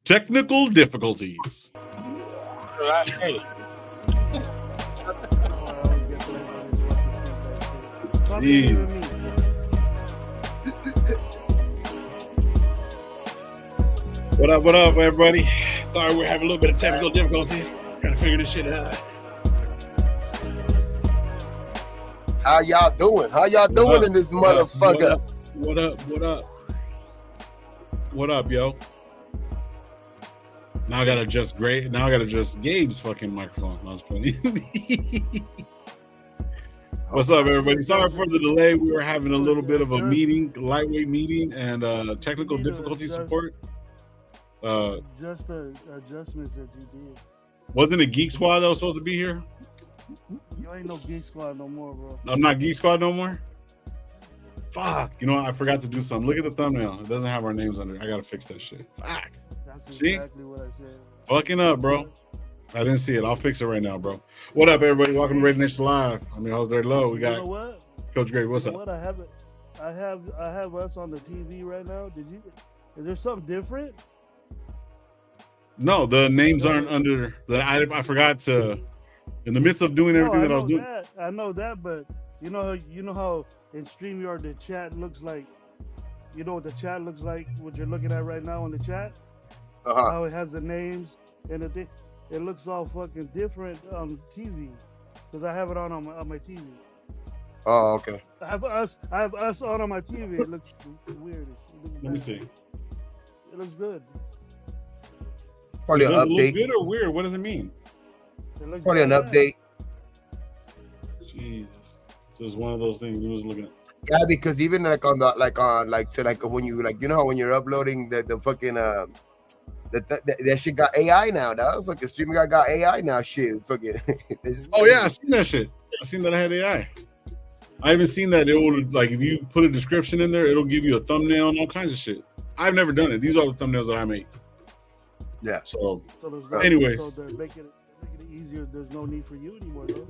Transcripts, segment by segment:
Technical difficulties. Hey. What up, everybody? Sorry, we're having a little bit of technical difficulties. Trying to figure this shit out. How y'all doing? How y'all doing in this motherfucker? What up, yo? Now I gotta adjust Gabe's fucking microphone. I was playing. What's up, everybody? Sorry for the delay. We were having a little bit of a meeting, lightweight meeting, and technical difficulty support. Just the adjustments that you did. Wasn't it Geek Squad that was supposed to be here? You ain't no Geek Squad no more, bro. I'm not Geek Squad no more? Fuck. You know what? I forgot to do something. Look at the thumbnail. It doesn't have our names under it. I gotta fix that shit. Fuck. That's See? exactly what I said. Fucking up, bro. I didn't see it. I'll fix it right now, bro. What up, everybody? Welcome to RaiderNationLive. I'm your host, Dirty Low. We got Coach Greg. What's up? What I have us on the TV right now. Is there something different? No, the names aren't under. I forgot to. In the midst of doing everything that I was doing. I know that, but you know how in StreamYard the chat looks like. You know what the chat looks like? What you're looking at right now on the chat? How it has the names and the thing. It looks all fucking different on TV because I have it on my TV. Oh, okay. I have us on my TV. It looks weird. Let me see. It looks good. Probably an Does it update. look good or weird? What does it mean? Probably an update. Jesus, this is one of those things we was looking at. Yeah, because even when you you know how when you're uploading the fucking that shit got AI now, dog. Fucking StreamYard got AI now. Shit, fucking. Oh yeah, I seen that shit. I seen that I had AI. I haven't seen that it would if you put a description in there, it'll give you a thumbnail and all kinds of shit. I've never done it. These are the thumbnails that I make. Yeah. So anyways. So they're making it easier. There's no need for you anymore, though.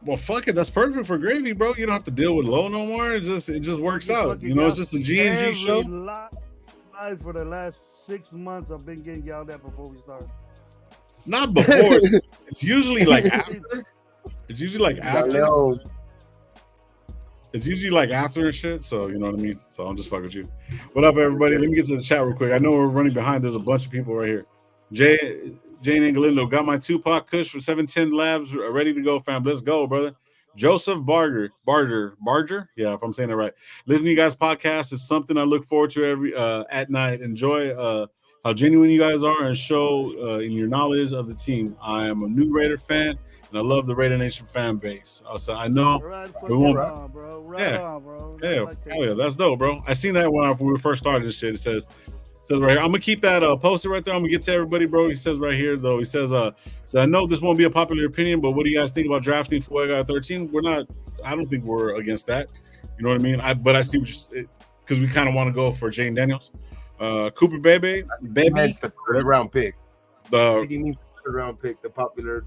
Well, fuck it. That's perfect for gravy, bro. You don't have to deal with low no more. It just works out. You know, it's just a G&G show. Live for the last 6 months, I've been getting yelled at before we start. Not before. It's usually like after. It's usually like after. It's usually like after and shit. So you know what I mean. So I'm just fucking with you. What up, everybody? Let me get to the chat real quick. I know we're running behind. There's a bunch of people right here. Jane Angelindo got my Tupac Kush from 710 Labs ready to go, fam. Let's go, brother. Joseph Barger. Yeah, if I'm saying it right. Listening to you guys' podcast is something I look forward to every at night. Enjoy how genuine you guys are and show in your knowledge of the team. I am a new Raider fan and I love the Raider Nation fan base. So I know we won't. On, bro. Right on, bro. Yeah, that's dope, bro. I seen that when we first started this shit. It says right here. I'm gonna keep that posted right there. I'm gonna get to everybody, bro. He says right here, though. He says, so I know this won't be a popular opinion, but what do you guys think about drafting Fuego at 13? I don't think we're against that. You know what I mean? But I see what you because we kind of want to go for Jane Daniels, Cooper Baby. That's the third round pick. I think he means third round pick, the popular.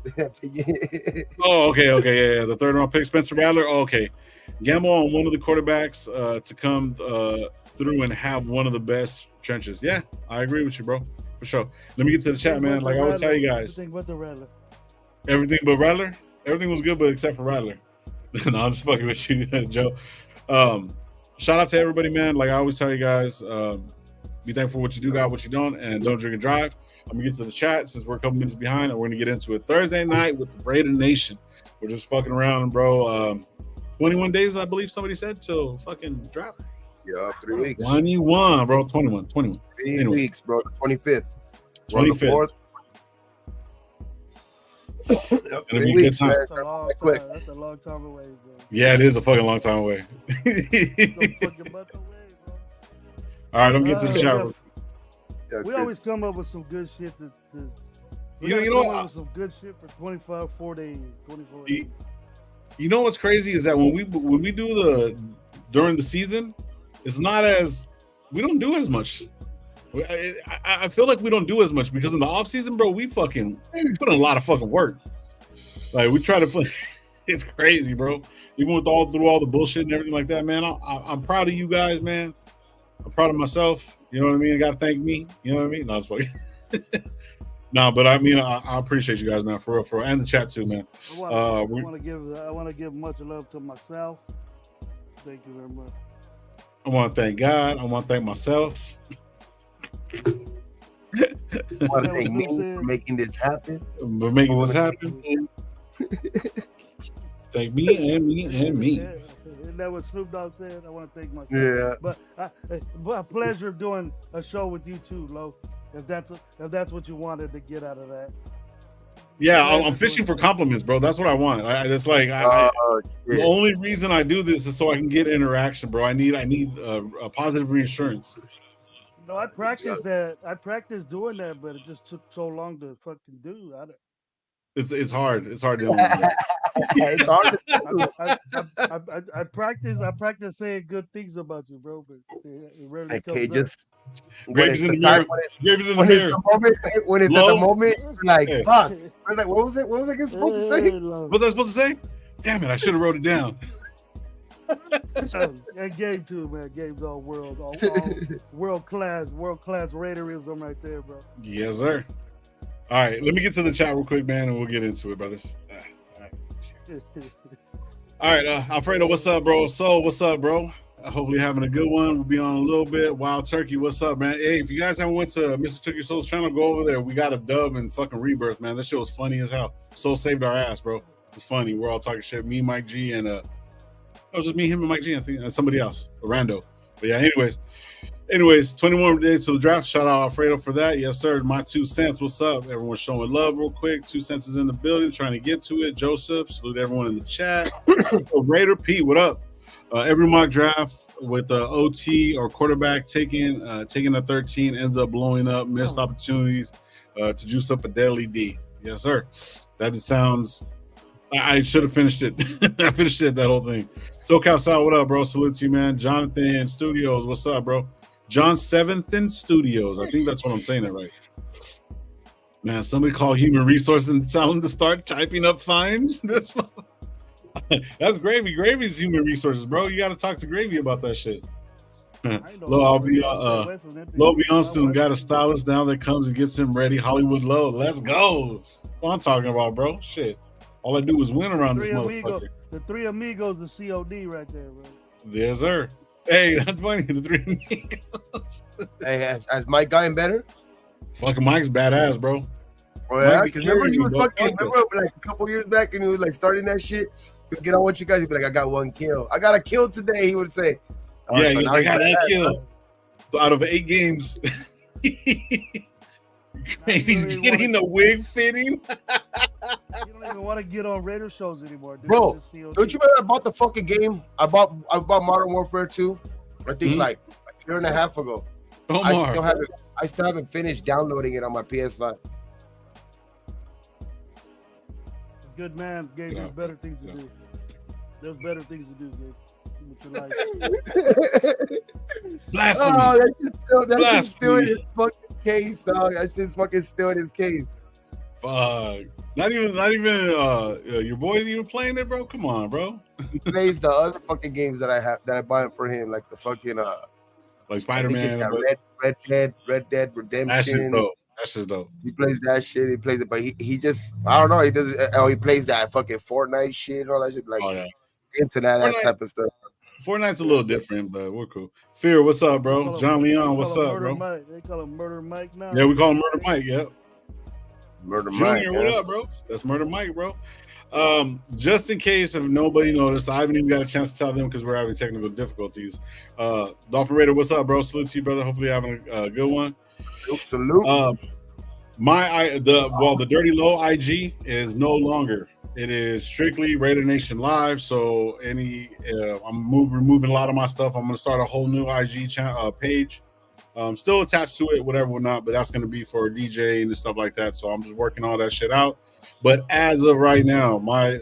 Oh, okay, yeah, the third round pick, Spencer Rattler. Oh, okay, gamble on one of the quarterbacks to come through and have one of the best trenches. Yeah, I agree with you, bro, for sure. Let me get to the chat, man. Like I always tell you guys, everything but the Rattler. Everything but Rattler. Everything was good, but except for Rattler. No, I'm just fucking with you, Joe. Shout out to everybody, man. Like I always tell you guys, be thankful for what you do, got what you don't, and don't drink and drive. I'm gonna get to the chat since we're a couple minutes behind, and we're gonna get into it Thursday night with the Raider Nation. We're just fucking around, bro. 21 days, I believe somebody said, till fucking draft. Yeah, 3 weeks. 21, bro. 21. 3 weeks, bro. The 25th. 25th. Yep, 3 weeks, man. That's a long time away, bro. Yeah, it is a fucking long time away. All right, I'm getting to the chat. We always come up with some good shit. You know what? Some good shit for 24 days. You know what's crazy is that when we do during the season, it's not as we don't do as much. I feel like we don't do as much because in the off season, bro, we put in a lot of fucking work. Like we try to play. It's crazy, bro. Even through all the bullshit and everything like that, man. I'm proud of you guys, man. I'm proud of myself. You know what I mean? You gotta thank me. You know what I mean? No, it's fucking. No, but I mean, I appreciate you guys, man, for real, and the chat too, man. I want to give much love to myself. Thank you very much. I want to thank God. I want to thank myself. I want to thank me for making this happen. For making this happen. Thank me and me and me. Isn't that what Snoop Dogg said? I want to thank myself. Yeah. But a pleasure doing a show with you too, Lo. If that's what you wanted to get out of that. Yeah, I'm fishing for compliments, bro. That's what I want. It's like the only reason I do this is so I can get interaction, bro. I need a positive reassurance. No, I practiced that. I practiced doing that, but it just took so long to fucking do. It's hard. It's hard to. It's hard. I practice saying good things about you, bro. But it rarely comes just Gravy's in the mirror. Gravy's in the mirror. When it's at the moment, like fuck. Like, what was I supposed to say? What was I supposed to say? Damn it! I should have wrote it down. And game too, man. Game's all world class Raiderism right there, bro. Yes, sir. All right, let me get to the chat real quick, man, and we'll get into it, brothers. All right, Alfredo, what's up, bro? So, what's up, bro? Hopefully having a good one. We'll be on a little bit. Wild Turkey, what's up, man? Hey, if you guys haven't went to Mr. Turkey Soul's channel, go over there. We got a dub and fucking rebirth, man. That shit was funny as hell. Soul saved our ass, bro. It's funny. We're all talking shit. Me, Mike G, and it was just me, him, and Mike G, I think, and somebody else, a rando. But yeah, anyways, 21 days to the draft. Shout out Alfredo for that. Yes, sir. My 2 cents. What's up? Everyone showing love real quick. 2 cents is in the building, trying to get to it. Joseph, salute everyone in the chat. Raider Pete, what up? Every mock draft with OT or quarterback taking a 13 ends up blowing up. Missed opportunities to juice up a deadly D. Yes, sir. That just sounds. I should have finished it. I finished it, that whole thing. SoCal Sal, what up, bro? Salute to you, man. Jonathan Studios, what's up, bro? John Seventh Studios. I think that's what I'm saying it right. Man, somebody call human resources and tell them to start typing up fines. That's Gravy. Gravy's human resources, bro. You got to talk to Gravy about that shit. Low Beyond soon got a stylist now that comes and gets him ready. Hollywood Low. Let's go. What I'm talking about, bro. Shit. All I do is win around this motherfucker. The 3 amigos of COD right there, bro. Yes, sir. Hey, that's funny. The 3 amigos. Hey, has Mike gotten better? Fucking Mike's badass, bro. Oh yeah, because remember he was remember like a couple years back and he was like starting that shit. He'd get on with you guys, he'd be like, I got 1 kill. I got a kill today, he would say. Oh, yeah, so he's like, I got that kill. So out of 8 games. He's getting the wig fitting. You don't even want to get on Raider shows anymore, dude. Bro, don't you remember I bought the fucking game? I bought Modern Warfare 2, I think like a year and a half ago. I still haven't finished downloading it on my PS5. Good man, Gabe. There's better things to do. There's better things to do, Gabe. With your life. Blasphemy. Oh, that's just still in his fucking case, dog. That's just fucking still in his case. Fuck. Not even your boy's even playing it, bro. Come on, bro. He plays the other fucking games that I buy for him, like the fucking like Spider-Man, Red Dead Redemption. That's just dope. That's just dope. He plays that shit. He plays it, but he just I don't know. He does. He plays that fucking Fortnite shit and all that shit. Like into that type of stuff. Fortnite's a little different, but we're cool. Fear, what's up, bro? John Leon, what's up, bro? They call him Murder Mike now. Yeah, we call him Murder Mike. Yep. Murder Junior, Mike. What up, bro? That's Murder Mike, bro. Just in case if nobody noticed, I haven't even got a chance to tell them because we're having technical difficulties. Dolphin Raider, what's up, bro? Salute to you, brother. Hopefully, you're having a good one. Salute. The Dirty Low IG is no longer. It is strictly Raider Nation Live. So I'm removing a lot of my stuff. I'm gonna start a whole new IG channel page. Still attached to it, whatever or not, but that's gonna be for DJ and stuff like that. So I'm just working all that shit out. But as of right now, my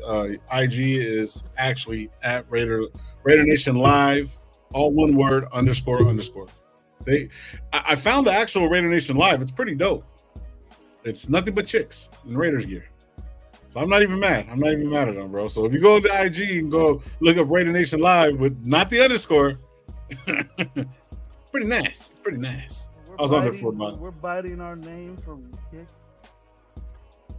IG is actually at Raider Nation Live, all one word __. I found the actual Raider Nation Live. It's pretty dope. It's nothing but chicks in Raiders gear. So I'm not even mad. I'm not even mad at them, bro. So if you go to IG and go look up Raider Nation Live with not the underscore, it's pretty nice. It's pretty nice. I was on there for about. We're biting our name from Kick.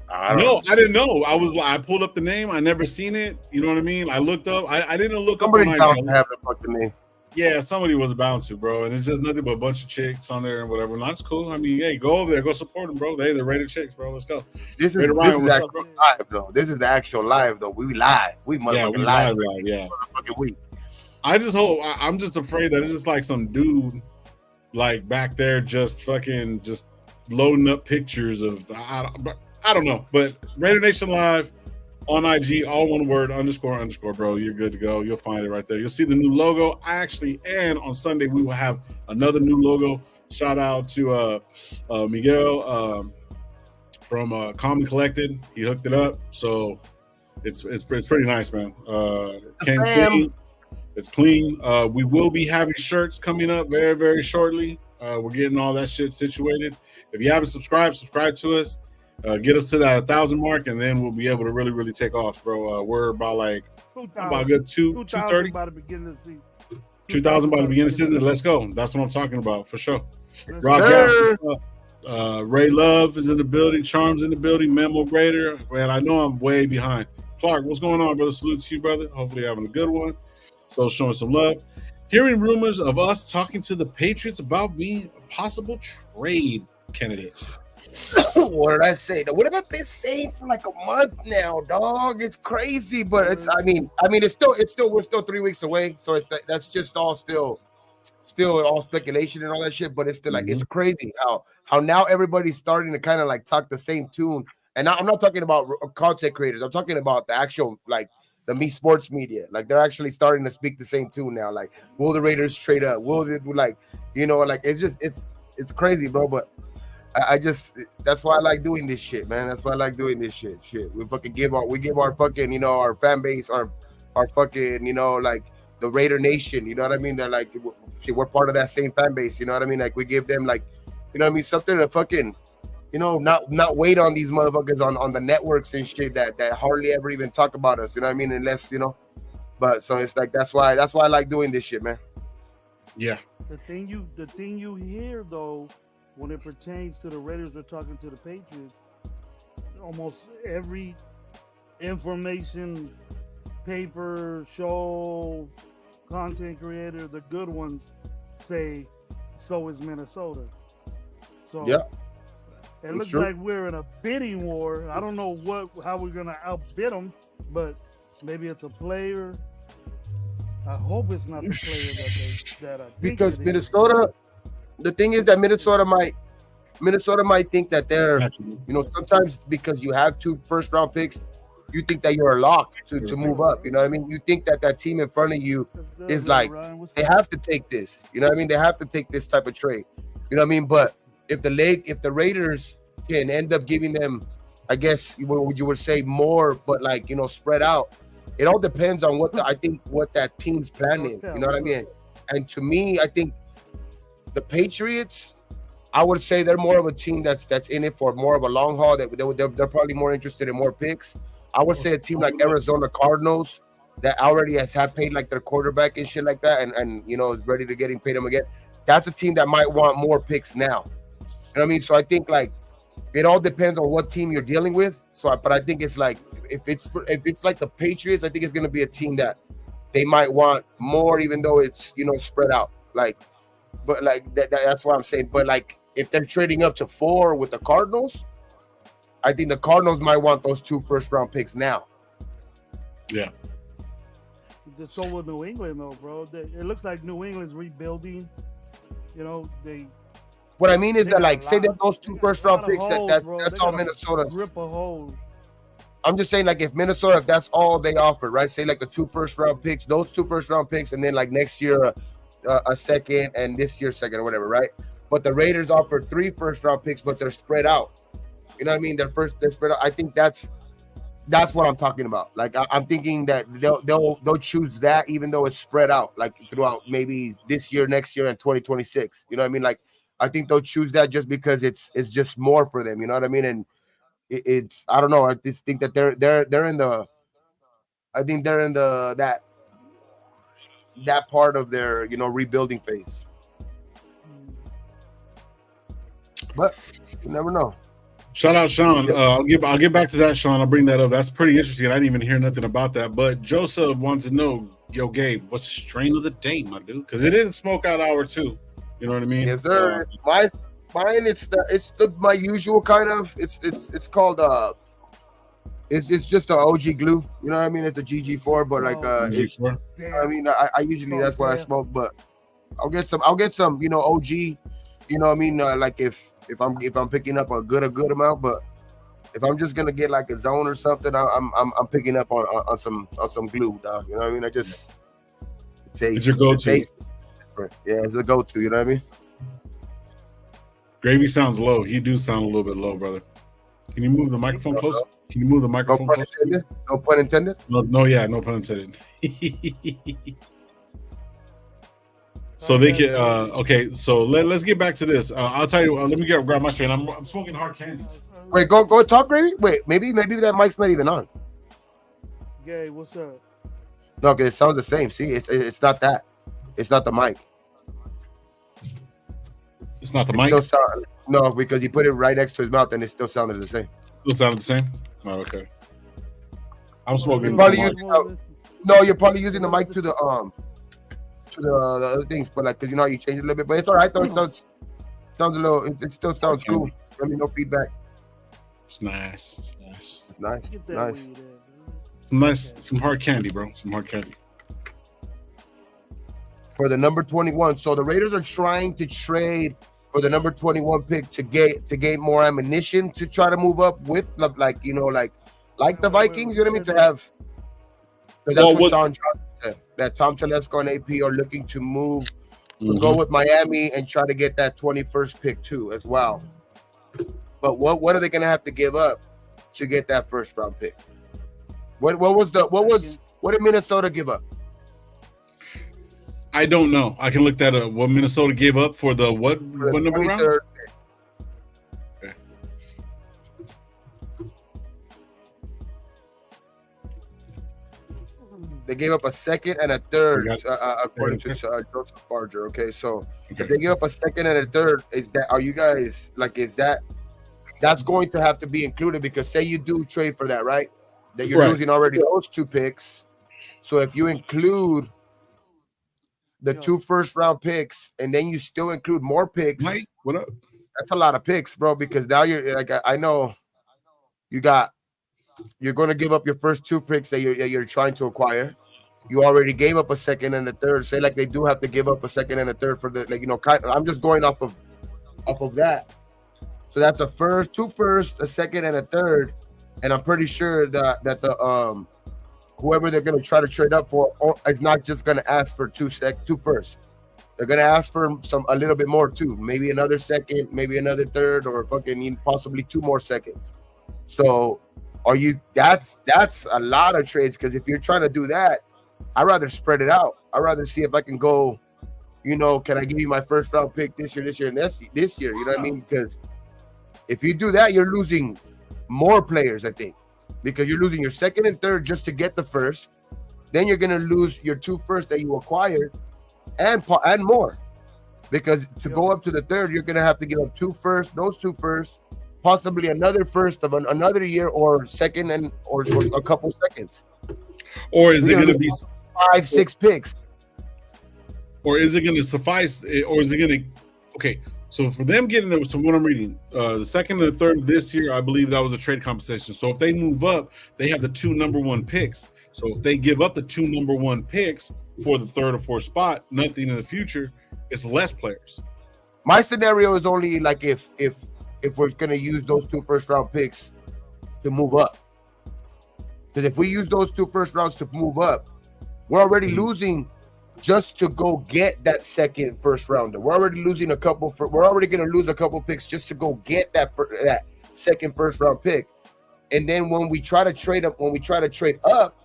No, I didn't know. I pulled up the name. I never seen it. You know what I mean? I looked up. I didn't look Somebody's up. Somebody's bound to have the fucking name. Yeah, somebody was bound to, bro. And it's just nothing but a bunch of chicks on there and whatever. And that's cool. I mean, hey, go over there, go support them, bro. They're Raider chicks, bro. Let's go. This is actual live though. This is the actual live though. We live. We motherfucking live. Yeah. Motherfucking week. I just hope. I'm just afraid that it's just like some dude, like back there, just fucking just loading up pictures of. I don't know, but Raider Nation Live on IG, all one word, __, bro. You're good to go. You'll find it right there. You'll see the new logo. And on Sunday we will have another new logo. Shout out to Miguel from Common Collected. He hooked it up, so it's pretty nice, man. Came clean. It's clean. We will be having shirts coming up very, very shortly. We're getting all that shit situated. If you haven't subscribed to us. Get us to that 1,000 mark, and then we'll be able to really, really take off, bro. We're about like about a good 230 by the beginning of the season. 2,000 by the beginning of the season. Let's go. That's what I'm talking about for sure. Rock Ray Love is in the building. Charms in the building. Memo Raider. Man, I know I'm way behind. Clark, what's going on, brother? Salute to you, brother. Hopefully you're having a good one. So showing some love. Hearing rumors of us talking to the Patriots about being a possible trade candidates. What did I say? What have I been saying for like a month now, dog? It's crazy, but it's. I mean, it's still. We're still 3 weeks away, so that's just all still all speculation and all that shit. But it's still like it's crazy how now everybody's starting to kind of like talk the same tune. And I'm not talking about content creators. I'm talking about the actual like the sports media. Like they're actually starting to speak the same tune now. Like, will the Raiders trade up? Will they like it's crazy, bro. But I just that's why I like doing this shit, man. That's why I like doing this shit. We fucking give our fucking our fan base, our fucking like the Raider Nation. You know what I mean? They're like we're part of that same fan base. You know what I mean? Like we give them like what I mean, something to fucking not wait on these motherfuckers on the networks and shit that hardly ever even talk about us. You know what I mean? Unless But so it's like that's why I like doing this shit, man. Yeah. The thing you hear though. When it pertains to the Raiders, are talking to the Patriots. Almost every information, paper, show, content creator, the good ones say, so is Minnesota. So yeah, it looks like we're in a bidding war. I don't know how we're gonna outbid them, but maybe it's a player. I hope it's not the player that I think because Minnesota. The thing is that Minnesota might think that they're, sometimes because you have 2 first-round picks, you think that you're a lock to move up. You know what I mean? You think that team in front of you is like, they have to take this. You know what I mean? They have to take this type of trade. You know what I mean? But if the Raiders can end up giving them, I guess you would say more, but like, spread out. It all depends on what that team's plan is. You know what I mean? And to me, I think the Patriots, I would say they're more of a team that's in it for more of a long haul. They're probably more interested in more picks. I would say a team like Arizona Cardinals that already has paid like their quarterback and shit like that, and is ready to getting paid them again. That's a team that might want more picks now. You know what I mean? So I think like it all depends on what team you're dealing with. But I think it's like if it's like the Patriots, I think it's gonna be a team that they might want more, even though it's spread out. Like. But like that's what I'm saying. But like if they're trading up to 4 with the Cardinals, I think the Cardinals might want those 2 first-round picks now. Yeah. So with New England though, bro, it looks like New England's rebuilding. What I mean is that like say that those 2 first-round picks, that's all Minnesota. Rip a hole. I'm just saying like if that's all they offer, right? Say like the 2 first-round picks, those 2 first-round picks, and then like next year. A second and this year's second or whatever, right? But the Raiders offer 3 first-round picks, but they're spread out. You know what I mean? They're spread out. I think that's what I'm talking about. Like I'm thinking that they'll choose that even though it's spread out, like throughout maybe this year, next year, and 2026. You know what I mean? Like I think they'll choose that just because it's just more for them. You know what I mean? And it's I don't know. I just think that they're in the. I think they're in that part of their rebuilding phase. but you never know. Shout out Sean. I'll get back to that, Sean. I'll bring that up. That's pretty interesting. I didn't even hear nothing about that. But Joseph wants to know, yo, Gabe, what's the strain of the day, my dude? Because it is Smokeout Hour too. You know what I mean? Yes, sir. Mine, it's my usual kind of. It's called It's just the OG glue. You know what I mean? It's the GG4, but like GG4. I mean, I usually that's what I smoke, but I'll get some. You know, OG. You know what I mean? Like if I'm picking up a good amount, but if I'm just gonna get like a zone or something, I'm picking up on some glue, dog. You know what I mean? I just it's your go-to. Yeah, it's a go-to. You know what I mean? Gravy sounds low. He do sound a little bit low, brother. Can you move the microphone closer? Can you move the microphone closer? No pun intended. No, yeah, no pun intended. So they can okay. So let's get back to this. I'll tell you. Let me grab my strain. I'm smoking hard candy. Wait, go talk, Gravy. Wait, maybe that mic's not even on. Gay, what's up? No, because it sounds the same. See, it's not that. It's not the mic. It's not the mic. No, because he put it right next to his mouth, and it still sounded the same. Still sounded the same. Oh, okay. I'm smoking. You're probably using the mic to the other things, but like, cause you know you change it a little bit, but it's all right though. It sounds a little. It still sounds cool. Let me know feedback. It's nice. It's nice. Some hard candy, bro. Some hard candy. For the number 21, so the Raiders are trying to trade for the number 21 pick to gain more ammunition to try to move up with like the Vikings. You know what I mean? To have. Because that's what Sean Johnson said. That Tom Telesco and AP are looking to move, go with Miami and try to get that 21st pick too as well. But what are they going to have to give up to get that first round pick? What did Minnesota give up? I don't know. I can look that up. What Minnesota gave up for the what number round? Okay. They gave up a second and a third, according to Joseph Barger. Okay, so if they give up a second and a third, are you guys like? That's going to have to be included because say you do trade for that, right? That you're losing already those two picks. So if you include the 2 first-round picks and then you still include more picks, Mike, what up? That's a lot of picks, bro. Because now you're like, I know you're going to give up your first 2 picks that you're trying to acquire. You already gave up a second and a third. Say like they do have to give up a second and a third for the I'm just going off of that. So that's a first, 2 first, a second, and a third. And I'm pretty sure that the whoever they're going to try to trade up for is not just going to ask for 2 first. They're going to ask for a little bit more too. Maybe another second, maybe another third, or possibly 2 more seconds. So that's a lot of trades because if you're trying to do that, I'd rather spread it out. I'd rather see if I can go, can I give you my first round pick this year, and this year? You know what I mean? Because if you do that, you're losing more players, I think, because you're losing your second and third just to get the first. Then you're going to lose your 2 first that you acquired and more, because to go up to the third, you're going to have to give up 2 first, those 2 first, possibly another first of another year or second or a couple seconds. Or is it going to be 5-6 picks? Or is it going to suffice? Or is it going to? Okay, so for them getting there, so what I'm reading, the second and the third this year, I believe that was a trade compensation. So if they move up, they have the 2 number 1 picks. So if they give up the 2 number 1 picks for the 3rd or 4th spot, nothing in the future, it's less players. My scenario is only like if we're going to use those 2 first round picks to move up. Because if we use those 2 first rounds to move up, we're already losing just to go get that second first rounder. We're already losing we're already going to lose a couple picks just to go get that second first round pick. And then when we try to trade up,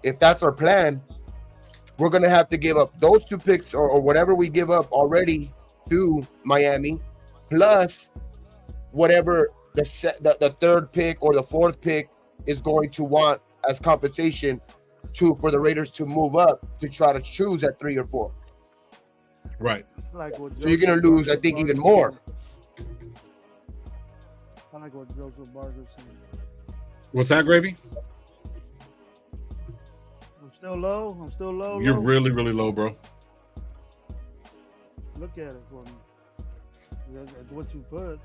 if that's our plan, we're going to have to give up those 2 picks or whatever we give up already to Miami, plus whatever the 3rd pick or the 4th pick is going to want as compensation for the Raiders to move up to try to choose at 3 or 4. Right. So you're going to lose, I think, even more. I like what Joseph Barker said. What's that, Gravy? I'm still low. You're really, really low, bro. Look at it for me. That's what you put.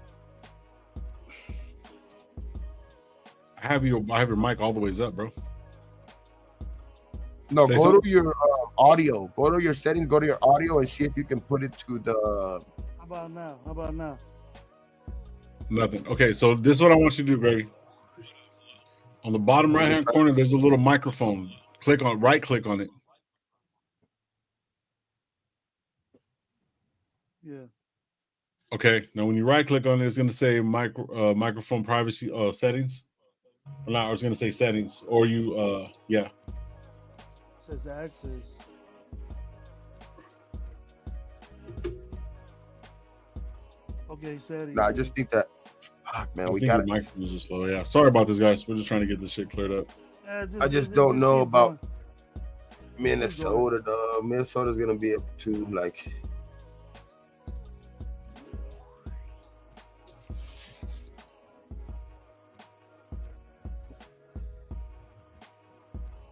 I have your mic all the ways up, bro. No, go to your audio. Go to your settings. Go to your audio and see if you can put it to the. How about now? Nothing. Okay, so this is what I want you to do, Gravy. On the bottom right-hand corner, there's a little microphone. Right click on it. Yeah. Okay. Now, when you right click on it, it's going to say microphone privacy settings. Or not, I was going to say settings. Or you, yeah. It says access. Okay, settings. No, I just think that. Fuck, man, we got it. Microphones are slow. Yeah. Sorry about this, guys. We're just trying to get this shit cleared up. Yeah, I just don't know about Minnesota, though. Minnesota's going to be up to, like.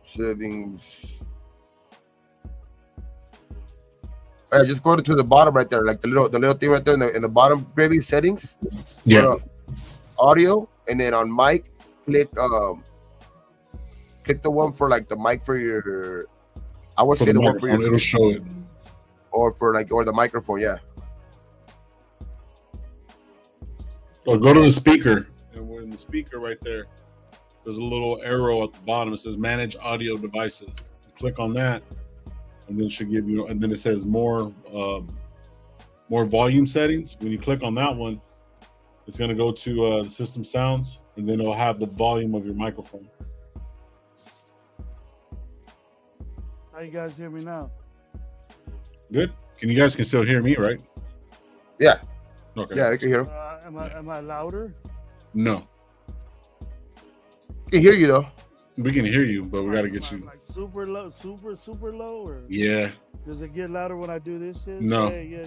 Settings. Yeah, just go to the bottom right there, like the little thing right there in the bottom, Gravy settings. Yeah. Audio, and then on mic, click the one for like the mic for your. I would say the one for your. It'll show it. Or the microphone, yeah. Or go to the speaker, and we're in the speaker right there. There's a little arrow at the bottom. It says manage audio devices. Click on that, and then it should give you, and then it says more volume settings. When you click on that one, it's going to go to the system sounds, and then it'll have the volume of your microphone. How you guys hear me now? Good. You guys can still hear me, right? Yeah. Okay. Yeah, I can hear him. Am I louder? No. I can hear you though. We can hear you, but we got to get you. Like super low, super low, or yeah. Does it get louder when I do this shit? No. Yeah.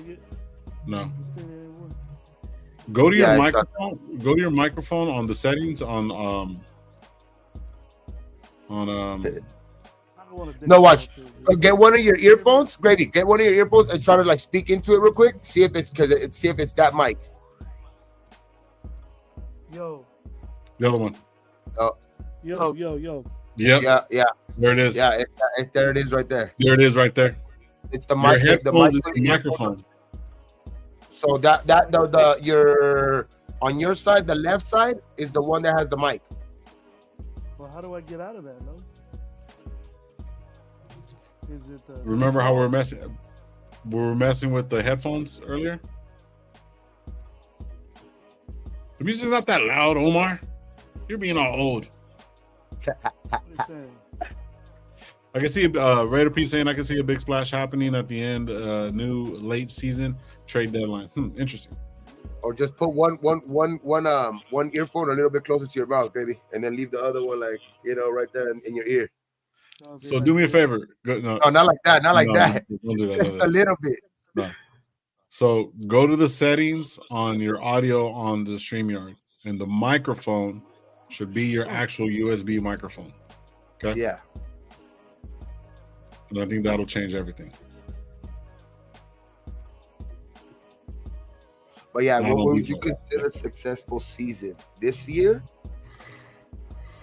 No. Go to your microphone. Go to your microphone on the settings on. No, watch. Get one of your earphones, Gravy. Get one of your earphones and try to like speak into it real quick. See if it's that mic. Yo. The other one. Yo. Yep. Yeah. There it is. Yeah, it's there. It is right there. There it is right there. It's the mic. The microphone. So your on your side, the left side is the one that has the mic. Well, how do I get out of that, no? Is it? Remember how we were messing with the headphones earlier? The music's not that loud, Omar. You're being all old. I can see Raider P saying I can see a big splash happening at the end. New late season trade deadline. Interesting. Or just put one earphone a little bit closer to your mouth, baby, and then leave the other one right there in your ear. So do me a favor. No, not like that. Not like that. Don't do that. Just a little bit. No. So go to the settings on your audio on the StreamYard, and the microphone should be your actual USB microphone. Okay. Yeah. And I think that'll change everything. But yeah, what would you consider a successful season this year?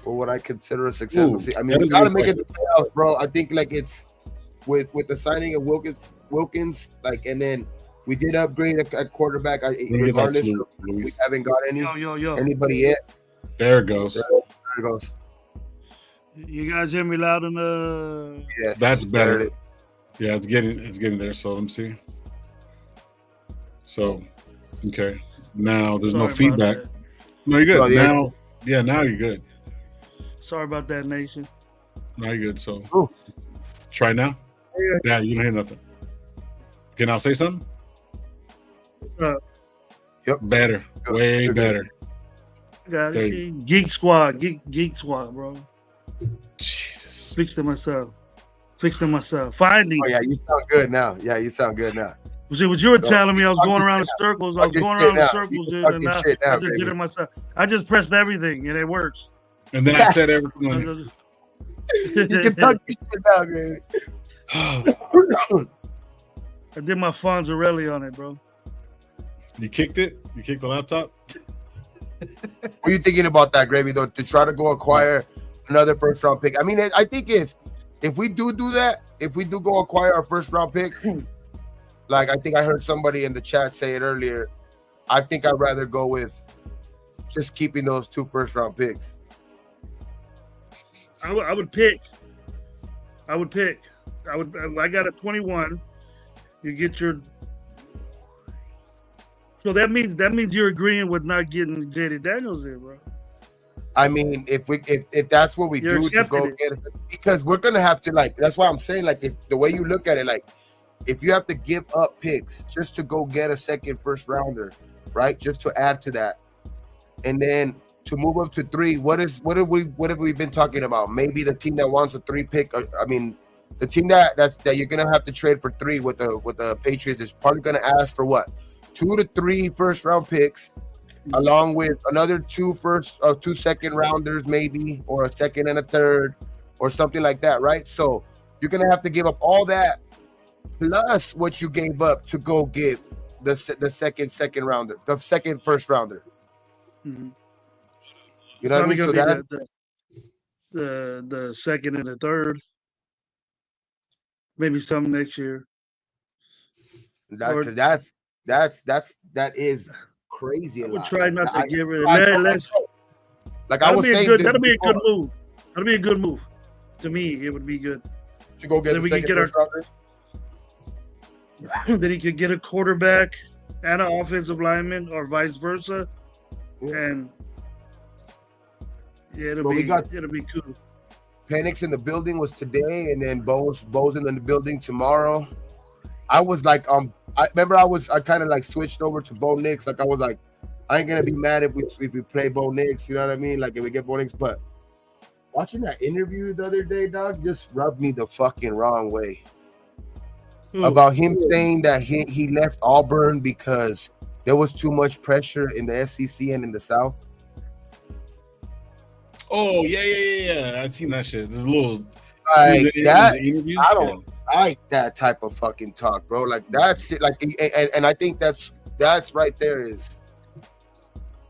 What would I consider a successful season? I mean, we gotta make it the playoffs, bro. I think like it's with the signing of Wilkins, like, and then we did upgrade at quarterback. Regardless, we haven't got anybody yet. There it goes. There it goes. You guys hear me loud enough? Yeah, that's better. Yeah, it's getting there. So let me see. So, okay. Now there's no feedback. No, you're good. Oh, yeah. Now you're good. Sorry about that, Nation. Now you're good. So, try now. Yeah, you don't hear nothing. Can I say something? Yep. Better. Way better. Got it. Geek Squad, bro. Jesus. Fix to myself. Finding. Oh yeah, you sound good now. See, what you were telling me, I was going around in circles. I was going around in circles, dude, and I just did it myself. I just pressed everything, and it works. And then I said everything. You can talk your shit now, Gravy. I did my Fonzarelli on it, bro. You kicked it? You kicked the laptop? What are you thinking about that, Gravy, though, to try to go acquire another first-round pick? I mean, I think if we do that, if we do go acquire our first-round pick, like I think I heard somebody in the chat say it earlier, I think I'd rather go with just keeping those 2 first-round picks. I would pick. I got a 21. You get your. So that means you're agreeing with not getting JD Daniels in, bro. I mean, if that's what we do to go get it, because we're gonna have to, like, that's why I'm saying, like, if the way you look at it, like, if you have to give up picks just to go get a second first rounder, right? Just to add to that, and then to move up to 3, what have we been talking about? Maybe the team that wants a 3 pick. I mean, the team that you're gonna have to trade for 3 with the Patriots is probably gonna ask for what, 2 to 3 first round picks, along with another 2 second rounders, maybe, or a second and a third, or something like that, right? So you're gonna have to give up all that plus what you gave up to go get the second rounder, the second first rounder. Mm-hmm. You know what I mean? So that's the second and the third, maybe some next year. Because that is crazy. I would try not to give it. Like I was saying, that'll be a good move. That'll be a good move. To me, it would be good to go get the second first rounder. Then he could get a quarterback and an offensive lineman, or vice versa, and it'll be cool. Penix in the building was today, and then Bo's in the building tomorrow. I was like, I kind of like switched over to Bo Nix. Like I was like, I ain't gonna be mad if we play Bo Nix. You know what I mean? Like if we get Bo Nix, but watching that interview the other day, dog, just rubbed me the fucking wrong way. About him saying that he left Auburn because there was too much pressure in the SEC and in the South. Oh yeah. I've seen that shit. There's a little like that. I don't like that type of fucking talk, bro. Like that shit. Like, and I think that's right there is.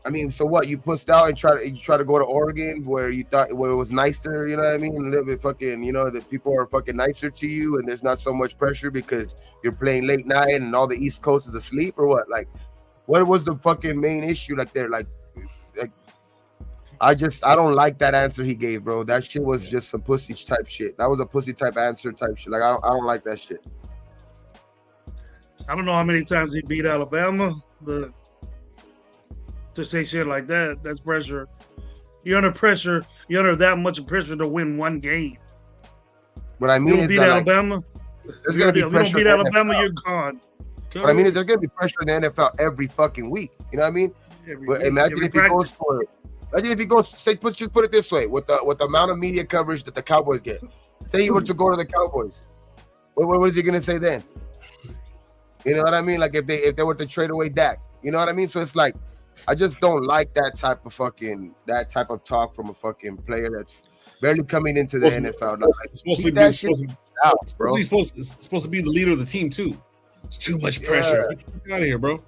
I mean, so what? You pushed out and try to go to Oregon where it was nicer, you know what I mean? A little bit fucking, you know, that people are fucking nicer to you and there's not so much pressure because you're playing late night and all the East Coast is asleep, or what? Like, what was the fucking main issue? Like I don't like that answer he gave, bro. That shit was just some pussy type shit. That was a pussy type answer type shit. Like I don't like that shit. I don't know how many times he beat Alabama, but to say shit like that, that's pressure. You're under pressure. You're under that much pressure to win one game. What I mean is beat Alabama. There's gonna be pressure. If you don't beat Alabama, you're gone. What I mean is there's gonna be pressure in the NFL every fucking week. You know what I mean? Imagine if he goes, say, just put it this way, with the amount of media coverage that the Cowboys get. Say you were to go to the Cowboys, what is he gonna say then? You know what I mean? Like if they were to trade away Dak, you know what I mean? So it's like, I just don't like that type of talk from a fucking player that's barely coming into the NFL. Like, it's supposed to be the leader of the team too. It's too much pressure. Get out of here, bro.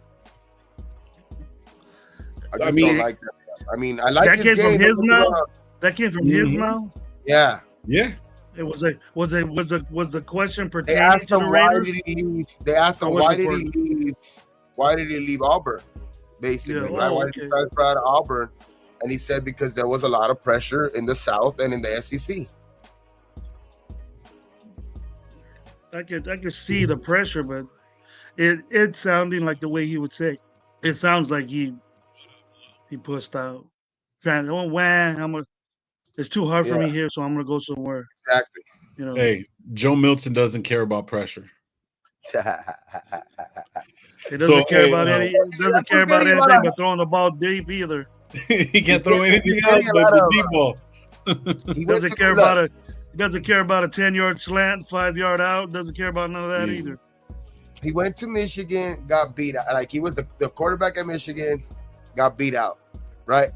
I don't like that. I mean, I like that came from his mouth. That came from his mouth. Yeah. It was the question pertaining to the Raiders. They asked him why did he leave? Why did he leave Auburn? Basically, right? Why did he transfer out of Auburn? And he said because there was a lot of pressure in the South and in the SEC. I could see the pressure, but it sounding like the way he would say. It sounds like he pushed out. It's too hard for me here, so I'm gonna go somewhere. Exactly. You know. Hey, Joe Milton doesn't care about pressure. He doesn't care about anything but throwing the ball deep either. He can't throw anything else but the deep ball. He doesn't care about a 10-yard slant, 5-yard out. Doesn't care about none of that either. He went to Michigan, got beat out. Like, he was the quarterback at Michigan, got beat out, right?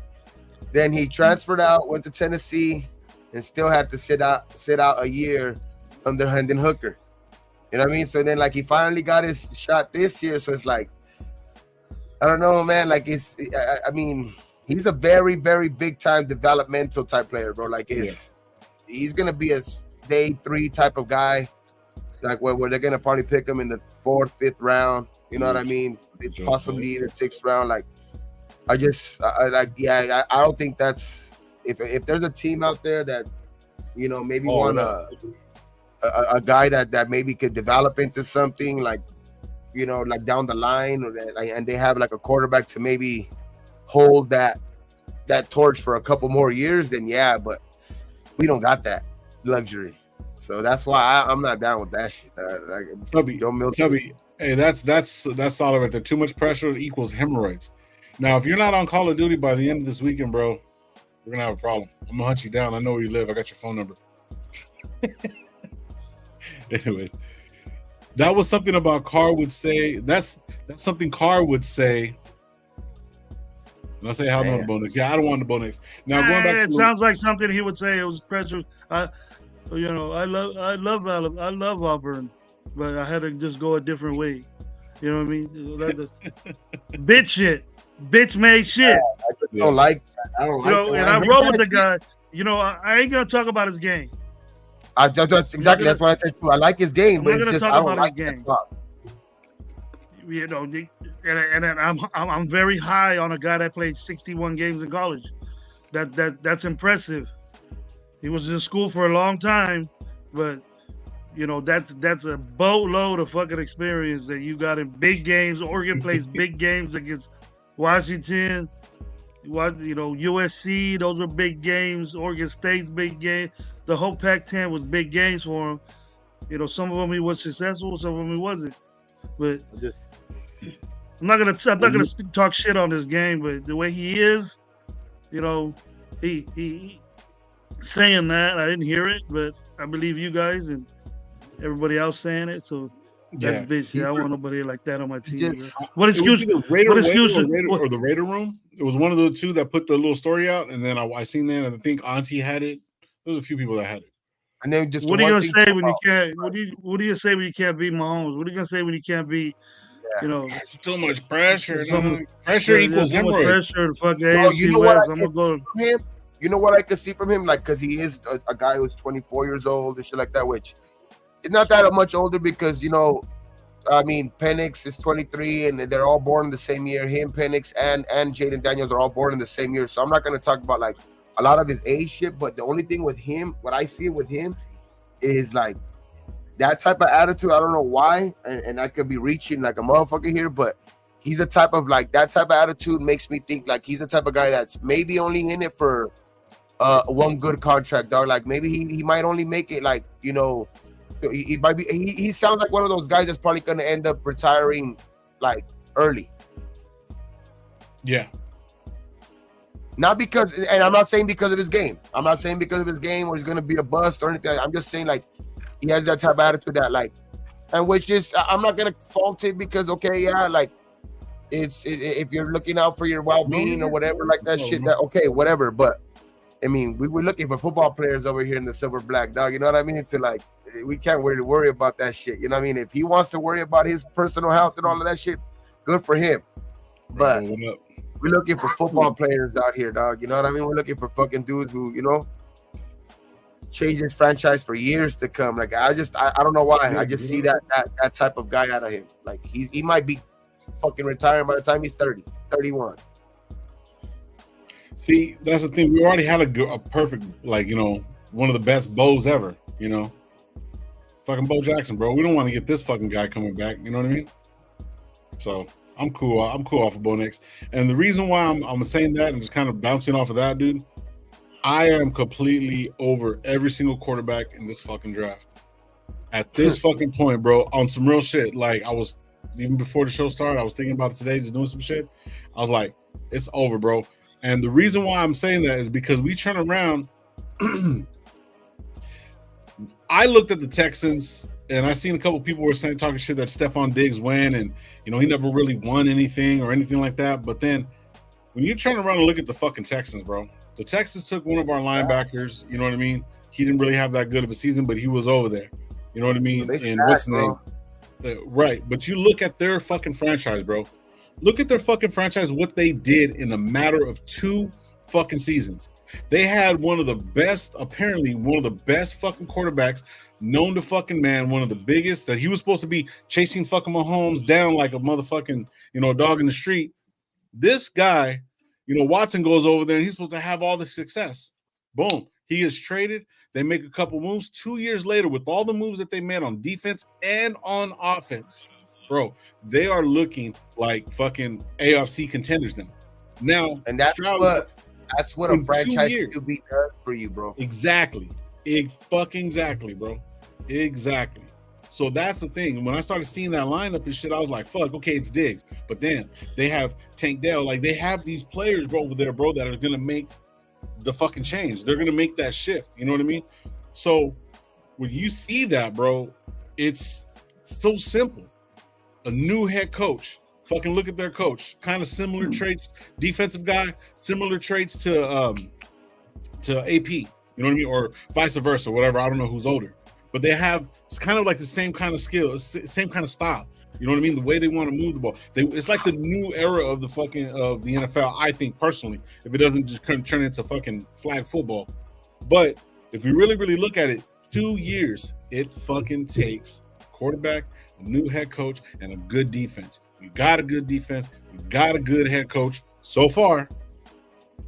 Then he transferred out, went to Tennessee, and still had to sit out a year under Hendon Hooker. You know what I mean? So then, like, he finally got his shot this year. So it's like, I don't know, man. Like, I mean, he's a very, very big time developmental type player, bro. Like, if he's gonna be a day 3 type of guy, like where they're gonna probably pick him in the 4th, 5th round. You know what I mean? It's possibly the 6th round. Like, I don't think that's if there's a team out there that, you know, maybe want a guy that maybe could develop into something, like, you know, like down the line, or and they have like a quarterback to maybe hold that torch for a couple more years, then yeah, but we don't got that luxury. So that's why I'm not down with that shit. Tubby, hey, that's solid right there. Too much pressure equals hemorrhoids. Now, if you're not on Call of Duty by the end of this weekend, bro, we're gonna have a problem. I'm gonna hunt you down. I know where you live. I got your phone number. Anyway, that was something about Carr would say. That's something Carr would say. And I say, how no the Bo Nix? Yeah, I don't want the Bo Nix. Now going back, it sounds like something he would say. It was pressure. You know, I love Auburn, but I had to just go a different way. You know what I mean? Bitch shit. Bitch made shit. I don't like that. I don't like that. And I roll with the guy. You know, I ain't gonna talk about his game. That's what I said too. I like his game, but it's just I don't like his game. You know, and I'm very high on a guy that played 61 games in college. That's impressive. He was in school for a long time, but you know, that's a boatload of fucking experience that you got in big games. Oregon plays big games against Washington, you know, USC. Those are big games. Oregon State's big game. The whole Pac-10 was big games for him. You know, some of them he was successful, some of them he wasn't. But I'm not gonna talk shit on this game. But the way he is, you know, he saying that, I didn't hear it, but I believe you guys and everybody else saying it. So that's bitch. I don't want nobody like that on my team. What excuse? What excuse? Or the Raider Room? It was one of the two that put the little story out, and then I seen that, and I think Auntie had it. There's a few people that had it. And then just what are you gonna say when you can't? What do you say when you can't beat Mahomes? What are you gonna say when you can't beat? You know, it's too much pressure. Pressure equals hemorrhoids. Pressure. Fuck AFC West. I'm gonna go. You know what I could see from him, like, because he is a guy who's 24 years old and shit like that, which is not that much older because, you know, I mean, Penix is 23 and they're all born in the same year. Him, Penix, and Jaden Daniels are all born in the same year. So I'm not going to talk about, like, a lot of his age shit, but the only thing with him, what I see with him is, like, that type of attitude. I don't know why, and I could be reaching like a motherfucker here, but he's the type of, like, that type of attitude makes me think, like, he's the type of guy that's maybe only in it for one good contract, dog. Like, maybe he might only make it, like, you know, he might be. He sounds like one of those guys that's probably going to end up retiring, like, early. Yeah. Not because, and I'm not saying because of his game. I'm not saying because of his game or he's going to be a bust or anything. I'm just saying, like, he has that type of attitude that, like, and which is, I'm not going to fault it because, okay, yeah, like, if you're looking out for your well-being or whatever, like that shit, that okay, whatever. But I mean, we were looking for football players over here in the silver black, dog. You know what I mean? To, like, we can't really worry about that shit. You know what I mean? If he wants to worry about his personal health and all of that shit, good for him. But we're looking for football players out here, dog. You know what I mean? We're looking for fucking dudes who, you know, change this franchise for years to come. Like, I don't know why. I just see that type of guy out of him. Like, he might be fucking retiring by the time he's 30, 31. See, that's the thing. We already had a perfect, like, you know, one of the best Bows ever, you know. Fucking Bo Jackson, bro. We don't want to get this fucking guy coming back. You know what I mean? So I'm cool. I'm cool off of Bo Nix. And the reason why I'm saying that and just kind of bouncing off of that, dude, I am completely over every single quarterback in this fucking draft. At this fucking point, bro, on some real shit. Like, I was, even before the show started, I was thinking about it today, just doing some shit. I was like, it's over, bro. And the reason why I'm saying that is because we turn around. I looked at the Texans and I seen a couple people were saying talking shit that Stephon Diggs win, and he never really won anything or anything like that. But then when you turn around and look at the fucking Texans, bro, the Texans took one of our linebackers. You know what I mean? He didn't really have that good of a season, but he was over there. You know what I mean? And what's the name? Right. But you look at their fucking franchise, bro. Look at their fucking franchise, what they did in a matter of 2 fucking seasons. They had apparently one of the best fucking quarterbacks known to fucking man, one of the biggest, that he was supposed to be chasing fucking Mahomes down like a motherfucking, dog in the street. This guy, Watson goes over there and he's supposed to have all the success. Boom. He is traded. They make a couple moves. 2 years later, with all the moves that they made on defense and on offense, bro, they are looking like fucking AFC contenders now. And that's what a franchise QB does for you, bro. Exactly. Exactly, bro. Exactly. So that's the thing. When I started seeing that lineup and shit, I was like, fuck, okay, it's Diggs. But then they have Tank Dell. Like, they have these players, bro, over there, bro, that are going to make the fucking change. They're going to make that shift. You know what I mean? So when you see that, bro, it's so simple. A new head coach. Fucking look at their coach. Kind of similar traits. Defensive guy, similar traits to AP. You know what I mean? Or vice versa, whatever. I don't know who's older. But they have, it's kind of like the same kind of skill, same kind of style. You know what I mean? The way they want to move the ball. It's like the new era of the NFL, I think, personally, if it doesn't just turn into fucking flag football. But if we really, really look at it, 2 years, it fucking takes quarterback, a new head coach, and a good defense. You got a good defense. You got a good head coach. So far,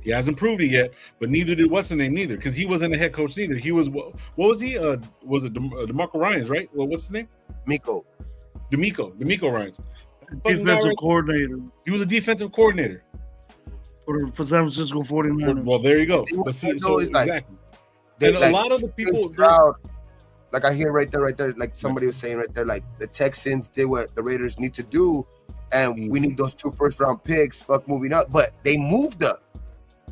he hasn't proved it yet, but neither did what's the name neither, because he wasn't a head coach neither. He was, what was he? Was it DeMarco Ryans, right? Well, what's his name? DeMeco Ryans. Defensive coordinator. He was a defensive coordinator for San Francisco 49ers. Well, there you go. But see, so exactly. And a lot of the people, like I hear right there, like somebody was saying right there, like the Texans did what the Raiders need to do, and we need those 2 first-round picks. Fuck moving up, but they moved up.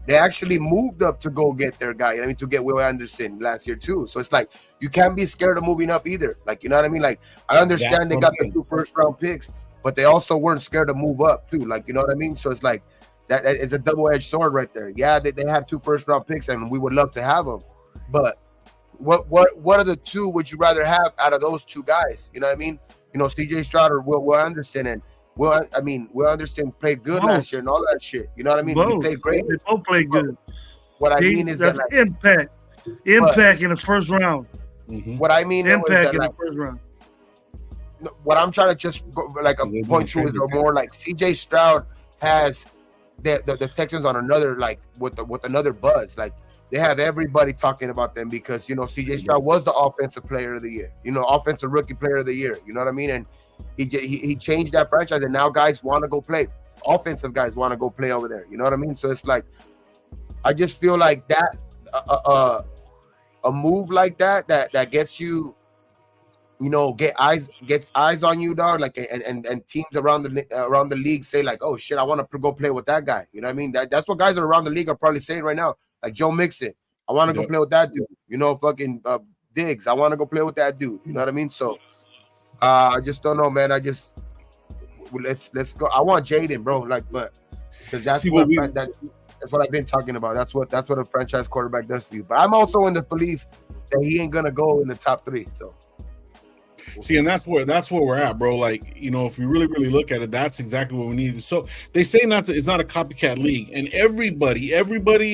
They actually moved up to go get their guy. To get Will Anderson last year too. So it's like you can't be scared of moving up either. Like, you know what I mean? Like, I understand they got the 2 first-round picks, but they also weren't scared to move up too. Like, you know what I mean? So it's like that is a double-edged sword right there. Yeah, they have 2 first-round picks, and we would love to have them. But what are the 2 would you rather have out of those 2 guys? You know what I mean? CJ Stroud or Will Anderson, and Will Anderson played good last year and all that shit. You know what I mean? He played great. They both played good. What I mean is that's impact in the first round. What I mean impact is that, in the first round. What I'm trying to just point to is more like CJ Stroud has the Texans on another, like with another buzz. Like, they have everybody talking about them because CJ Stroud was the offensive player of the year. Offensive rookie player of the year. You know what I mean? And he changed that franchise, and now guys want to go play. Offensive guys want to go play over there. You know what I mean? So it's like, I just feel like that a move like that gets you, gets eyes on you, dog. Like, and teams around the league say like, oh shit, I want to go play with that guy. You know what I mean? That's what guys around the league are probably saying right now. Like Joe Mixon, I want to go play with that dude. Fucking Diggs, I want to go play with that dude. You know what I mean? So. I just don't know, man. Let's go. I want Jaden, bro. Like, but because that's what I've been talking about. That's what a franchise quarterback does to you. But I'm also in the belief that he ain't gonna go in the top 3. So see, and that's where we're at, bro. Like, if we really, really look at it, that's exactly what we need. So they say it's not a copycat league, and everybody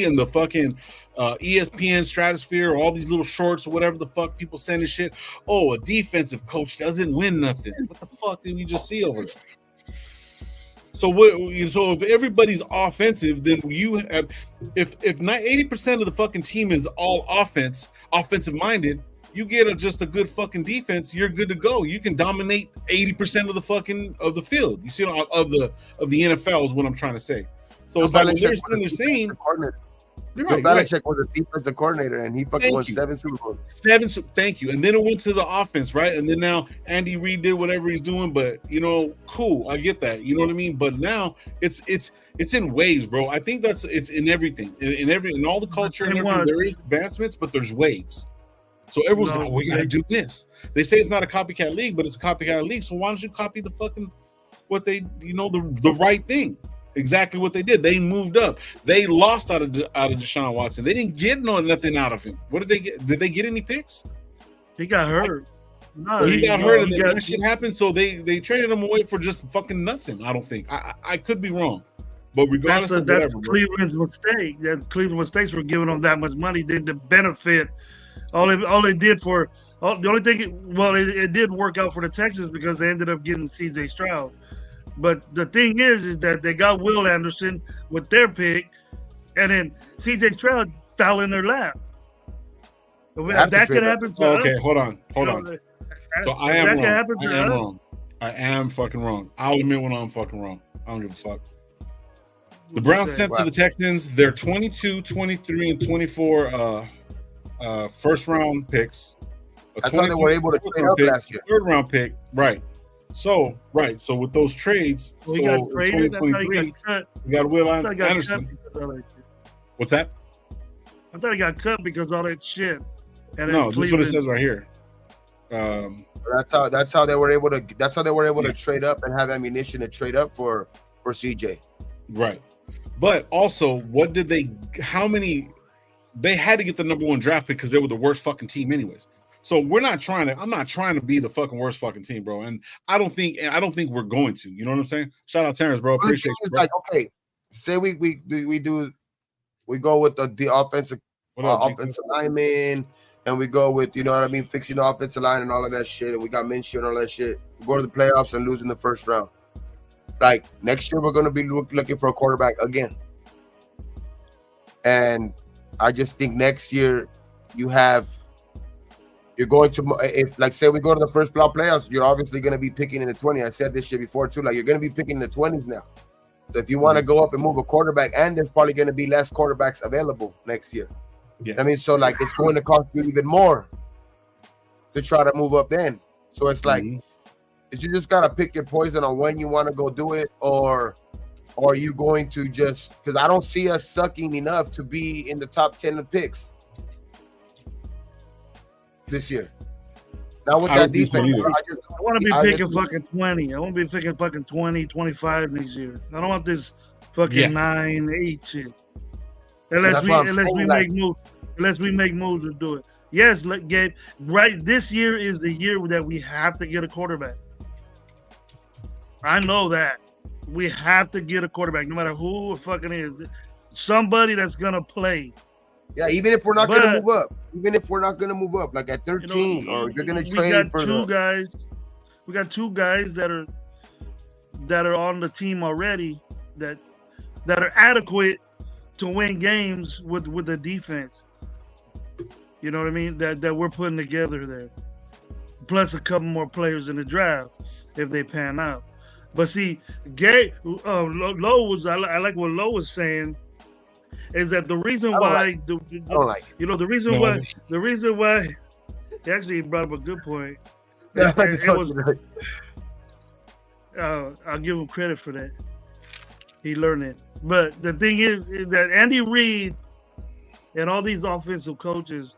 in the fucking ESPN stratosphere, all these little shorts or whatever the fuck people sending shit. Oh, a defensive coach doesn't win nothing. What the fuck did we just see over there? So if everybody's offensive, then you have, if not 80% of the fucking team is all offensive minded, you get just a good fucking defense, you're good to go. You can dominate 80% of the field. You see, of the NFL is what I'm trying to say. So it's like they're saying. Bill Belichick was a defensive coordinator, and he fucking won 7 Super Bowls. Thank you. And then it went to the offense, right? And then now Andy Reid did whatever he's doing, but cool. I get that. You know what I mean? But now it's in waves, bro. I think it's in everything, in all the culture and everything. There is advancements, but there's waves. So everyone's like, we got to do this. They say it's not a copycat league, but it's a copycat league. So why don't you copy the fucking the right thing? Exactly what they did. They moved up. They lost out of Deshaun Watson. They didn't get nothing out of him. What did they get? Did they get any picks? He got hurt. No, he got hurt, and that shit happened. So they traded him away for just fucking nothing. I don't think. I could be wrong, but regardless, that's Cleveland's mistake. That Cleveland mistakes were giving them that much money. They didn't benefit. All they did for the only thing. It did work out for the Texans because they ended up getting C.J. Stroud. But the thing is that they got Will Anderson with their pick, and then C.J. Stroud fell in their lap. That could happen to us. Okay, hold on. So I am wrong. I am fucking wrong. I'll admit when I'm fucking wrong. I don't give a fuck. The Browns sent to the Texans their 22, 23, and 24 first round picks. That's how they were able to trade up last year. Third round pick, right. So with those trades, so 2023, we got Will Anderson. What's that? I thought he got cut because of all that shit. And no, that's what it says right here. That's how they were able to trade up and have ammunition to trade up for CJ. Right. But also, they had to get the number 1 draft pick because they were the worst fucking team anyways. So I'm not trying to be the fucking worst fucking team, bro. And I don't think we're going to. You know what I'm saying? Shout out Terrence, bro. Appreciate you. Bro. Like, okay, say we go with the offensive lineman, and we go with, you know what I mean, fixing the offensive line and all of that shit, and we got Minshew and all that shit. We go to the playoffs and lose in the first round. Like, next year we're gonna be looking for a quarterback again. And I just think next year you're going to, if like say we go to the first playoffs, you're obviously going to be picking in the 20s. I said this shit before too. Like, you're going to be picking in the 20s now. So if you want to go up and move a quarterback, and there's probably going to be less quarterbacks available next year. Yeah. I mean, so like it's going to cost you even more to try to move up then. So it's like, you just got to pick your poison on when you want to go do it, or are you going to just, because I don't see us sucking enough to be in the top 10 of picks this year. Not with that defense. I want to be picking fucking 20. I want to be picking fucking 20, 25 next year. I don't want this fucking 9, 8 shit. Unless we make moves to do it. Yes, Gabe. Right, this year is the year that we have to get a quarterback. I know that we have to get a quarterback, no matter who it fucking is. Somebody that's gonna play. Yeah, even if we're not going to move up. Even if we're not going to move up, like at 13, or you're going to trade for two guys. We got 2 guys that are on the team already that are adequate to win games with the defense. You know what I mean? That we're putting together there. Plus a couple more players in the draft if they pan out. But see, Lowe was, I like what Lowe was saying, is that the reason why the reason why he actually brought up a good point. I'll give him credit for that. He learned it. But the thing is that Andy Reid and all these offensive coaches,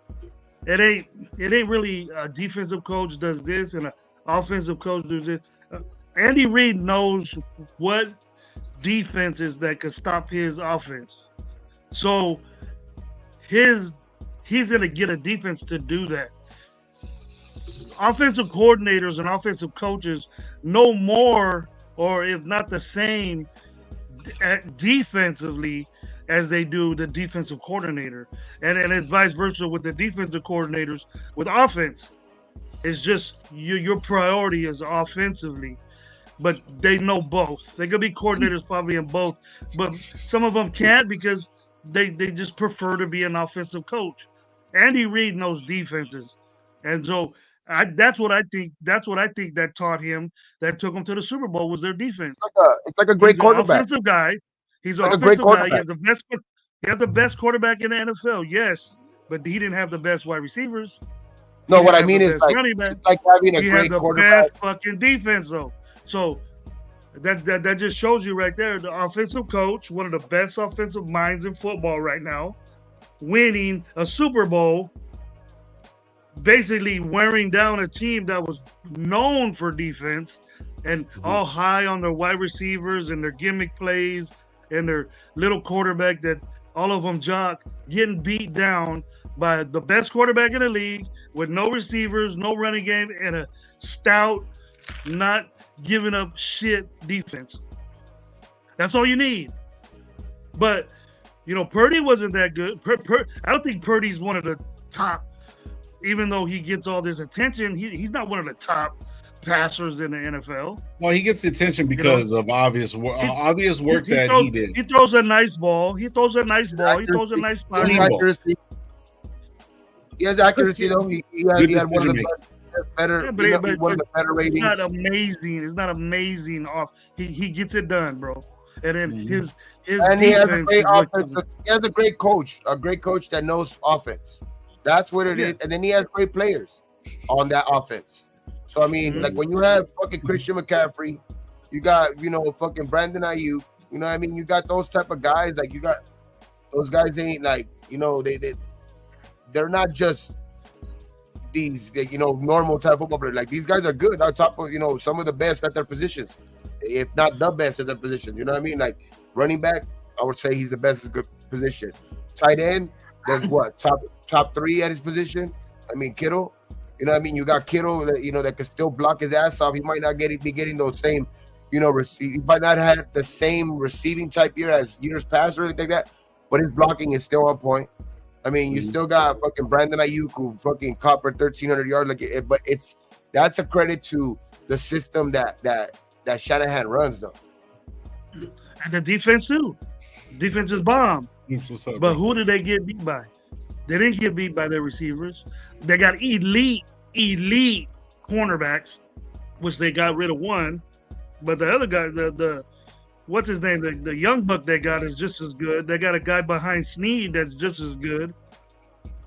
it ain't really a defensive coach does this and an offensive coach does this. Andy Reid knows what defenses that could stop his offense. So he's going to get a defense to do that. Offensive coordinators and offensive coaches know more, or if not the same, defensively as they do the defensive coordinator. And it's vice versa with the defensive coordinators with offense. It's just your priority is offensively. But they know both. They could be coordinators probably in both. But some of them can't because they just prefer to be an offensive coach. Andy Reid knows defenses. And so that's what I think that taught him, that took him to the Super Bowl, was their defense. It's like a great quarterback. Offensive guy. He's an offensive guy. He has the best quarterback in the NFL, yes. But he didn't have the best wide receivers. No, what I mean is it's like having a great quarterback. He has the best fucking defense, though. So that just shows you right there, the offensive coach, one of the best offensive minds in football right now, winning a Super Bowl basically wearing down a team that was known for defense and all high on their wide receivers and their gimmick plays and their little quarterback that all of them jock, getting beat down by the best quarterback in the league with no receivers, no running game, and a stout, not giving up shit defense. That's all you need. But, Purdy wasn't that good. I don't think Purdy's one of the top, even though he gets all this attention, he's not one of the top passers in the NFL. Well, he gets the attention because of obvious work that he did. He throws a nice ball. He throws a nice spot. He has accuracy, though. He had one of the better ratings. It's not amazing. It's not amazing off. He gets it done, bro. And then his and he has a great offense. He has a great coach that knows offense. That's what it is. And then he has great players on that offense. So I mean, like when you have fucking Christian McCaffrey, you got fucking Brandon Ayuk. You know what I mean? You got those type of guys. Like you got those guys ain't like they're not just these normal type football players. Like these guys are good on top of some of the best at their positions, if not the best at their positions. You know what I mean? Like running back, I would say he's the best at good position. Tight end, there's what top 3 at his position. I mean Kittle. You know what I mean? You got Kittle that that can still block his ass off. He might not be getting those same he might not have the same receiving type year as years past or anything like that, but his blocking is still on point. I mean, you still got fucking Brandon Ayuk who fucking caught for 1,300 yards. But that's a credit to the system that Shanahan runs, though. And the defense too. Defense is bomb. But who did they get beat by? They didn't get beat by their receivers. They got elite cornerbacks, which they got rid of one. But the other guy, the what's his name? The young buck they got is just as good. They got a guy behind Snead that's just as good.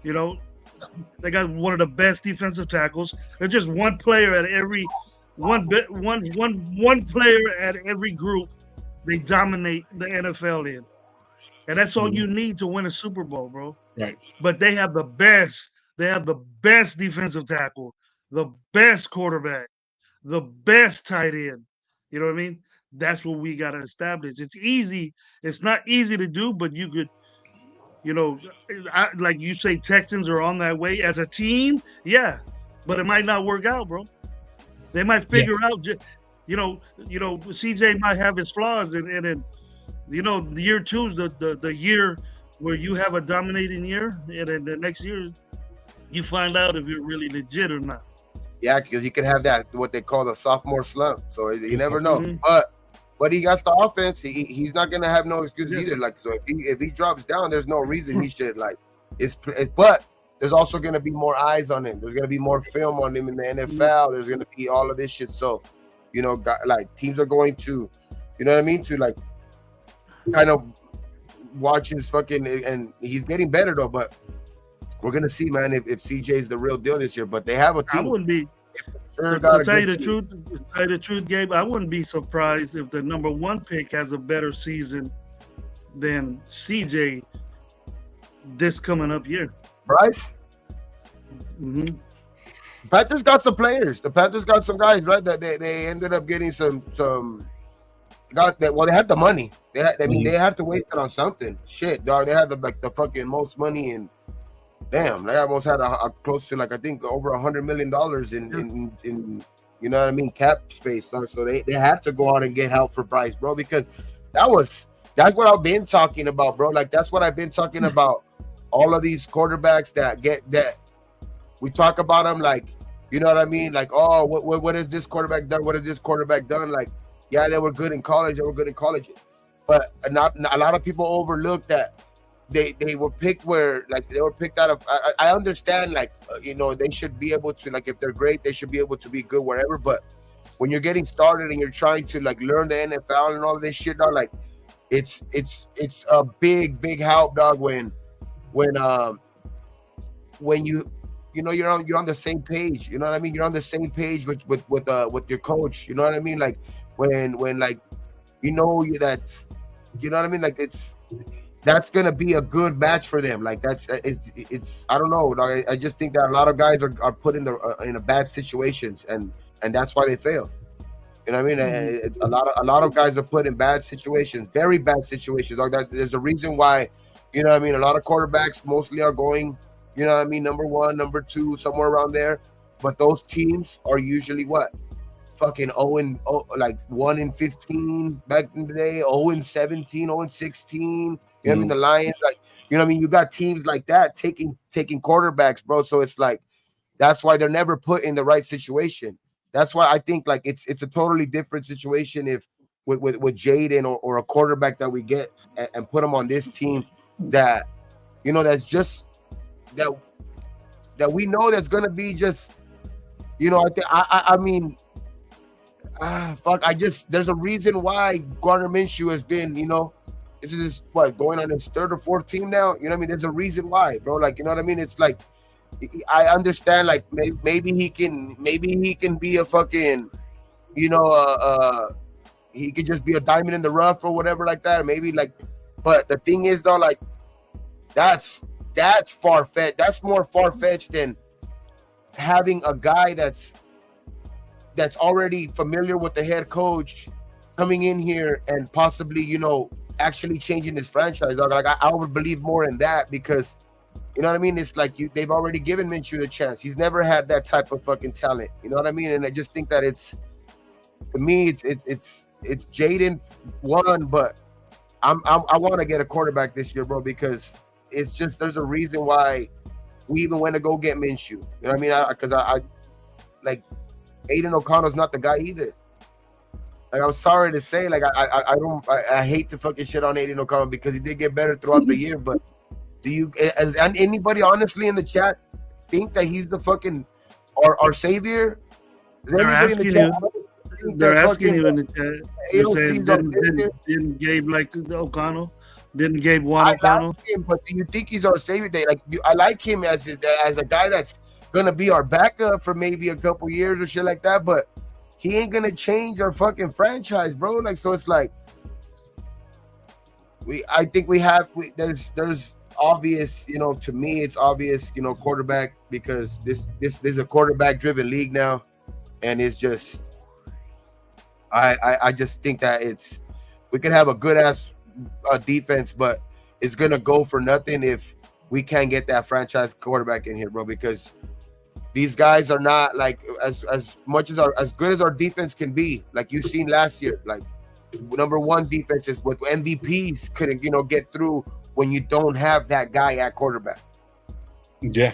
They got one of the best defensive tackles. There's just one player at every one player at every group they dominate the NFL in. And that's all you need to win a Super Bowl, bro. Right. But they have the best. They have the best defensive tackle, the best quarterback, the best tight end. You know what I mean? That's what we got to establish. It's easy. It's not easy to do, but you could, like you say, Texans are on that way as a team. Yeah, but it might not work out, bro. They might figure out, CJ might have his flaws, and then, the year 2 is the year where you have a dominating year, and then the next year you find out if you're really legit or not. Yeah, because he could have that what they call the sophomore slump. So you never know. But he got the offense. He's not gonna have no excuses either. Like so, if he drops down, there's no reason he should But there's also gonna be more eyes on him. There's gonna be more film on him in the NFL. There's gonna be all of this shit. So teams are going to, you know what I mean, to like kind of watch his fucking, and he's getting better though. But we're gonna see, man, if CJ is the real deal this year. But they have a team. I wouldn't be. Sure to tell you the truth, Gabe, I wouldn't be surprised if the number 1 pick has a better season than CJ this coming up year. Bryce? Panthers got some players. The Panthers got some guys, right? That they ended up getting some got that. Well, they had the money. They had to waste it on something. Shit, dog. They had the fucking most money in. Damn, they almost had a close to I think over $100 million in you know what I mean, cap space. So they had to go out and get help for Bryce, bro, because that's what I've been talking about, bro. Like that's what I've been talking about. All of these quarterbacks that we talk about them, like, you know what I mean? Like, oh, what has this quarterback done? What has this quarterback done? Like, yeah, they were good in college. But a lot of people overlook that. They were picked they were picked out of. I understand, they should be able to, if they're great, they should be able to be good wherever. But when you're getting started and you're trying to learn the NFL and all of this shit, dog, it's a big help, dog. When you you're on the same page, you know what I mean. You're on the same page with your coach, you know what I mean. Like when that, you know what I mean. Like that's gonna be a good match for them. Like it's I don't know. I just think that a lot of guys are put in a bad situations, and that's why they fail. You know what I mean? A lot of guys are put in bad situations, very bad situations. Like that, there's a reason why. You know what I mean? A lot of quarterbacks mostly are going, you know what I mean, number 1, number 2, somewhere around there. But those teams are usually what? Fucking 1-15 back in the day, 0-17, 0-16. You know what I mean? The Lions, like, you know what I mean? You got teams like that taking quarterbacks, bro. So it's like, that's why they're never put in the right situation. That's why I think like it's a totally different situation if with Jaden or a quarterback that we get and put him on this team that, you know, that's just that we know that's gonna be just, you know, I mean, there's a reason why Gardner Minshew has been, you know, this is going on his 3rd or 4th team now. You know what I mean? There's a reason why, bro. Like, you know what I mean? It's like, I understand, like maybe he can be a fucking, you know, he could just be a diamond in the rough or whatever like that. Maybe like, but the thing is though, like that's far-fetched. That's more far-fetched than having a guy that's already familiar with the head coach coming in here and possibly, you know, actually changing this franchise. Like I would believe more in that because, you know what I mean? It's like they've already given Minshew a chance. He's never had that type of fucking talent. You know what I mean? And I just think that it's, to me, it's Jaden one, but I want to get a quarterback this year, bro, because it's just, there's a reason why we even went to go get Minshew. You know what I mean? Because I like Aiden O'Connell's not the guy either. Like, I'm sorry to say, like I hate to fucking shit on Aiden O'Connell because he did get better throughout the year, but do you, as anybody honestly in the chat, think that he's the fucking our savior? Is there anybody in the chat? They're asking you in the chat. Didn't Gabe like O'Connell? Didn't Gabe want O'Connell? Like him, but do you think he's our savior? I like him as a guy that's gonna be our backup for maybe a couple years or shit like that, but he ain't gonna change our fucking franchise, bro. Like, so it's like I think there's obvious, you know, to me it's obvious, you know, quarterback, because this is a quarterback driven league now, and it's just I just think that we could have a good ass defense, but it's gonna go for nothing if we can't get that franchise quarterback in here, bro, because these guys are not like as much as good as our defense can be. Like you've seen last year, like number 1 defenses with MVPs couldn't, you know, get through when you don't have that guy at quarterback. Yeah.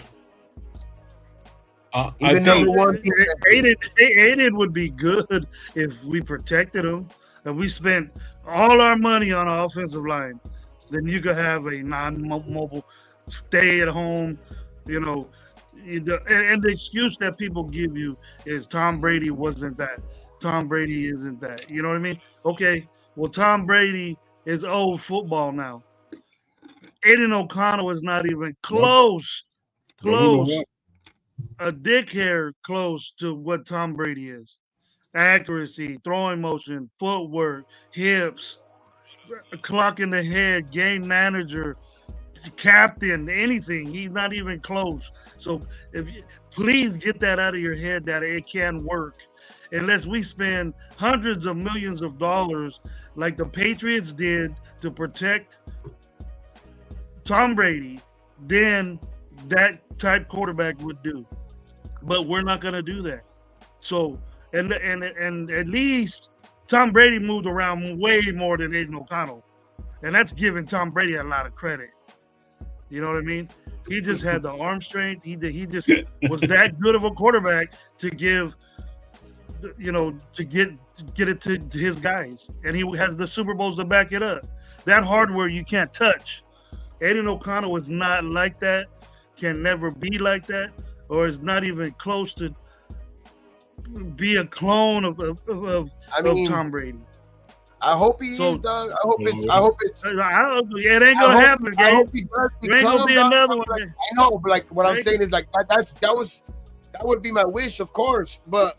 Even number 1 Aiden would be good if we protected him and we spent all our money on an offensive line. Then you could have a non-mobile, stay at home, you know. And the excuse that people give you is Tom Brady wasn't that. Tom Brady isn't that. You know what I mean? Okay, well, Tom Brady is old football now. Aiden O'Connell is not even close, a dick hair close to what Tom Brady is. Accuracy, throwing motion, footwork, hips, clock in the head, game manager, captain, anything. He's not even close. So please get that out of your head that it can work. Unless we spend hundreds of millions of dollars like the Patriots did to protect Tom Brady, then that type quarterback would do. But we're not going to do that. So, and at least Tom Brady moved around way more than Aiden O'Connell. And that's giving Tom Brady a lot of credit. You know what I mean? He just had the arm strength. He just was that good of a quarterback to give, you know, to get it to his guys. And he has the Super Bowls to back it up. That hardware you can't touch. Aiden O'Connell is not like that, can never be like that, or is not even close to be a clone of Tom Brady. I hope he is, dog. I hope it's. It ain't gonna happen, Gabe. I hope he does. There ain't gonna be another one. Like, I know, but like what I'm saying is like that would be my wish, of course. But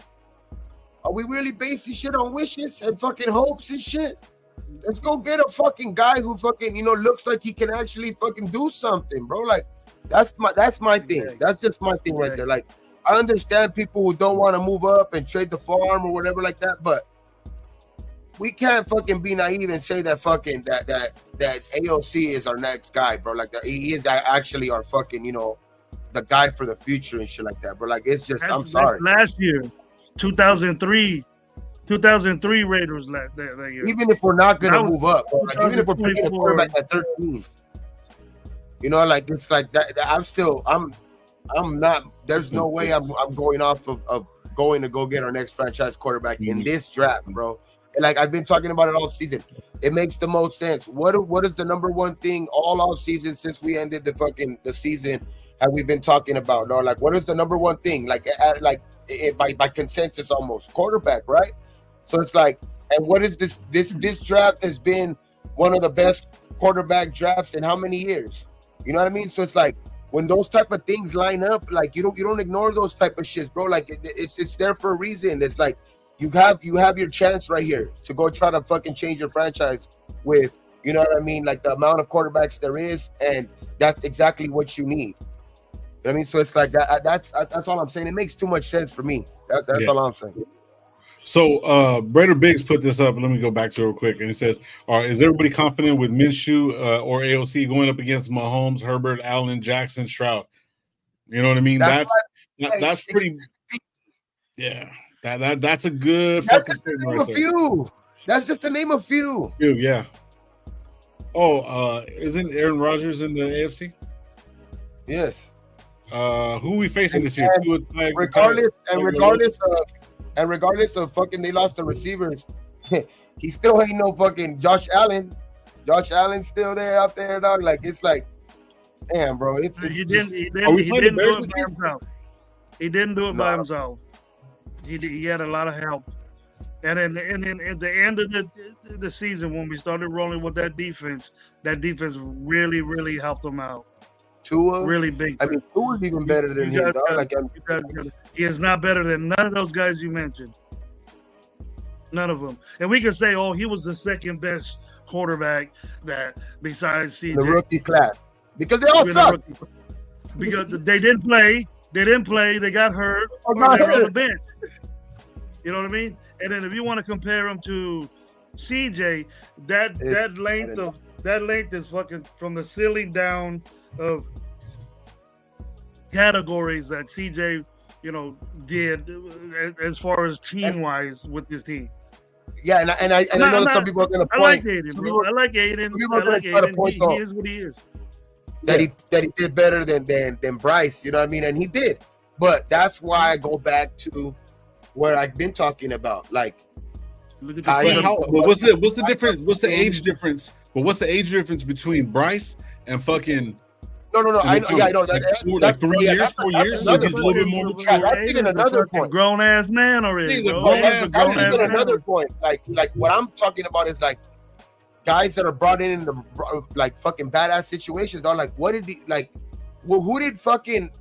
are we really basing shit on wishes and fucking hopes and shit? Let's go get a fucking guy who fucking, you know, looks like he can actually fucking do something, bro. Like, that's my thing. That's just my thing right there. Like, I understand people who don't want to move up and trade the farm or whatever like that, but we can't fucking be naive and say that fucking that AOC is our next guy, bro. Like, that he is actually our fucking, you know, the guy for the future and shit like that, bro. Like, it's just, I'm sorry. Last year, 2003 Raiders that year. Even if we're not gonna move up, bro, like, even if we're picking a quarterback at 13, you know, like, it's like that. I'm not. There's no way I'm going off of going to go get our next franchise quarterback in this draft, bro. And like, I've been talking about it all season. It makes the most sense. What is the number one thing all season since we ended the season have we been talking about? No, like, what is the number one thing? Like by consensus, almost quarterback, right? So it's like, and what is this draft has been one of the best quarterback drafts in how many years? You know what I mean? So it's like, when those type of things line up, like, you don't ignore those type of shits, bro. Like, it's there for a reason. It's like you have your chance right here to go try to fucking change your franchise with, you know what I mean, like the amount of quarterbacks there is, and that's exactly what you need. You know what I mean? So it's like that's all I'm saying. It makes too much sense for me. That's all I'm saying. So Raider Biggs put this up. Let me go back to it real quick. And it says, is everybody confident with Minshew or AOC going up against Mahomes, Herbert, Allen, Jackson, Stroud? You know what I mean? That's pretty. Yeah, that's a good fucking statement right there. That's just to name a few. Yeah. Oh, isn't Aaron Rodgers in the AFC? Yes. Who are we facing this year? Regardless of fucking they lost the receivers, he still ain't no fucking Josh Allen. Josh Allen's still there out there, dog. Like, it's like, damn, bro. He didn't do it by himself. He didn't do it by himself. He had a lot of help. And then at the end of the season, when we started rolling with that defense really, really helped him out. Tua, really big. I mean, Tua's even better than him, dog. Like, he is not better than none of those guys you mentioned. None of them. And we can say, he was the second best quarterback that besides CJ. The rookie class. Because they all suck. Because they didn't play. They got hurt. Or they were on the bench. You know what I mean? And then if you want to compare him to CJ, that length is fucking from the ceiling down of categories that CJ, you know, did as far as team wise with this team. Yeah, and I know that some people are going to point. I like Aiden. He is what he is. That he did better than Bryce. You know what I mean? And he did. But that's why I go back to where I've been talking about. Like, what's the difference? What's the age difference? But what's the age difference between Bryce and fucking? No. I know. Like 3 years, 4 years. So he's a little bit more mature. That's even another point. Grown ass man already. That's even another point. Like what I'm talking about is like guys that are brought in the like fucking badass situations. They're like, what did he like? Well, who did fucking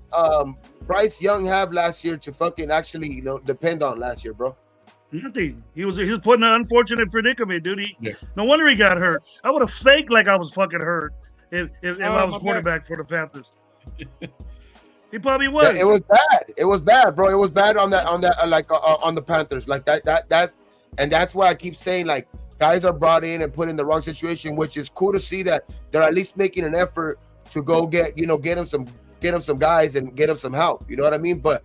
Bryce Young have last year to fucking actually, you know, depend on last year, bro? Nothing. He was put in an unfortunate predicament, dude. No wonder he got hurt. I would have faked like I was fucking hurt if I was quarterback for the Panthers. He probably was. Yeah, it was bad. It was bad, bro. It was bad on that on the Panthers, like that, and that's why I keep saying, like, guys are brought in and put in the wrong situation, which is cool to see that they're at least making an effort to go get him some guys and get him some help. You know what I mean? But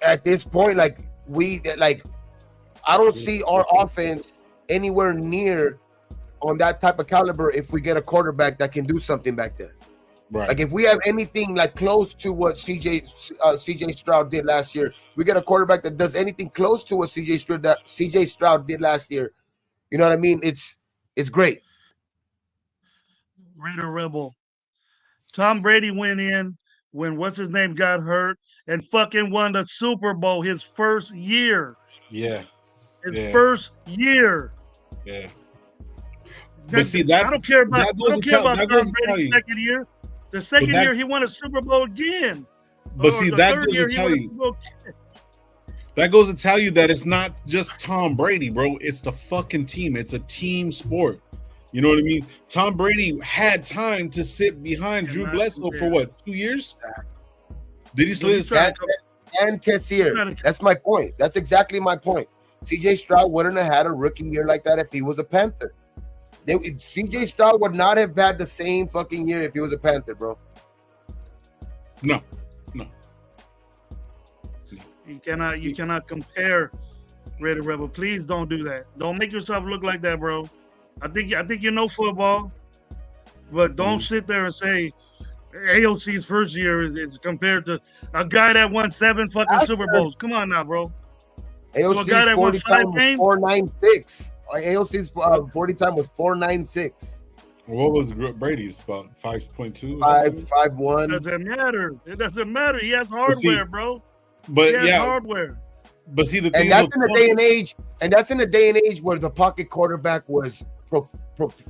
at this point, like, I don't see our offense anywhere near on that type of caliber if we get a quarterback that can do something back there. Right. Like, if we have anything like close to what CJ Stroud did last year, we get a quarterback that does anything close to what CJ Stroud did last year. You know what I mean? It's great. Raider Rebel. Tom Brady went in when what's his name got hurt and fucking won the Super Bowl his first year. Yeah. First year. Yeah. But see, I don't care about Tom Brady's second year. The second year he won a Super Bowl again. But see, that doesn't tell you. That goes to tell you that it's not just Tom Brady, bro. It's the fucking team. It's a team sport. You know what I mean? Tom Brady had time to sit behind Drew Bledsoe for what, 2 years? Did he slip? And Tessier. That's my point. That's exactly my point. CJ Stroud wouldn't have had a rookie year like that if he was a Panther. CJ Stroud would not have had the same fucking year if he was a Panther, bro. No. You cannot compare Raider Rebel. Please don't do that. Don't make yourself look like that, bro. I think you know football, but don't sit there and say AOC's first year is compared to a guy that won 7 fucking Super Bowls. Come on now, bro. AOC's 40 time was 496. AOC's 40 time was 496. What was Brady's? About 5.2? 5.1. It doesn't matter. He has hardware, bro. But he has hardware. But see, the thing and that's in the day and age. And that's in the day and age where the pocket quarterback was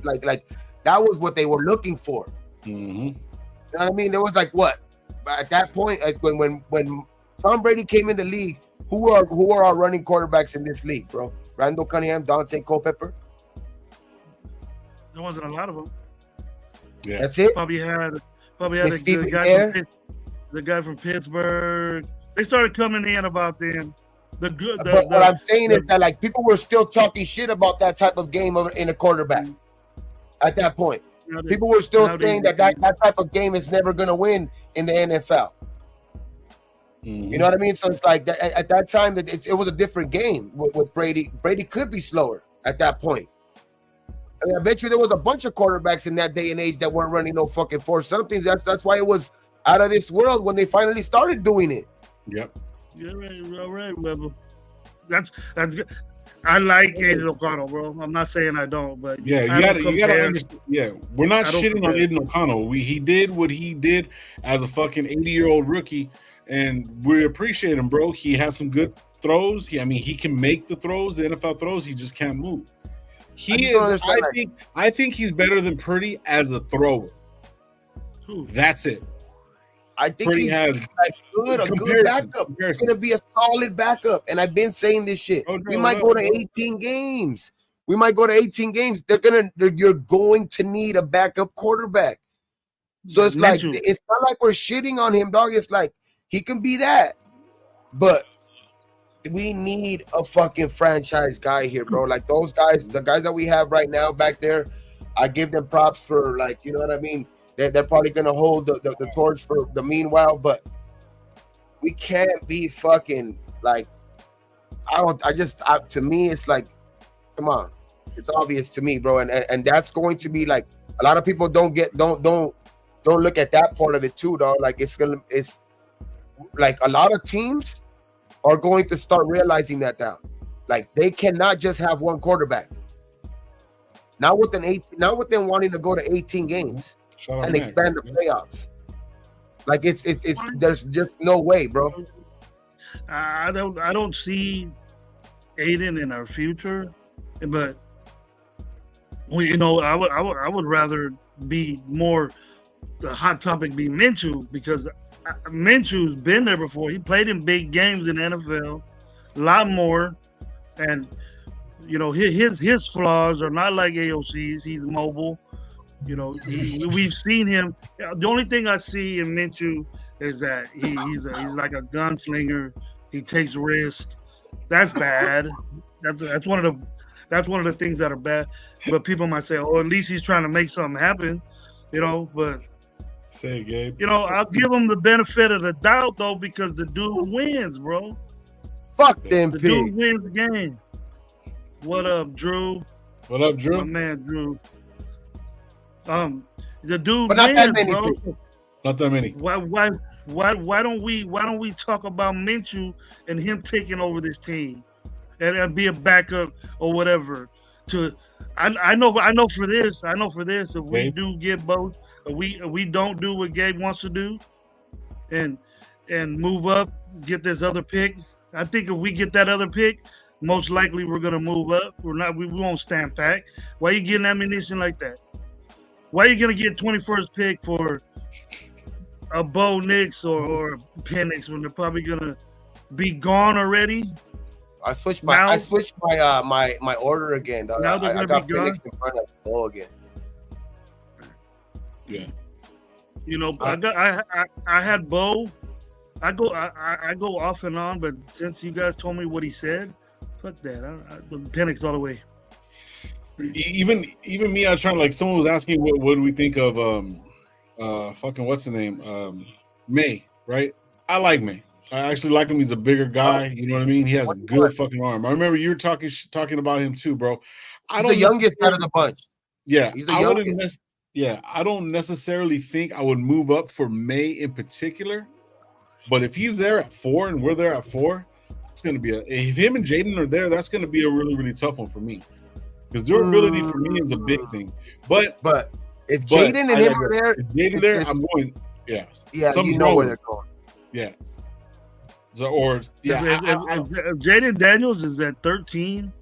like that was what they were looking for. Mm-hmm. You know what I mean? There was like what at that point, like when Tom Brady came in the league, who are our running quarterbacks in this league, bro? Randall Cunningham, Dante Culpepper. There wasn't a lot of them. Yeah, that's it. Probably had the guy from Pittsburgh. They started coming in about then. But what I'm saying is that like people were still talking shit about that type of game in a quarterback at that point. People were still saying that type of game is never going to win in the NFL. Mm-hmm. You know what I mean? So it's like that, at that time it was a different game with Brady. Brady could be slower at that point. I mean, I bet you there was a bunch of quarterbacks in that day and age that weren't running no fucking 4-somethings. That's why it was out of this world when they finally started doing it. Yep. You're right, all right, Rebel. That's good. I like Aiden O'Connell, bro. I'm not saying I don't, but yeah, you gotta understand. Yeah, we're not shitting on Aiden O'Connell. He did what he did as a fucking 80-year-old rookie, and we appreciate him, bro. He has some good throws. He can make the throws, the NFL throws. He just can't move. I think he's better than Purdy as a thrower. That's it. I think he's a good backup. He's going to be a solid backup. And I've been saying this shit. We might go to 18 games. You're going to need a backup quarterback. So it's like, it's not like we're shitting on him, dog. It's like, he can be that. But we need a fucking franchise guy here, bro. Like those guys, the guys that we have right now back there, I give them props for like, you know what I mean? They're probably going to hold the torch for the meanwhile, but we can't be fucking like, to me, it's like, come on. It's obvious to me, bro. And that's going to be like, a lot of people don't look at that part of it too, dog. Like it's like a lot of teams are going to start realizing that now. Like they cannot just have one quarterback. Not with them wanting to go to 18 games. And expand the playoffs. Like it's there's just no way, bro. I don't see Aiden in our future, but I would rather be more the hot topic be Minshew, because Minshew's been there before. He played in big games in the NFL, a lot more, and his flaws are not like AOC's. He's mobile. We've seen him. The only thing I see in Minshew is that he's like a gunslinger. He takes risks. That's bad. That's one of the things that are bad. But people might say, "Oh, at least he's trying to make something happen," But say it, Gabe. I'll give him the benefit of the doubt though, because the dude wins, bro. Fuck them the pigs. Dude wins the game. What up, Drew? What up, Drew? My man, Drew. The dude but not wins, that many, bro. Not that many. Why don't we talk about Minshew and him taking over this team and be a backup or whatever? I know for this. If we do get both, we don't do what Gabe wants to do, and move up, get this other pick. I think if we get that other pick, most likely we're gonna move up. We won't stand back. Why are you getting ammunition like that? Why are you going to get 21st pick for a Bo Nix or a Penix when they're probably going to be gone already? I switched my order again. Dog. Now they're gonna got be gone. Phoenix in front of Bo again. Yeah. You know, I had Bo. I go off and on, but since you guys told me what he said, fuck that. I Penix all the way. Even me, I trying, like, someone was asking what do we think of fucking what's the name, May, right? I like May. I actually like him. He's a bigger guy. You know what I mean? He has a good fucking arm. I remember you were talking about him too, bro. He's the youngest out of the bunch. Yeah, he's the youngest. I don't necessarily think I would move up for May in particular, but if he's there at 4 and we're there at 4, it's gonna be if him and Jaden are there, that's gonna be a really, really tough one for me. Because durability for me is a big thing. But if Jaden and him are there, I'm going. Yeah, you know where they're going. Yeah. So, or if Jaden Daniels is at 13.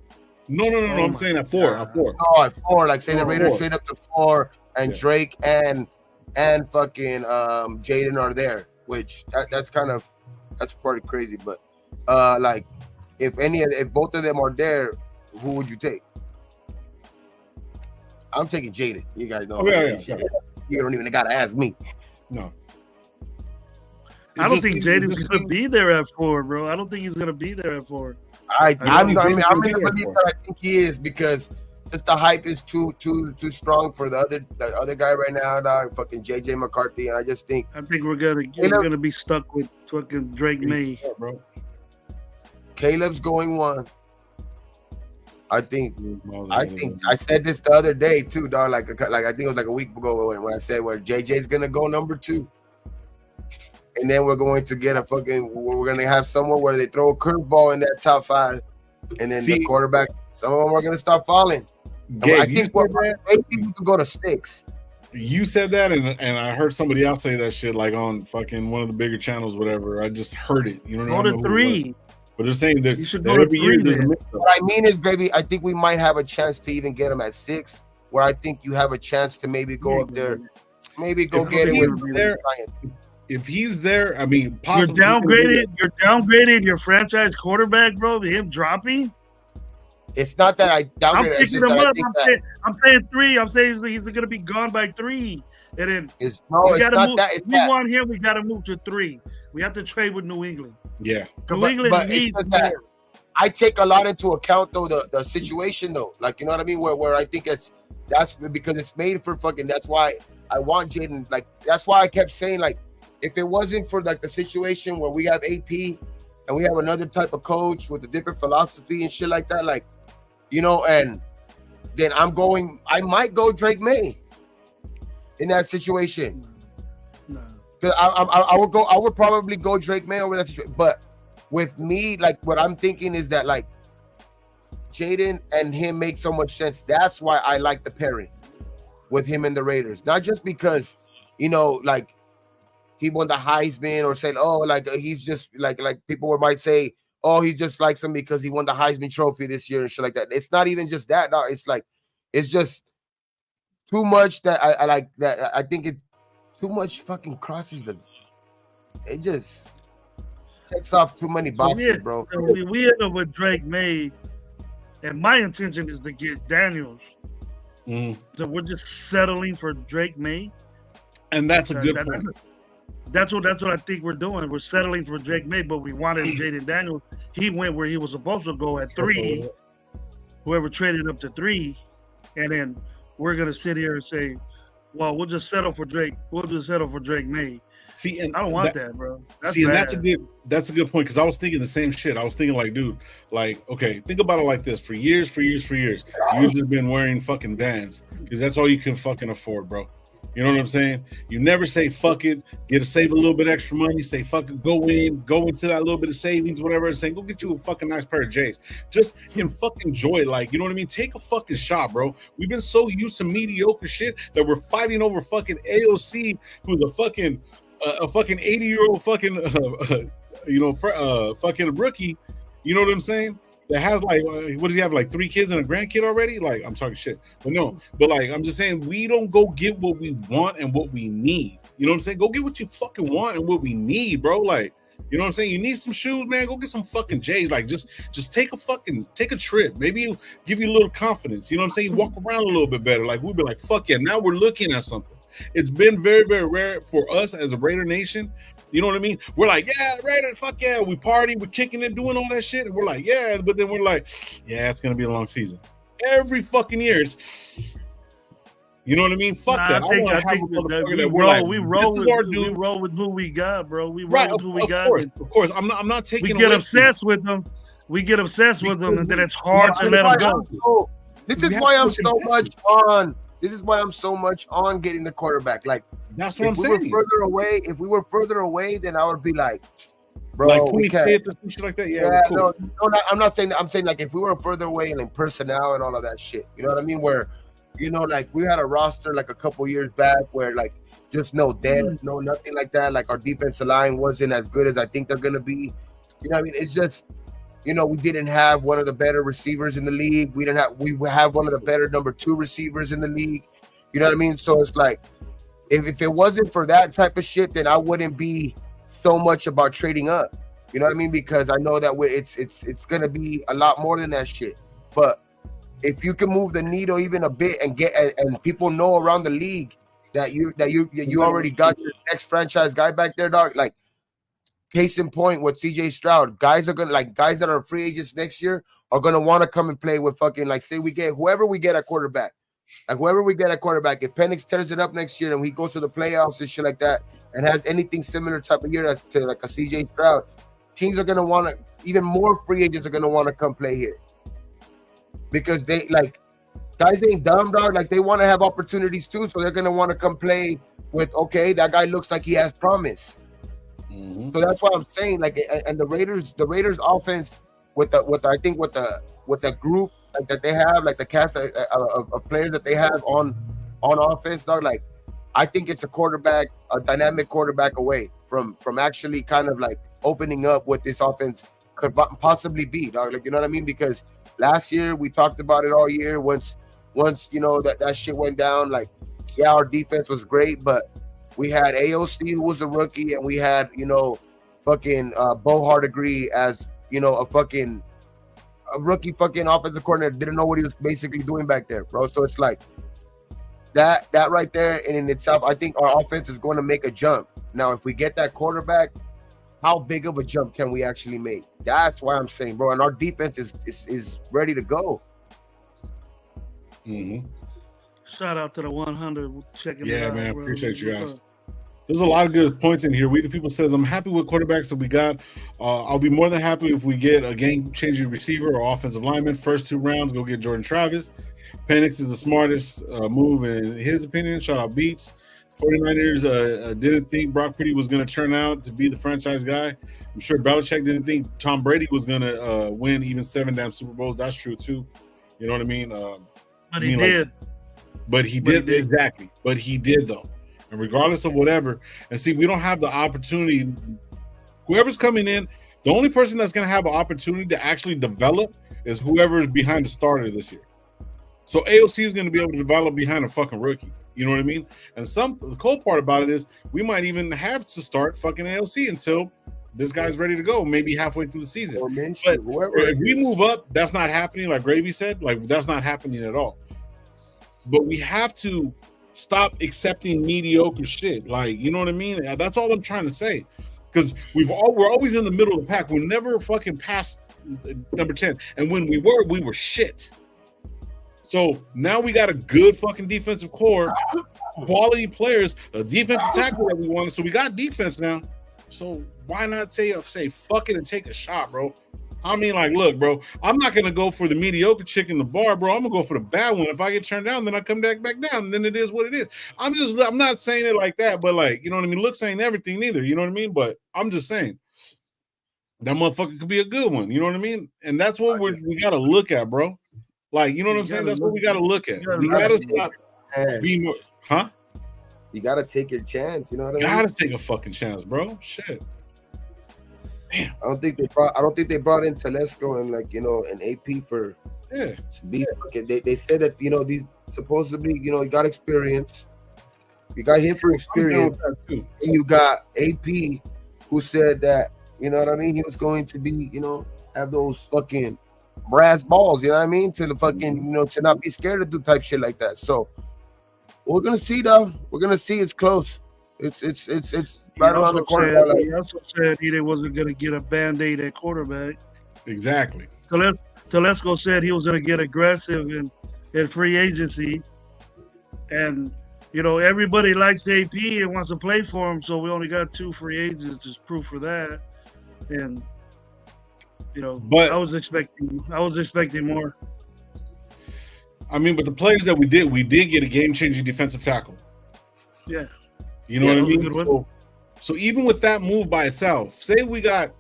No. I'm saying at 4. At 4. No, at 4. Like say the Raiders trade up to 4, and Drake and fucking Jaden are there, which that's pretty crazy. But like if both of them are there, who would you take? I'm taking Jaden. You guys know. You don't even gotta ask me. No. I don't think Jaden's gonna be there at 4, bro. I don't think he's gonna be there at 4. I'm in the belief that I think he is, because just the hype is too strong for the other guy right now, dog. Fucking JJ McCarthy, and I think we're gonna be stuck with fucking Drake May, bro. Caleb's going 1. I think I said this the other day too, dog. Like I think it was like a week ago when I said where JJ's gonna go number 2. And then we're going to get we're going to have someone where they throw a curveball in that top 5. And then the quarterback, some of them are going to start falling. Gabe, I think maybe we could go to 6. You said that, and I heard somebody else say that shit, like on fucking one of the bigger channels, whatever. I just heard it. You know, go to 3. But they're saying that you should go to 3. What I mean is, baby, I think we might have a chance to even get him at 6, where I think you have a chance to maybe go up there, maybe go get him there. If he's there, I mean, possibly you're downgrading your franchise quarterback, bro. Him dropping. It's not that I downgraded. I'm picking him up. I'm saying 3. I'm saying he's going to be gone by 3. And then we want him. We got to move to 3. We have to trade with New England. Yeah, New England needs more. I take a lot into account though the situation though. Like, you know what I mean? Where I think that's because it's made for fucking. That's why I want Jaden. Like, that's why I kept saying, like, if it wasn't for like the situation where we have AP and we have another type of coach with a different philosophy and shit like that, like, you know, and then I might go Drake May in that situation. No. Because I would probably go Drake May over that situation. But with me, like, what I'm thinking is that, like, Jaden and him make so much sense. That's why I like the pairing with him and the Raiders. Not just because, you know, like, he won the Heisman, or said, oh, like, he's just like people might say, oh, he just likes him because he won the Heisman Trophy this year and shit like that. It's not even just that. No, it's like, it's just too much that I like that. I think it too much fucking crosses it just checks off too many boxes, bro. We end up with Drake May, and my intention is to get Daniels. So we're just settling for Drake May, and that's a good point. That's what I think we're doing. We're settling for Drake May, but we wanted Jaden Daniels. He went where he was supposed to go at 3. Whoever traded up to 3, and then we're gonna sit here and say, "Well, we'll just settle for Drake. We'll just settle for Drake May." See, and I don't want that, bro. That's a good point, because I was thinking the same shit. I was thinking, like, dude, like, okay, think about it like this: for years, you've just been wearing fucking Vans because that's all you can fucking afford, bro. You know what I'm saying? You never say fuck it, save a little bit extra money, say fuck it, go into that little bit of savings, whatever, and say, go get you a fucking nice pair of J's. Just fucking enjoy, like, you know what I mean? Take a fucking shot, bro. We've been so used to mediocre shit that we're fighting over fucking AOC, who's a fucking 80-year-old fucking fucking rookie. You know what I'm saying? That has, like, what does he have, like 3 kids and a grandkid already? Like, I'm talking shit, but no, but like, I'm just saying, we don't go get what we want and what we need. You know what I'm saying? Go get what you fucking want and what we need, bro. Like, You know what I'm saying? You need some shoes, man. Go get some fucking J's. Like, just take a trip. Maybe it'll give you a little confidence. You know what I'm saying? Walk around a little bit better. Like, we'll be like, fuck yeah. Now we're looking at something. It's been very, very rare for us as a Raider Nation. You know what I mean? We're like, yeah, Raider, fuck yeah. We party, we're kicking it, doing all that shit. And we're like, yeah. But then we're like, yeah, it's going to be a long season. Every fucking year. You know what I mean? Fuck that. I think we roll with who we got, bro. We roll with who we got. Of course. I'm not taking. We get obsessed with them. We get obsessed with them, and then it's hard to let them go. This is why I'm so much on. This is why I'm so much on getting the quarterback. Like, that's what I'm saying. If we were further away, then I would be like, bro, like 25th or some shit like that. Yeah, cool. No, I'm not saying that. I'm saying like if we were further away and in personnel and all of that shit. You know what I mean? Where, you know, like we had a roster like a couple years back where like just no depth, no nothing like that. Like our defensive line wasn't as good as I think they're gonna be. You know what I mean? It's just, you know, we didn't have one of the better receivers in the league. We have one of the better number 2 receivers in the league. You know what I mean? So it's like, if it wasn't for that type of shit, then I wouldn't be so much about trading up. You know what I mean? Because I know that it's gonna be a lot more than that shit. But if you can move the needle even a bit and people know around the league that you already got your next franchise guy back there, dog. Like, case in point with CJ Stroud, guys that are free agents next year are gonna want to come and play with fucking, like, say we get whoever we get at quarterback. Like, whoever we get at quarterback, if Penix tears it up next year and he goes to the playoffs and shit like that and has anything similar type of year as to like a CJ Stroud, teams are gonna want to, even more free agents are gonna want to come play here. Because they, like, guys ain't dumb, dog. Like, they want to have opportunities too, so they're gonna want to come play with, okay, that guy looks like he has promise. So that's why I'm saying, like, and the Raiders offense with the group like that they have, like the cast of players that they have on offense, dog. Like, I think it's a dynamic quarterback away from actually kind of like opening up what this offense could possibly be, dog. Like, you know what I mean? Because last year we talked about it all year. Once you know that shit went down, like, yeah, our defense was great, but we had AOC who was a rookie, and we had, you know, fucking Bo Hardegree as, you know, a rookie fucking offensive coordinator, didn't know what he was basically doing back there, bro. So it's like that right there, and in itself, I think our offense is going to make a jump. Now, if we get that quarterback, how big of a jump can we actually make? That's why I'm saying, bro. And our defense is ready to go. Shout out to the 100 checking it out. Yeah, man, bro. appreciate you guys. There's a lot of good points in here. We the people says, I'm happy with quarterbacks that we got. I'll be more than happy if we get a game-changing receiver or offensive lineman. First 2 rounds, go get Jordan Travis. Penix is the smartest move in his opinion. Shout out Beats. 49ers didn't think Brock Purdy was going to turn out to be the franchise guy. I'm sure Belichick didn't think Tom Brady was going to win even 7 damn Super Bowls. That's true, too. You know what I mean? But he did. But he did, exactly. But he did, though. And regardless of whatever, and see, we don't have the opportunity. Whoever's coming in, the only person that's going to have an opportunity to actually develop is whoever is behind the starter this year. So AOC is going to be able to develop behind a fucking rookie. You know what I mean? And the cool part about it is we might even have to start fucking AOC until this guy's ready to go, maybe halfway through the season. But if we move up, that's not happening. Like Gravy said, like, that's not happening at all. But we have to stop accepting mediocre shit. Like, you know what I mean? That's all I'm trying to say. Because we're always in the middle of the pack. We're never fucking past number 10. And when we were shit. So now we got a good fucking defensive core, quality players, a defensive tackle that we wanted. So we got defense now. So why not say fuck it and take a shot, bro? I mean, like, look, bro, I'm not going to go for the mediocre chick in the bar, bro. I'm going to go for the bad one. If I get turned down, then I come back down. And then it is what it is. I'm not saying it like that, but, like, you know what I mean? Looks ain't everything neither. You know what I mean? But I'm just saying that motherfucker could be a good one. You know what I mean? And that's what we got to look at, bro. Like, you know what I'm saying? That's what we got to look at. We got to stop being more, huh? You got to take your chance. You know what I mean? Got to take a fucking chance, bro. Shit. Damn. I don't think they brought in Telesco and, like, you know, an AP for to be. Okay, they said that, you know, these supposedly, you know, he got experience. You got him for experience, and you got AP, who said that You know what I mean? He was going to be, have those fucking brass balls. You know what I mean? To the fucking, to not be scared to do type shit like that. So we're gonna see, though. We're gonna see. It's close. It's right around the corner. He also said he wasn't gonna get a Band-Aid at quarterback. Exactly. Telesco said he was gonna get aggressive in free agency, and everybody likes AP and wants to play for him. So we only got 2 free agents to prove for that, and but I was expecting more. I mean, but the players that we did get a game-changing defensive tackle. Yeah. You know what I mean? So even with that move by itself, say we got,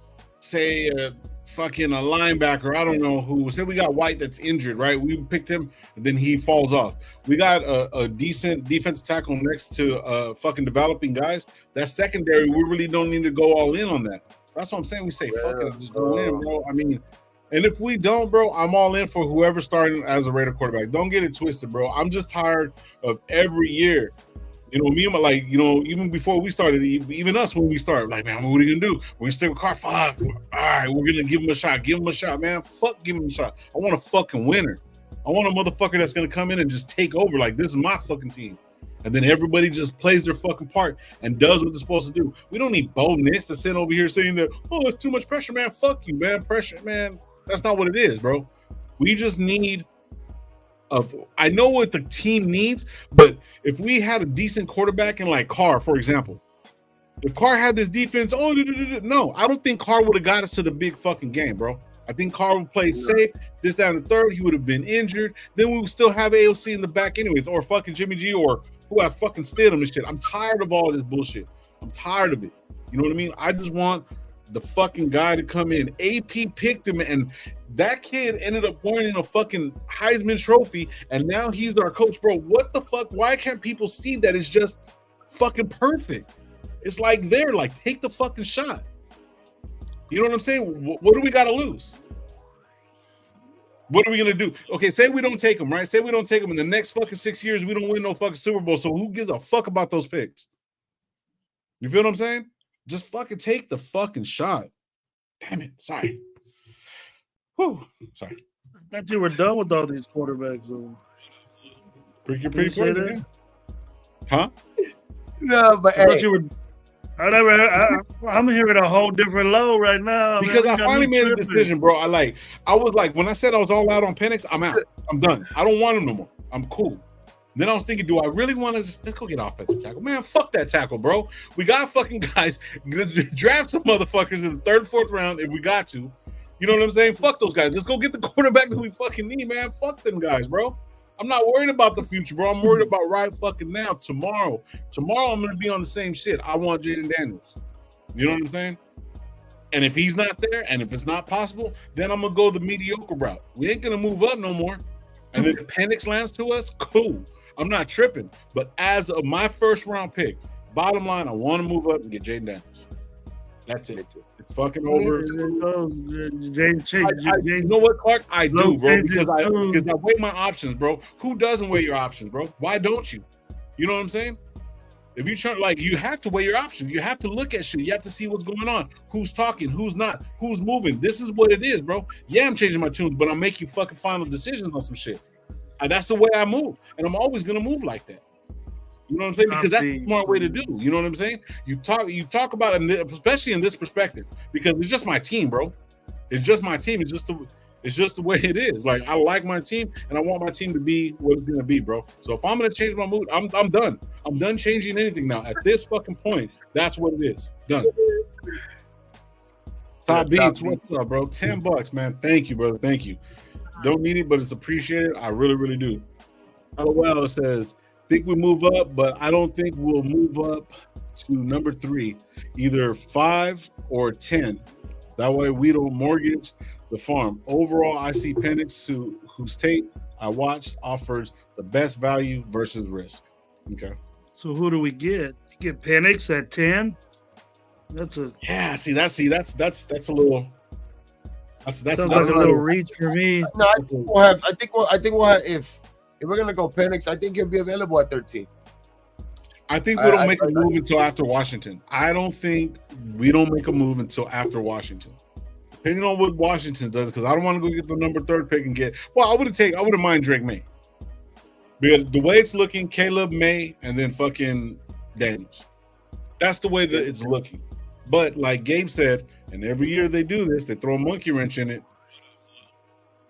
a linebacker, I don't know who, say we got White that's injured, right? We picked him, and then he falls off. We got a decent defensive tackle next to fucking developing guys. That secondary, we really don't need to go all in on that. So that's what I'm saying. We say, fuck it, just go in, bro. I mean, and if we don't, bro, I'm all in for whoever's starting as a Raider quarterback. Don't get it twisted, bro. I'm just tired of every year. Me and my, even before we started, even us when we started, like, man, what are you gonna do? We're gonna stay with Carr. Fuck. All right, we're gonna give him a shot. Give him a shot, man. Fuck, give him a shot. I want a fucking winner. I want a motherfucker that's gonna come in and just take over. Like, this is my fucking team. And then everybody just plays their fucking part and does what they're supposed to do. We don't need Bo Nix to sit over here saying that, oh, it's too much pressure, man. Fuck you, man. Pressure, man. That's not what it is, bro. We just need I know what the team needs, but if we had a decent quarterback in like Carr, for example, if Carr had this defense, no, I don't think Carr would have got us to the big fucking game, bro. I think Carr would play safe. This down the third, he would have been injured. Then we would still have AOC in the back anyways, or fucking Jimmy G, or who I fucking Stidham and shit. I'm tired of all this bullshit. I'm tired of it. You know what I mean? I just want the fucking guy to come in. AP picked him, and that kid ended up winning a fucking Heisman Trophy, and now he's our coach, bro. What the fuck? Why can't people see that it's just fucking perfect? It's like take the fucking shot. You know what I'm saying? What do we got to lose? What are we going to do? Okay, say we don't take him, right? Say we don't take him in the next fucking 6 years, we don't win no fucking Super Bowl, so who gives a fuck about those picks? You feel what I'm saying? Just fucking take the fucking shot. Damn it. Sorry. Whew. Sorry. I thought you were done with all these quarterbacks, though. You're pretty crazy. Huh? No, but hey. I'm hearing a whole different low right now. Because I finally made a decision, bro. I was like, when I said I was all out on Penix, I'm out. I'm done. I don't want him no more. I'm cool. Then I was thinking, do I really want to let's go get offensive tackle? Man, fuck that tackle, bro. We got fucking guys. Draft some motherfuckers in the 3rd, 4th round if we got to. You know what I'm saying? Fuck those guys. Let's go get the quarterback that we fucking need, man. Fuck them guys, bro. I'm not worried about the future, bro. I'm worried about right fucking now. Tomorrow I'm going to be on the same shit. I want Jaden Daniels. You know what I'm saying? And if he's not there, and if it's not possible, then I'm going to go the mediocre route. We ain't going to move up no more. And then the Penix lands to us, cool. I'm not tripping. But as of my 1st round pick, bottom line, I want to move up and get Jaden Daniels. That's it. It's fucking over. You know what, Clark? I do, bro, because I weigh my options, bro. Who doesn't weigh your options, bro? Why don't you? You know what I'm saying? If you try, you have to weigh your options. You have to look at shit. You have to see what's going on. Who's talking? Who's not? Who's moving? This is what it is, bro. Yeah, I'm changing my tunes, but I'm making fucking final decisions on some shit. And that's the way I move, and I'm always gonna move like that. You know what I'm saying? Because that's the smart way to do. You know what I'm saying? You talk about it, especially in this perspective, because it's just my team, bro. It's just my team. It's just the way it is. Like, I like my team, and I want my team to be what it's gonna be, bro. So if I'm gonna change my mood, I'm done. I'm done changing anything now. At this fucking point, that's what it is. Done. Top Beats, what's up, bro? $10, man. Thank you, brother. Thank you. Don't need it, but it's appreciated. I really, really do. LOL says, think we move up, but I don't think we'll move up to number 3, either 5 or 10. That way we don't mortgage the farm. Overall, I see Penix, whose tape I watched offers the best value versus risk. Okay. So who do we get? Get Penix at 10? That's a that's a little. That's a little reach for me. No, I think we'll have. If we're gonna go Penix, I think he'll be available at 13. I think we don't make a move until after Washington. I don't think we don't make a move until after Washington. Depending on what Washington does, because I don't want to go get the number 3 pick and get. Well, I wouldn't mind Drake May. Because the way it's looking, Caleb May and then fucking Daniels. That's the way that it's looking. But like Gabe said, and every year they do this, they throw a monkey wrench in it.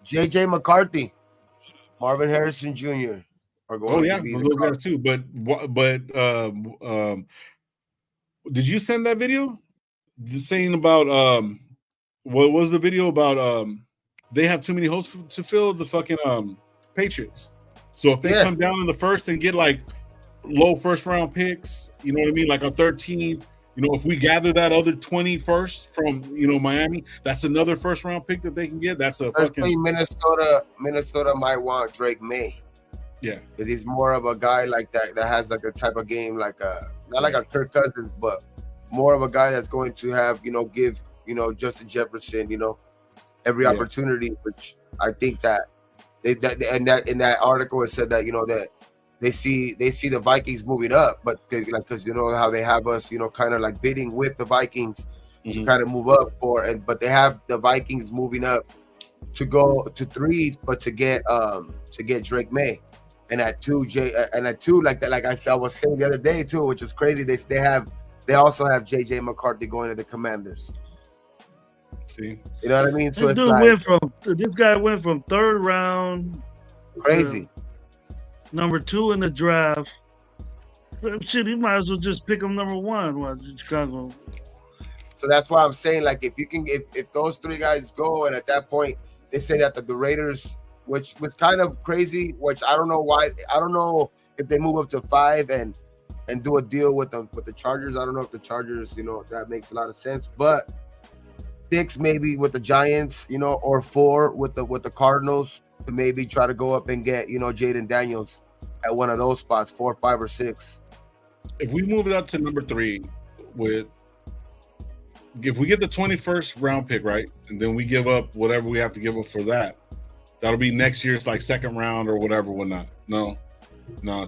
JJ McCarthy, Marvin Harrison Jr. are going to be those guys too. But did you send that video? Saying about what was the video about? They have too many holes to fill, the fucking Patriots. So if they come down in the first and get like low first round picks, you know what I mean, like a 13. You know, if we gather that other 20 first from, you know, Miami, that's another first round pick that they can get. That's a fucking Minnesota might want Drake May. Yeah. Because he's more of a guy like that has like a type of game like not like a Kirk Cousins, but more of a guy that's going to have, you know, give, you know, Justin Jefferson, you know, every opportunity, which I think that in that article it said that, you know, that they see the Vikings moving up, but because you know how they have us, you know, kind of like bidding with the Vikings to kind of move up but they have the Vikings moving up to go to 3, but to get Drake May, and at 2 like that, like I was saying the other day too, which is crazy. They also have JJ McCarthy going to the Commanders. See, you know what I mean? So this guy went from 3rd round, crazy. Number 2 in the draft. Shit, you might as well just pick him number 1. Chicago. So that's why I'm saying, like, if those 3 guys go, and at that point they say that the Raiders, which was kind of crazy, which I don't know why. I don't know if they move up to 5 and do a deal with the Chargers. I don't know if the Chargers, you know, that makes a lot of sense. But 6 maybe with the Giants, you know, or 4 with the Cardinals to maybe try to go up and get, you know, Jaden Daniels at one of those spots, 4, 5, or 6. If we move it up to number 3 if we get the 21st round pick, right, and then we give up whatever we have to give up for that, that'll be next year's like 2nd round or whatever, whatnot. No.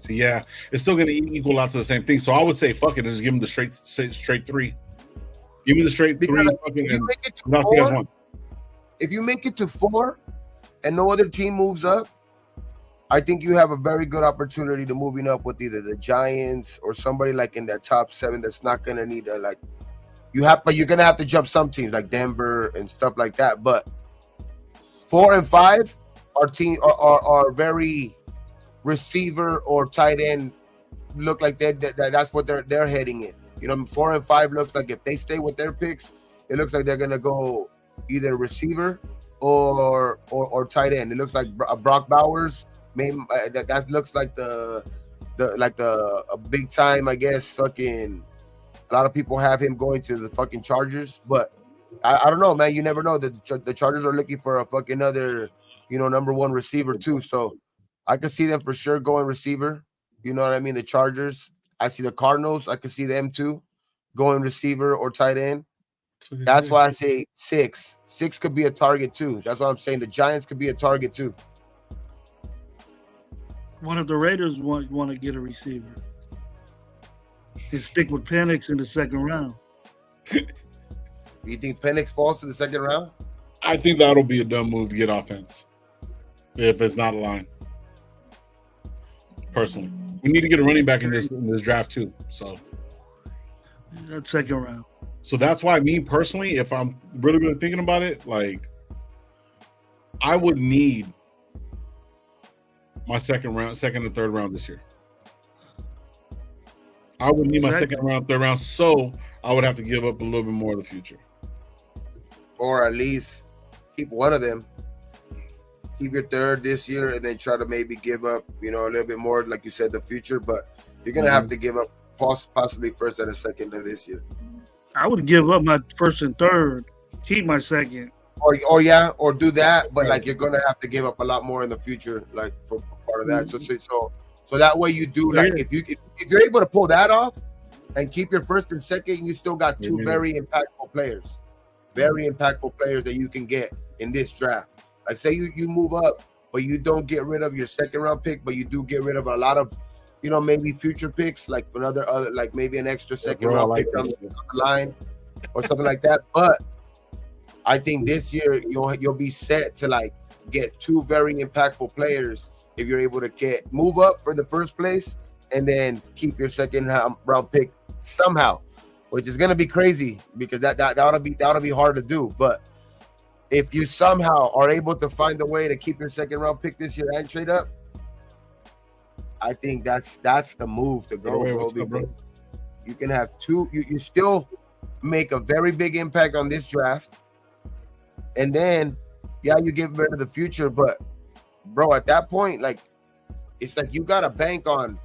See, yeah, it's still going to equal out to the same thing. So I would say, fuck it, just give them the straight 3. Give me the straight 3. If you make it to 4 and no other team moves up, I think you have a very good opportunity to moving up with either the Giants or somebody like in that top 7 that's not going to need a but you're going to have to jump some teams like Denver and stuff like that. But 4 and 5 are very receiver or tight end look like that's what they're heading in. You know, 4 and 5 looks like if they stay with their picks, it looks like they're going to go either receiver or tight end. It looks like Brock Bowers. Maybe that looks like a big time, I guess. Fucking a lot of people have him going to the fucking Chargers, but I don't know, man. You never know. The Chargers are looking for a fucking other, you know, number 1 receiver too. So I could see them for sure going receiver. You know what I mean? The Chargers. I see the Cardinals. I could see them too going receiver or tight end. That's why I say 6. 6 could be a target too. That's why I'm saying the Giants could be a target too. One of the Raiders want to get a receiver and stick with Penix in the 2nd round. You think Penix falls to the 2nd round? I think that'll be a dumb move to get offense if it's not a line. Personally, we need to get a running back in this draft too. So that 2nd round. So that's why me personally, if I'm really thinking about it, like I would need my 2nd and 3rd round this year. I would need my 2nd round, 3rd round, so I would have to give up a little bit more of the future. Or at least keep one of them. Keep your 3rd this year and then try to maybe give up, you know, a little bit more, like you said, the future. But you're going to have to give up possibly 1st and a 2nd of this year. I would give up my 1st and 3rd, keep my 2nd. Or do that, but like you're gonna have to give up a lot more in the future, like for part of that. So that way you do, like if you're able to pull that off and keep your 1st and 2nd, you still got 2 very impactful players that you can get in this draft. Like say you move up, but you don't get rid of your 2nd round pick, but you do get rid of a lot of maybe future picks, like another like maybe an extra second round pick on the line or something like that. But I think this year you'll be set to like get two very impactful players if you're able to move up for the first place and then keep your second round pick somehow, which is gonna be crazy because that'll be hard to do. But if you somehow are able to find a way to keep your second round pick this year and trade up, I think that's the move to go, bro. You can have two. You still make a very big impact on this draft, and then you get rid of the future. But bro, at that point, like it's like you got to bank on.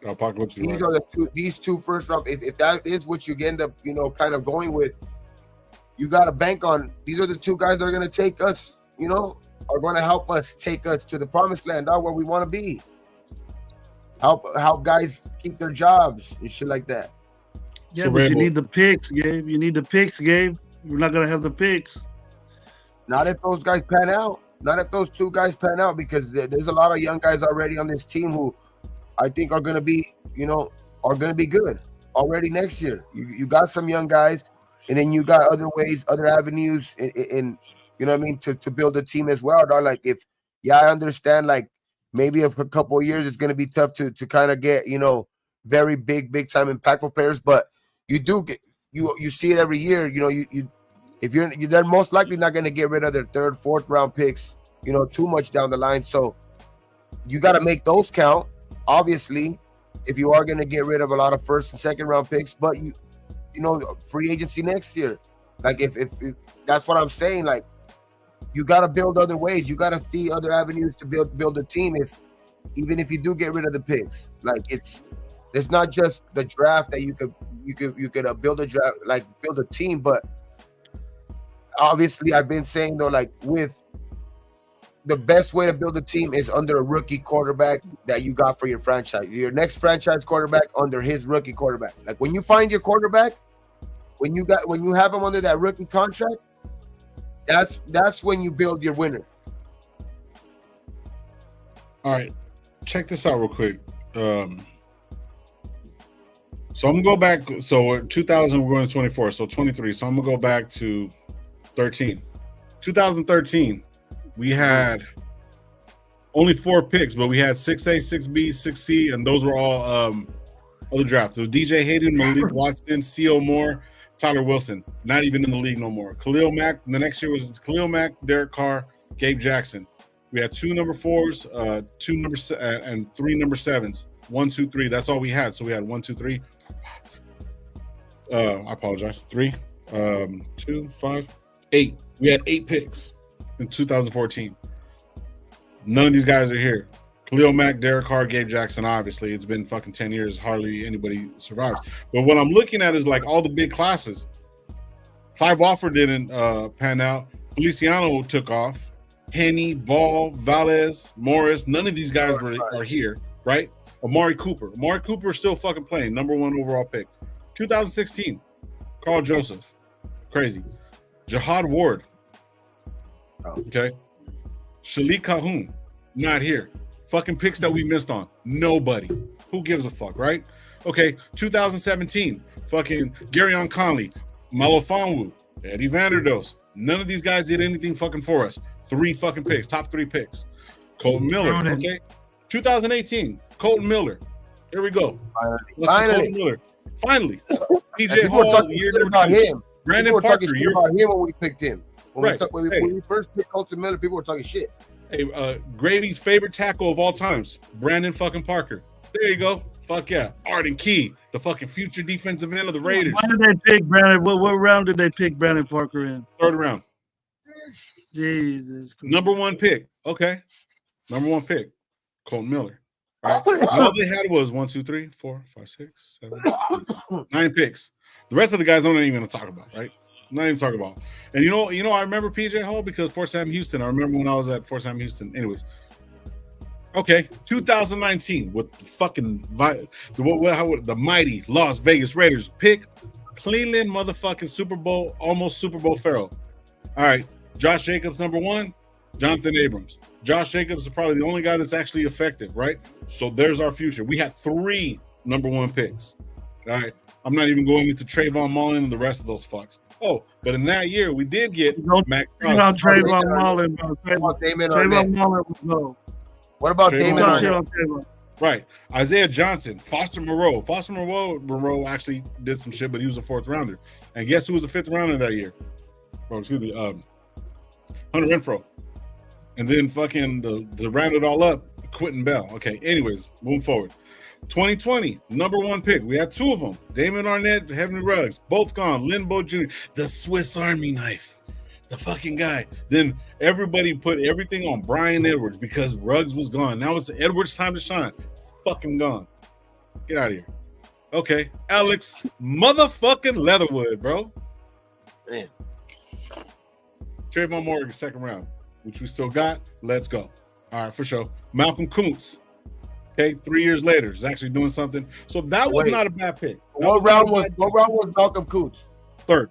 Apocalypse. These two first round. If that is what you end up, kind of going with, you got to bank on. These are the two guys that are going to take us. Are going to help us take us to the promised land, where we want to be. Help guys keep their jobs and shit like that. Yeah, but you need the picks, Gabe. You need the picks, Gabe. We're not gonna have the picks. Not if those guys pan out. Not if those two guys pan out, because there's a lot of young guys already on this team who I think are gonna be, are gonna be good already next year. You got some young guys, and then you got other ways, other avenues, in you know what I mean, to build a team as well. Dog. Like I understand, like. Maybe a couple of years it's going to be tough to kind of get, very big time impactful players, but you do get you see it every year. They're most likely not going to get rid of their third, fourth round picks, too much down the line. So you got to make those count. Obviously, if you are going to get rid of a lot of first and second round picks, but free agency next year, like if that's what I'm saying, like. You got to build other ways. You got to see other avenues to build a team. Even if you do get rid of the picks, like there's not just the draft that you could build a draft, like build a team. But obviously, I've been saying though, like with the best way to build a team is under a rookie quarterback that you got for your franchise. Your next franchise quarterback under his rookie quarterback. Like when you find your quarterback, when you have him under that rookie contract. That's when you build your winner. All right, check this out real quick. So I'm gonna go back. So 2000, we're going to 24. So 23. So I'm gonna go back to 13. 2013, we had only 4 picks, but we had 6A, 6B, 6C, and those were all other drafts. It was DJ Hayden, Malik Watson, C.O. Moore, Tyler Wilson, not even in the league no more. Khalil Mack, the next year was Khalil Mack, Derek Carr, Gabe Jackson. We had 2 number 4s, and 3 number 7s. 1, 2, 3. That's all we had. So we had 1, 2, 3. I apologize. 3, 2, 5, 8. We had 8 picks in 2014. None of these guys are here. Khalil Mack, Derek Carr, Gabe Jackson, obviously. It's been fucking 10 years. Hardly anybody survives. But what I'm looking at is like all the big classes. Clive Wofford didn't pan out. Feliciano took off. Henny, Ball, Valles, Morris. None of these guys are here, right? Amari Cooper. Amari Cooper is still fucking playing. Number 1 overall pick. 2016, Carl Joseph. Crazy. Jihad Ward. Okay. Shalik Calhoun. Not here. Fucking picks that we missed on. Nobody. Who gives a fuck, right? Okay, 2017. Fucking Garyon Conley, Malofonwu, Eddie Vanderdoes. None of these guys did anything fucking for us. 3 fucking picks, top 3 picks. Colton Miller, okay? 2018, Colton Miller. Here we go. Finally. Colton Miller. Finally. PJ Hall, year number 2. Brandon Parker, talking shit about him when we picked him. When Right. we first picked Colton Miller, people were talking shit. Hey, Gravy's favorite tackle of all times, Brandon fucking Parker. There you go. Fuck yeah. Arden Key, the fucking future defensive end of the Raiders. Why did they pick Brandon? What round did they pick Brandon Parker in? 3rd round. Jesus. Number 1 pick. Okay. Number 1 pick. Colton Miller. Right? All they had was 1, 2, 3, 4, 5, 6, 7, 8, 9 picks. The rest of the guys I'm not even going to talk about, right? I'm not even talking about. And you know, I remember PJ Hall because Fort Sam Houston. I remember when I was at Fort Sam Houston. Anyways. Okay, 2019 with the fucking the mighty Las Vegas Raiders pick Cleveland motherfucking Super Bowl, almost Super Bowl Pharaoh. All right, Josh Jacobs number 1, Jonathan Abrams. Josh Jacobs is probably the only guy that's actually effective, right? So there's our future. We had 3 number 1 picks. All right. I'm not even going into Trayvon Mullen and the rest of those fucks. Oh, but in that year, we did get Mac Crosby. Trayvon Mullen, bro. Trayvon Mullen was low. What about Damon Arnett? Right. Isaiah Johnson, Foster Moreau. Foster Moreau actually did some shit, but he was a 4th rounder. And guess who was the 5th rounder that year? Oh, excuse me, Hunter Renfrow. And then fucking to round it all up, Quentin Bell. Okay, anyways, moving forward. 2020, number 1 pick. We had 2 of them. Damon Arnett, Henry Ruggs, both gone. Linbo Jr., the Swiss Army knife. The fucking guy. Then everybody put everything on Brian Edwards because Ruggs was gone. Now it's Edwards' time to shine. Fucking gone. Get out of here. Okay, Alex motherfucking Leatherwood, bro. Man. Trayvon Morgan, 2nd round, which we still got. Let's go. All right, for sure. Malcolm Kuntz. Okay, 3 years later, is actually doing something. So that was not a bad pick. What round was Malcolm Kuntz? 3rd.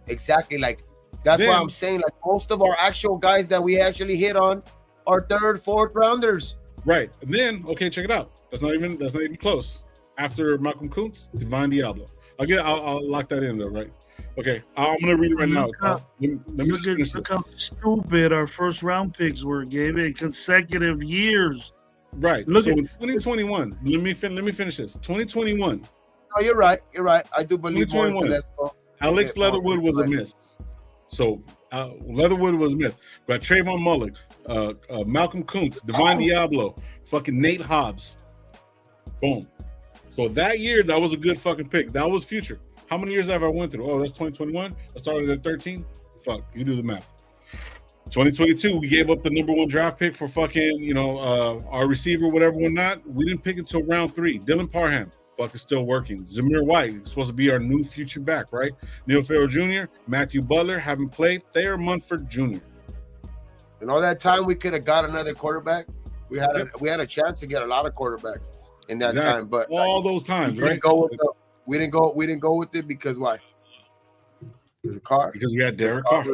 Exactly. Like that's why I'm saying like most of our actual guys that we actually hit on are 3rd, 4th rounders. Right. And then, okay, check it out. That's not even close. After Malcolm Kuntz, Divine Diablo. I'll lock that in though, right? Okay, I'm gonna read it right now. Look how stupid our 1st round picks were, Gabe, in consecutive years. Right. So in 2021, let me finish this. 2021. No, you're right. I do believe more into Let's Go. Alex Leatherwood was a miss. So Leatherwood was a miss. But Trayvon Mullen, Malcolm Kuntz, Divine Diablo, fucking Nate Hobbs. Boom. So that year, that was a good fucking pick. That was future. How many years have I went through? Oh, that's 2021. I started at 13. Fuck, you do the math. 2022, we gave up the number 1 draft pick for fucking, our receiver, whatever, whatnot. We didn't pick until round 3. Dylan Parham, fucking still working. Zamir White, supposed to be our new future back, right? Neil Farrell Jr., Matthew Butler, haven't played. Thayer Munford Jr. And all that time, we could have got another quarterback. We had a chance to get a lot of quarterbacks in that time, but all those times, right? We didn't go with it because why? Because of Carr. Because we had Derek Carr.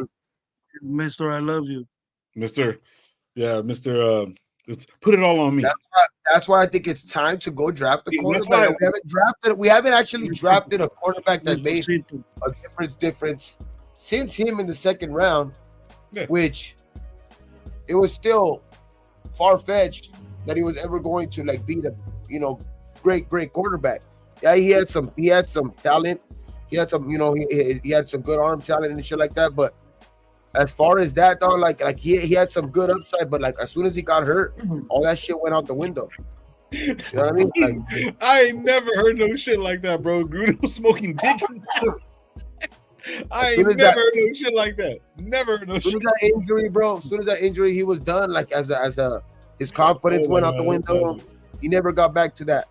Mr. I love you. Mr. Put it all on me. That's why I think it's time to go draft a quarterback. We haven't actually drafted a quarterback that made a difference since him in the 2nd round, which it was still far-fetched that he was ever going to like be the great quarterback. Yeah, he had some talent. He had some, he had some good arm talent and shit like that, but as far as that, though, like he had some good upside, but like as soon as he got hurt, all that shit went out the window. You know what I mean? Like, I ain't never heard no shit like that, bro. Gruden smoking dick. I ain't never heard no shit like that. Never heard no shit. As soon as that injury, bro. As soon as that injury, he was done. Like his confidence went out the window. He never got back to that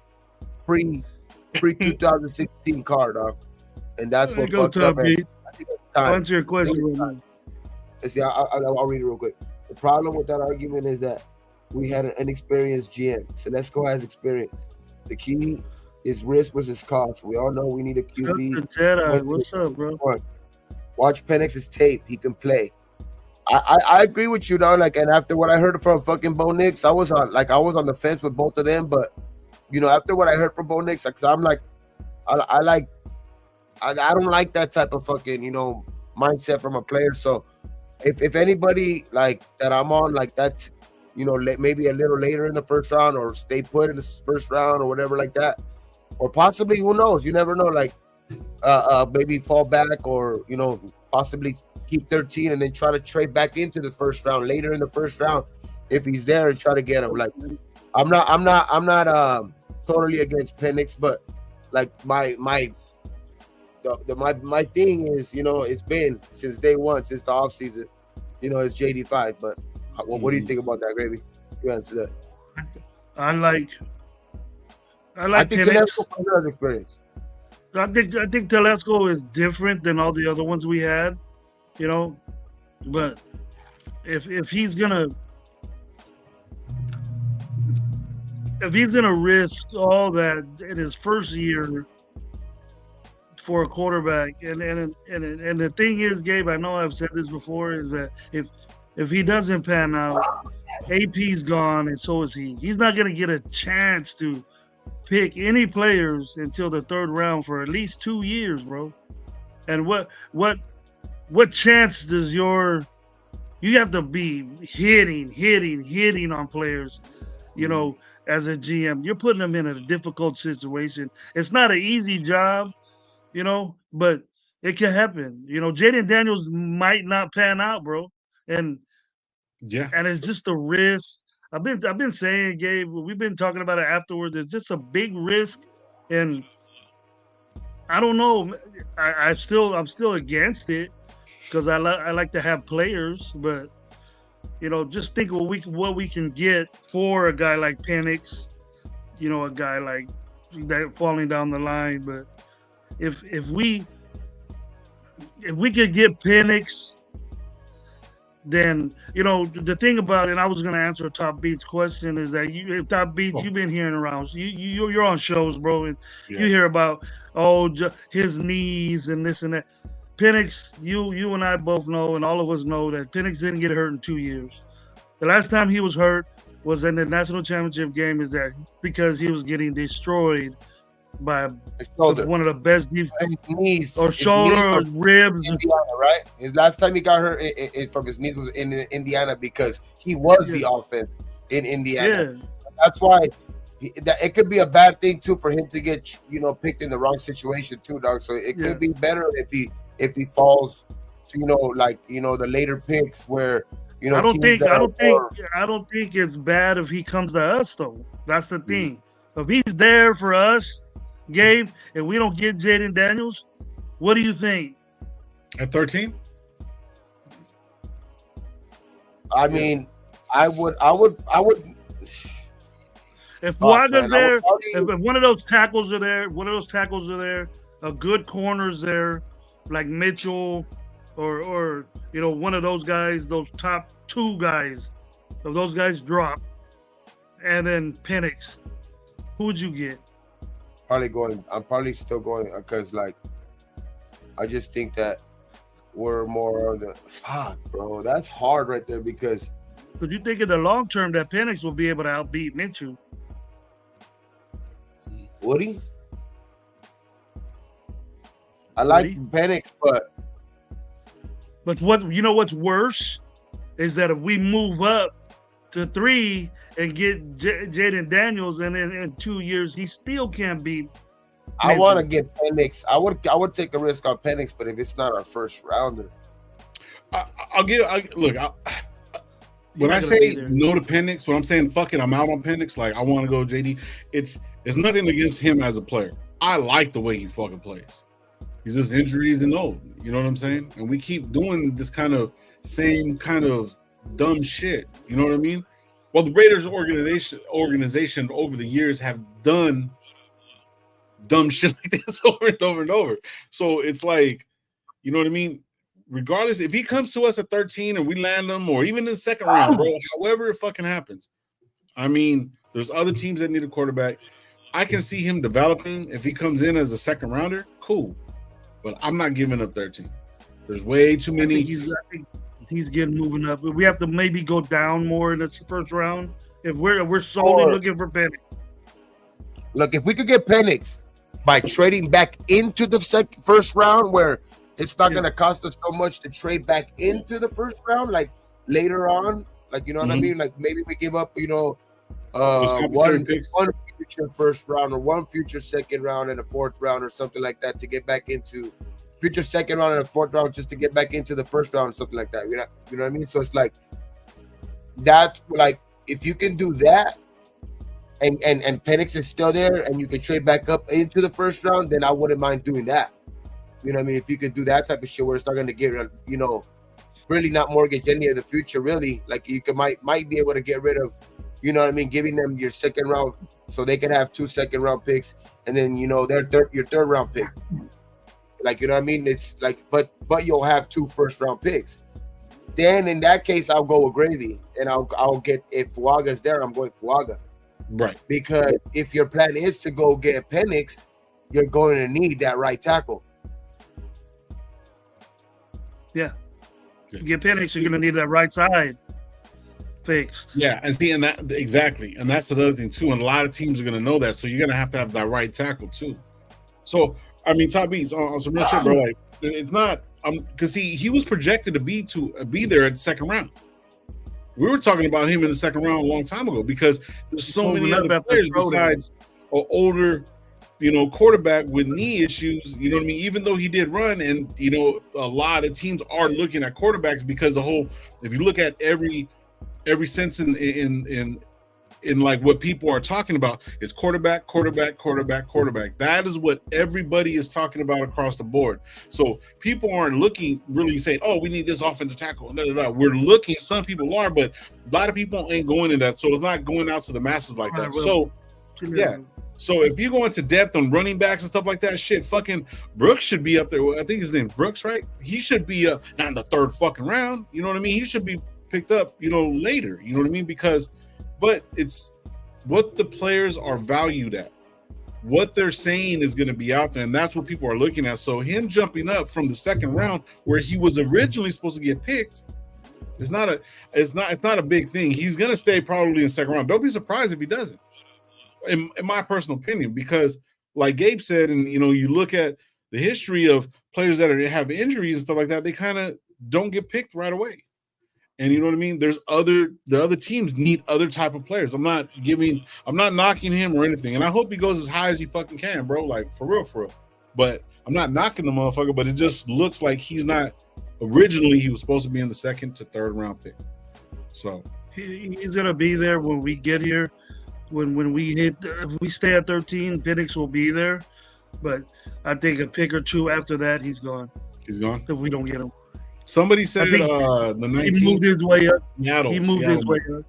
pre 2016 car, dog. And that's what fucked up. I think it's time. Answer your question. See, I'll read it real quick. The problem with that argument is that we had an inexperienced GM. So let's go as experience. The key is risk versus cost. We all know we need a QB. Jedi. What's up, bro? Watch Penix's tape. He can play. I agree with you, though. Like, and after what I heard from fucking Bo Nix, I was on the fence with both of them. But after what I heard from Bo Nix, like, I'm like, I don't like that type of fucking mindset from a player. So if anybody like that I'm on, like that's maybe a little later in the 1st round or stay put in the 1st round or whatever like that, or possibly, who knows, you never know, like maybe fall back or possibly keep 13 and then try to trade back into the 1st round later in the 1st round if he's there and try to get him. Like I'm not totally against Penix, but like my thing is, it's been since day one, since the offseason, it's JD5. But what do you think about that, Gravy? You answer that. I think Telesco has experience. I think Telesco is different than all the other ones we had, but if he's gonna risk all that in his 1st year for a quarterback, and the thing is, Gabe, I know I've said this before, is that if he doesn't pan out, AP's gone, and so is he. He's not going to get a chance to pick any players until the third round for at least 2 years, bro. And what chance does you have to be hitting on players, as a GM. You're putting them in a difficult situation. It's not an easy job, but it can happen. Jaden Daniels might not pan out, bro. And it's just a risk. I've been saying, Gabe, we've been talking about it afterwards. It's just a big risk, and I don't know. I'm still against it because I like to have players, but just think what we can get for a guy like Penix, a guy like that falling down the line. But if we could get Penix, then the thing about it, and I was going to answer Top Beats question, is that Top Beats, you've been hearing around, you're on shows, bro, and you hear about his knees and this and that. Penix, you and I both know, and all of us know that Penix didn't get hurt in 2 years. The last time he was hurt was in the national championship game. Is that because he was getting destroyed by one of the best knees or shoulder or ribs. Indiana, right? His last time he got hurt from his knees was in Indiana because he was the offense in Indiana. Yeah. That's why it could be a bad thing too for him to get picked in the wrong situation too, dog. So it could be better if he falls to the later picks where I don't think it's bad if he comes to us though. That's the thing. If he's there for us, Gabe, and we don't get Jaden Daniels, what do you think? At 13? I mean, I would. If Fuaga's there, if one of those tackles are there, a good corner's there, like Mitchell, or one of those guys, those top 2 guys, if those guys drop, and then Penix, who would you get? I'm probably still going because I just think that we're more of the fuck, bro. That's hard right there because. But you think in the long term that Penix will be able to outbeat Minshew? Would he? I like Penix, but what's worse is that if we move up to 3 and get Jaden Daniels, and then in 2 years he still can't beat. I want to get Penix. I would take a risk on Penix, but if it's not our first rounder, when I say no to Penix, when I'm saying fuck it, I'm out on Penix. Like I want to go JD. It's nothing against him as a player. I like the way he fucking plays. He's just injuries and old. You know what I'm saying? And we keep doing this same kind of dumb shit. You know what I mean? Well, the Raiders organization over the years have done dumb shit like this over and over and over. So it's like, you know what I mean? Regardless, if he comes to us at 13 and we land him, or even in the second round, bro, however it fucking happens. I mean, there's other teams that need a quarterback. I can see him developing. If he comes in as a second rounder, cool. But I'm not giving up 13. There's way too many. I think he's getting moving up. We have to maybe go down more in this first round if we're solely looking for Penix. Look, if we could get Penix by trading back into the first round, where it's not going to cost us so much to trade back into the first round, like later on, like what I mean? Like maybe we give up, one future first round or one future second round and a fourth round or something like that to get back into future second round and a fourth round just to get back into the first round or something like that. You know what I mean? So it's like that's like if you can do that and Penix is still there and you can trade back up into the first round, then I wouldn't mind doing that. You know what I mean? If you could do that type of shit where it's not going to get, really not mortgage any of the future, really. Like you might be able to get rid of, you know what I mean, giving them your second round so they can have 2 second round picks and then, your third round pick. Like, you know what I mean? It's like, but you'll have 2 first round picks. Then in that case, I'll go with Gravy and I'll get, if Fuaga's there, I'm going Fuaga. Right. Because if your plan is to go get Penix, you're going to need that right tackle. Yeah. get Penix, you're going to need that right side fixed. Yeah, and see, and that exactly, and that's another thing too. And a lot of teams are going to know that, so you're going to have that right tackle too. So I mean, top beats on some real shit, bro. Like it's not because he was projected to be there at the second round. We were talking about him in the second round a long time ago because there's so many other players besides an older, quarterback with knee issues. You know what I mean? Even though he did run, and a lot of teams are looking at quarterbacks because if you look at every sense in like what people are talking about is quarterback. That is what everybody is talking about across the board. So people aren't looking really saying, "Oh, we need this offensive tackle." We're looking. Some people are, but a lot of people ain't going in that. So it's not going out to the masses like that. So yeah. So if you go into depth on running backs and stuff like that, shit, fucking Brooks should be up there. I think his name's Brooks, right? He should be not in the third fucking round. You know what I mean? He should be picked up, later. You know what I mean? But it's what the players are valued at. What they're saying is going to be out there, and that's what people are looking at. So him jumping up from the second round, where he was originally supposed to get picked, it's not a big thing. He's going to stay probably in the second round. Don't be surprised if he doesn't. In my personal opinion, because like Gabe said, and you look at the history of players that have injuries and stuff like that, they kind of don't get picked right away. And you know what I mean? The other teams need other type of players. I'm not knocking him or anything. And I hope he goes as high as he fucking can, bro. Like for real. But I'm not knocking the motherfucker, but it just looks like he's not originally he was supposed to be in the second to third round pick. So he's gonna be there when we get here. When we if we stay at 13, Penix will be there. But I think a pick or two after that, he's gone. He's gone? If we don't get him. Somebody said the 19th. He moved his way up. Seattle, he moved his way up.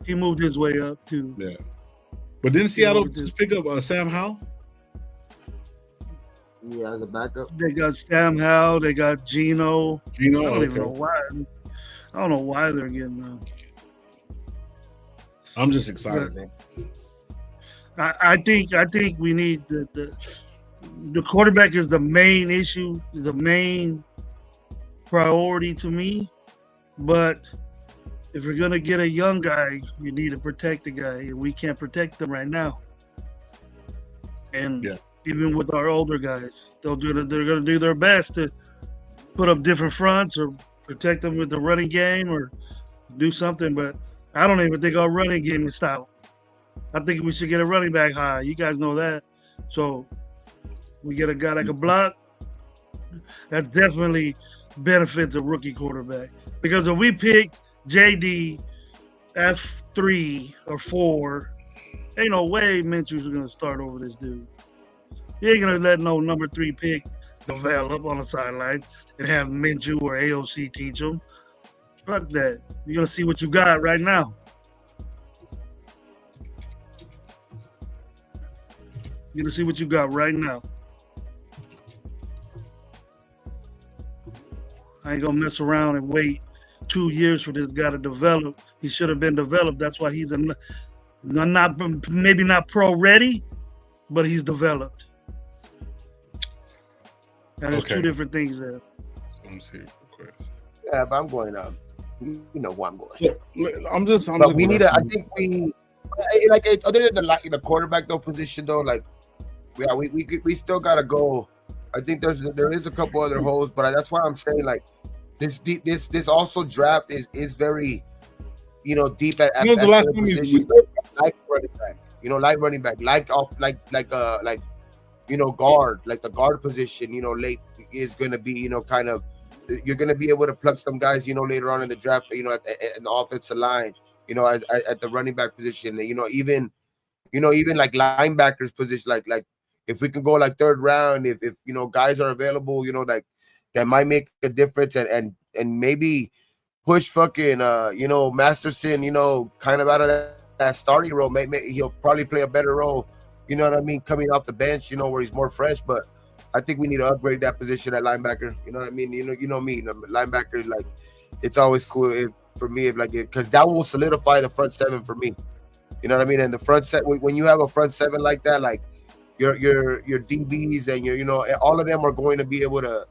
He moved his way up too. Yeah. But didn't Seattle just pick up Sam Howell? Yeah, as a backup. They got Sam Howell. They got Geno. I don't even know why. I don't know why they're getting I'm just excited, bro. I think we need the quarterback is the main issue, the main priority to me. But if you're gonna get a young guy, you need to protect the guy, and we can't protect them right now. And even with our older guys, they're gonna do their best to put up different fronts or protect them with the running game or do something, but I don't even think our running game is stout. I think we should get a running back high. You guys know that. So we get a guy that can block. That definitely benefits a rookie quarterback. Because if we pick JD F3 or 4, ain't no way Minshew's going to start over this dude. He ain't going to let no number 3 pick develop on the sideline and have Minshew or AOC teach him. Fuck that. You're going to see what you got right now. You're going to see what you got right now. I ain't going to mess around and wait 2 years for this guy to develop. He should have been developed. That's why he's maybe not pro ready, but he's developed. And there's two different things there. So let me see real quick. Yeah, but I'm going up. You know who I'm going. So, but we need. I think we like other than the quarterback though position though. Like, yeah, we still gotta go. I think there is a couple other holes, but that's why I'm saying like this also draft is very deep at the last time positions, like running back. Like running back, guard, like the guard position. Late is going to be kind of. You're going to be able to plug some guys, later on in the draft, at the offensive line, at the running back position, even like linebackers position, like if we can go like third round, if guys are available, like that might make a difference and maybe push fucking, Masterson, kind of out of that starting role. Maybe he'll probably play a better role, you know what I mean, coming off the bench, where he's more fresh, but I think we need to upgrade that position at linebacker. You know what I mean? You know me, linebacker, like it's always cool because that will solidify the front seven for me. You know what I mean? And the front set, when you have a front seven like that, like your DBs and all of them are going to be able to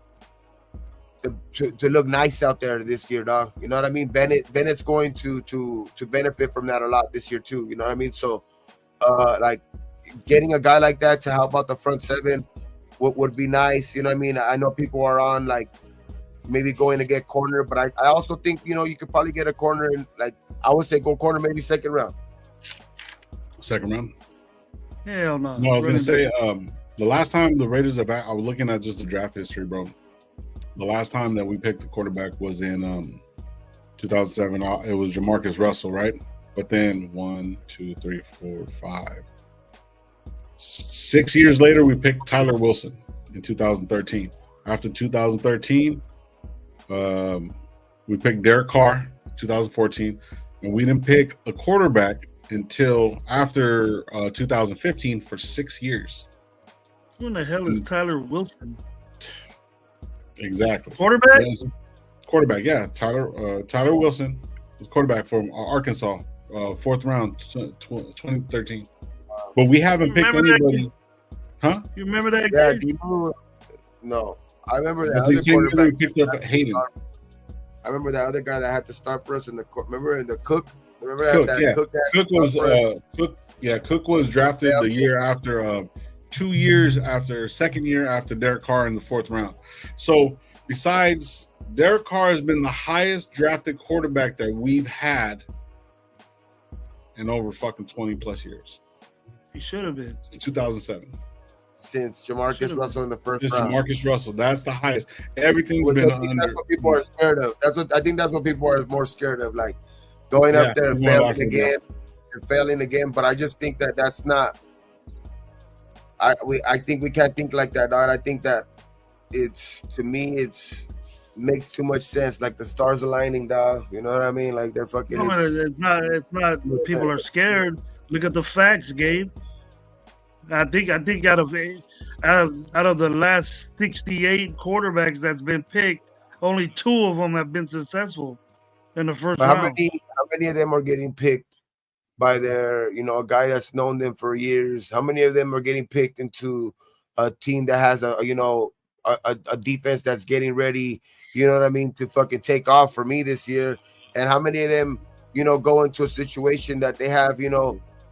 to look nice out there this year, dog. You know what I mean? Bennett's going to benefit from that a lot this year too. You know what I mean? So, like getting a guy like that to help out the front seven would be nice. You know what I mean? I know people are on like maybe going to get corner, but I also think you could probably get a corner in, like I would say go corner maybe second round. Second round? Hell no. No, I was gonna say the last time the Raiders are back, I was looking at just the draft history, bro. The last time that we picked a quarterback was in 2007. It was Jamarcus Russell, right? But then 1, 2, 3, 4, 5. 6 years later, we picked Tyler Wilson in 2013. After 2013, we picked Derek Carr, 2014, and we didn't pick a quarterback until after 2015 for 6 years. Who in the hell is Tyler Wilson? Exactly. Quarterback? Yes. Quarterback, yeah. Tyler Wilson was quarterback from Arkansas, 4th round, 2013. But we haven't picked anybody. Huh? You remember that Yeah, game? No. I remember that That's other the same year quarterback. we picked up Hayden. I remember that other guy that had to start for us in the remember the Cook? Remember Cook, that yeah. Cook Cook was drafted the year after 2 years after, second year after Derek Carr in the 4th round. So besides, Derek Carr has been the highest drafted quarterback that we've had in over fucking 20 plus years. He should have been. Since 2007. Since Jamarcus Russell in the first round. Jamarcus Russell, that's the highest. Everything's been under. That's what people are scared of. I think that's what people are more scared of, like going up there and failing again. But I just think that that's not. I think we can't think like that, dog. I think that it's makes too much sense. Like the stars aligning, dog. You know what I mean? Like they're fucking. No, it's not. People are scared. Look at the facts, Gabe. I think out of the last 68 quarterbacks that's been picked, only 2 of them have been successful in the first round. How many of them are getting picked by their, a guy that's known them for years? How many of them are getting picked into a team that has a defense that's getting ready, you know what I mean, to fucking take off for me this year? And how many of them, go into a situation that they have,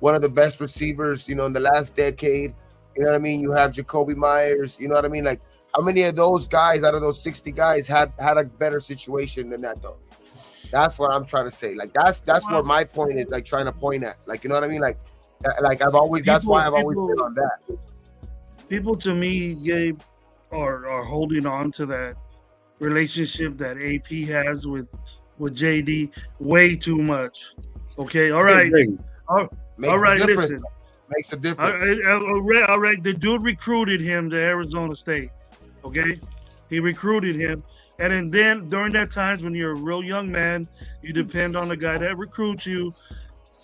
one of the best receivers, in the last decade, you know what I mean? You have Jacoby Myers, you know what I mean? Like, how many of those guys out of those 60 guys had a better situation than that, though? That's what I'm trying to say. Like, that's where my point is, like, trying to point at. Like, you know what I mean? Like I've always, that's why I've always been on that. People, to me, Gabe, are holding on to that relationship that AP has with JD way too much. Okay, all right. All right, listen. Makes a difference. All right, the dude recruited him to Arizona State. Okay, he recruited him, and then during that times when you're a real young man, you depend on the guy that recruits you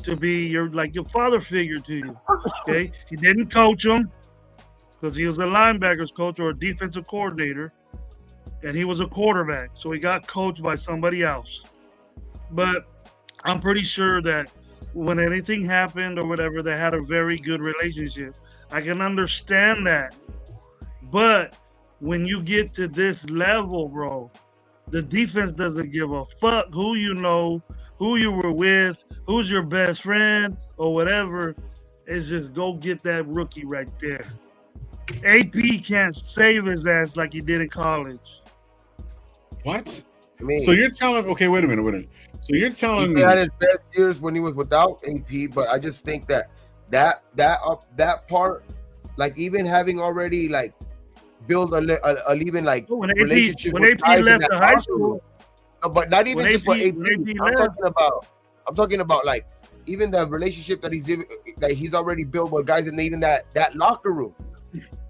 to be your father figure to you. Okay, he didn't coach him because he was a linebackers coach or a defensive coordinator, and he was a quarterback, so he got coached by somebody else. But I'm pretty sure that when anything happened or whatever, they had a very good relationship. I can understand that. But when you get to this level, bro, the defense doesn't give a fuck who you know, who you were with, who's your best friend, or whatever. It's just go get that rookie right there. AP can't save his ass like he did in college. What? So you're telling? Okay, wait a minute. So you're telling me he had his best years when he was without AP, but I just think that part, like even having already like built a even like relationship when AP left the high school, no, but not even just what AP. I'm talking about like even the relationship that he's already built with guys, and even that locker room.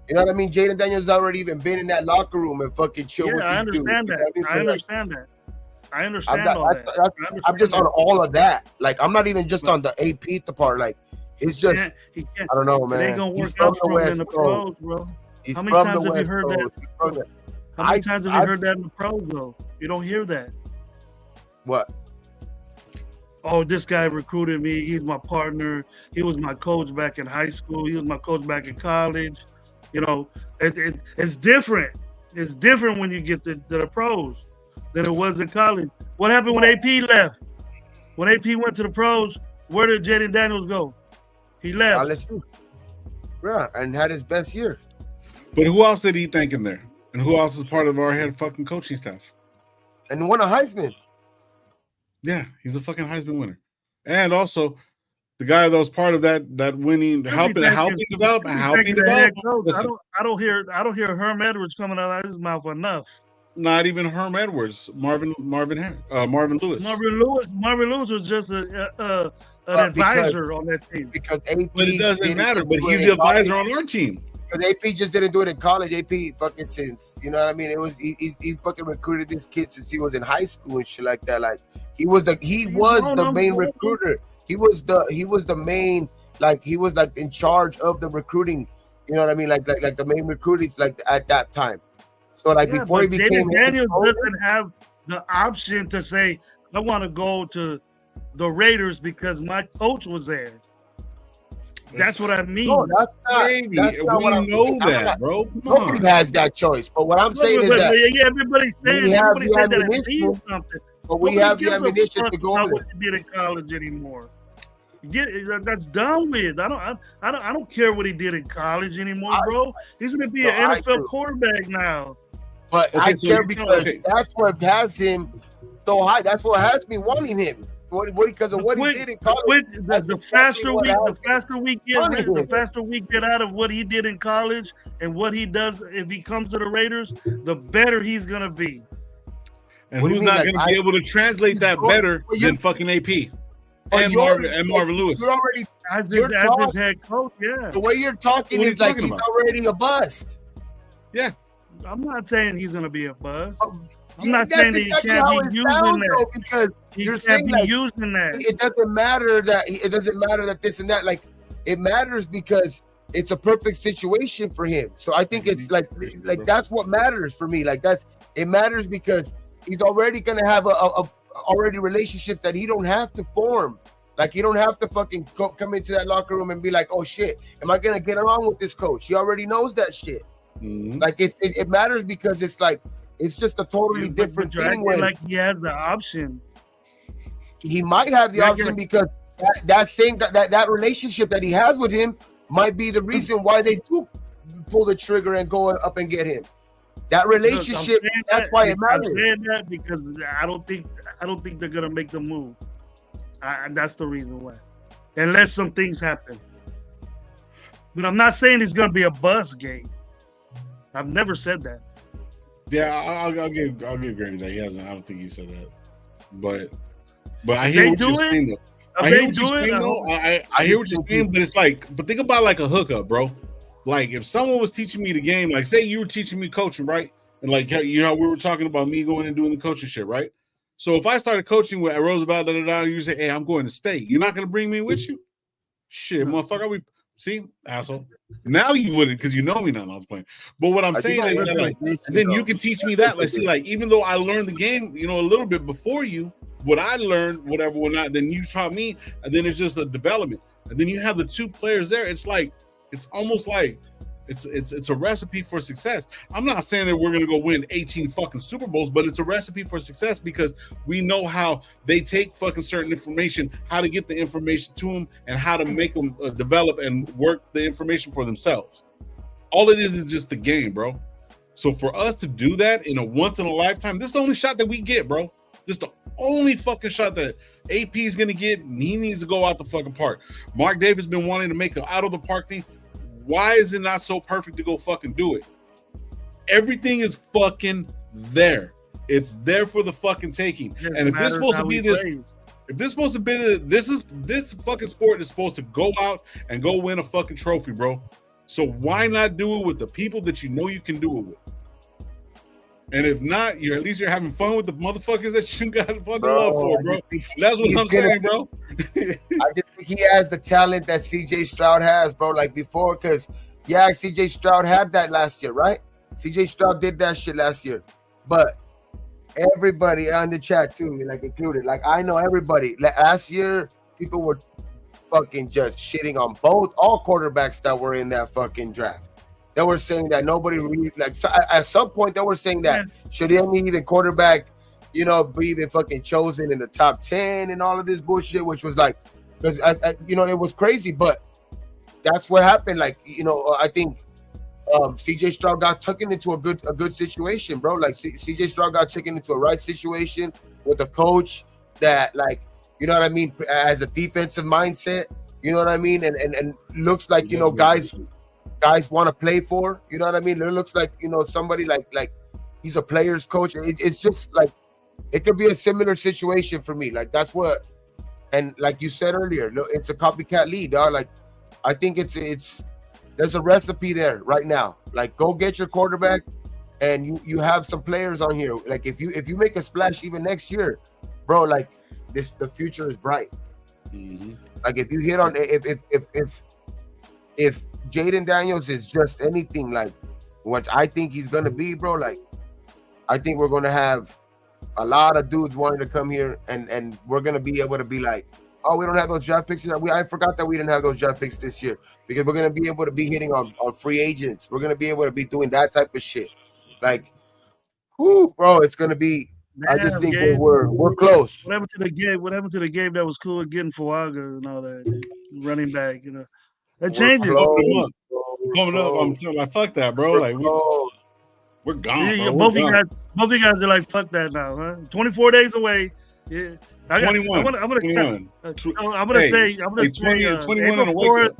You know what I mean? Jaden Daniels already even been in that locker room and fucking chill with these dudes. I understand that. I understand all that. I'm just on all of that. Like, I'm not even just on the AP part. Like, it's just, I don't know, man. It ain't gonna work out for him in the pros, bro. He's How many times have you heard that? How many times have you heard that in the pros, though? You don't hear that. What? Oh, this guy recruited me. He's my partner. He was my coach back in high school. He was my coach back in college. You know, it's different It's different when you get to the pros than it was in college. What happened when AP left? When AP went to the pros, where did Jaden Daniels go? He left. Yeah, and had his best year. But who else did he think in there? And who else is part of our head fucking coaching staff? And won a Heisman. Yeah, he's a fucking Heisman winner. And also, the guy that was part of that winning, helping develop. I don't hear Herm Edwards coming out of his mouth enough. Not even Herm Edwards, Marvin Lewis. Marvin Lewis was just an advisor on that team. Because AP, but it doesn't matter. But he's the advisor on our team. Because AP just didn't do it in college. AP fucking since, you know what I mean? It was he fucking recruited this kid since he was in high school and shit like that. Like he was the main recruiter. He was the main, like he was like in charge of the recruiting. You know what I mean? Like the main recruiting like at that time. So like before he became Daniels doesn't have the option to say, I want to go to the Raiders because my coach was there. That's what I mean. No, that's not. That's not what I'm know that, bro. Nobody has that choice. But what I'm saying is that everybody's saying that it means something. But we have the ammunition to go. What he did in college anymore? That's done with. I don't care what he did in college anymore, bro. He's gonna be an NFL quarterback now. But I care because that's what has him so high. That's what has me wanting him. Because of what he did in college. The faster we get out of what he did in college and what he does if he comes to the Raiders, the better he's gonna be. And who's not going to be able to translate that better than fucking AP and Marvin Lewis? You're already as his head coach. Yeah, the way you're talking is like he's already a bust. Yeah, I'm not saying he's going to be a bust. I'm not saying that he can't be using that because you're saying using that. It doesn't matter that this and that. Like it matters because it's a perfect situation for him. So I think it's like that's what matters for me. Like it matters because he's already gonna have a already relationship that he don't have to form. Like you don't have to fucking come into that locker room and be like, oh shit, am I gonna get along with this coach? He already knows that shit. Mm-hmm. Like it matters because it's like it's just a totally different thing. When like he has the option, he might have the option because that relationship that he has with him might be the reason why they do pull the trigger and go up and get him. That relationship, that's why it matters. I'm saying that because I don't think they're gonna make the move. That's the reason why, unless some things happen. But I'm not saying it's gonna be a buzz game. I've never said that. Yeah, I'll give Grady that. He hasn't. I don't think he said that. But I hear what you're saying though. I hear what you're saying, but it's like, but think about like a hookup, bro. Like if someone was teaching me the game, like say you were teaching me coaching, right? And like you know we were talking about me going and doing the coaching shit, right? So if I started coaching with Roosevelt, you say, hey, I'm going to state. You're not gonna bring me with you? Shit, motherfucker. See, asshole. Now you wouldn't because you know me now. I was playing. But what I'm saying is that, like, then you can teach me that. Like, see, like even though I learned the game, you know, a little bit before you, what I learned, whatever, whatnot, then you taught me, and then it's just a development. And then you have the two players there. It's like it's almost like it's a recipe for success. I'm not saying that we're gonna go win 18 fucking Super Bowls, but it's a recipe for success because we know how they take fucking certain information, how to get the information to them, and how to make them develop and work the information for themselves. All it is just the game, bro. So for us to do that in a once in a lifetime, this is the only shot that we get, bro. This is the only fucking shot that AP is gonna get. And he needs to go out the fucking park. Mark Davis been wanting to make an out of the park thing. Why is it not so perfect to go fucking do it? Everything is fucking there. It's there for the fucking taking. And if this is supposed to be this, if this is supposed to be this fucking sport is supposed to go out and go win a fucking trophy, bro. So why not do it with the people that you know you can do it with? And if not, at least you're having fun with the motherfuckers that you got fucking love for, bro. That's what I'm saying, bro. I just think he has the talent that CJ Stroud has, bro. Like before, because CJ Stroud had that last year, right? CJ Stroud did that shit last year. But everybody on the chat too, like included, like I know everybody. Last year, people were fucking just shitting on all quarterbacks that were in that fucking draft. they were saying that nobody really like. So at some point, they were saying that should any even quarterback, be even fucking chosen in the top 10 and all of this bullshit, which was like, because it was crazy, but that's what happened. Like, I think CJ Stroud got taken into a good situation, bro. Like CJ Stroud got taken into a right situation with a coach that, like, you know what I mean, has a defensive mindset. You know what I mean, and looks like guys want to play for. You know what I mean. It looks like somebody like he's a player's coach. It's just like it could be a similar situation for me. Like that's what, and like you said earlier, it's a copycat league, dog. Like I think it's there's a recipe there right now. Like go get your quarterback, and you have some players on here. Like if you make a splash even next year, bro, like the future is bright. Mm-hmm. Like if you hit on if Jaden Daniels is just anything like what I think he's gonna be, bro, like I think we're gonna have a lot of dudes wanting to come here, and we're gonna be able to be like, oh, we don't have those draft picks. I forgot that we didn't have those draft picks this year, because we're gonna be able to be hitting on free agents. We're gonna be able to be doing that type of shit. Like, whoo, bro, it's gonna be. I just think we're close. What happened to the game? What happened to the game that was cool with getting Fuaga and all that running back? That changes. Coming up, I'm telling like fuck that, bro. Like we're gone. Yeah, both of you guys are like fuck that now, huh? 24 days away. Yeah. 21. I'm gonna say April 4th.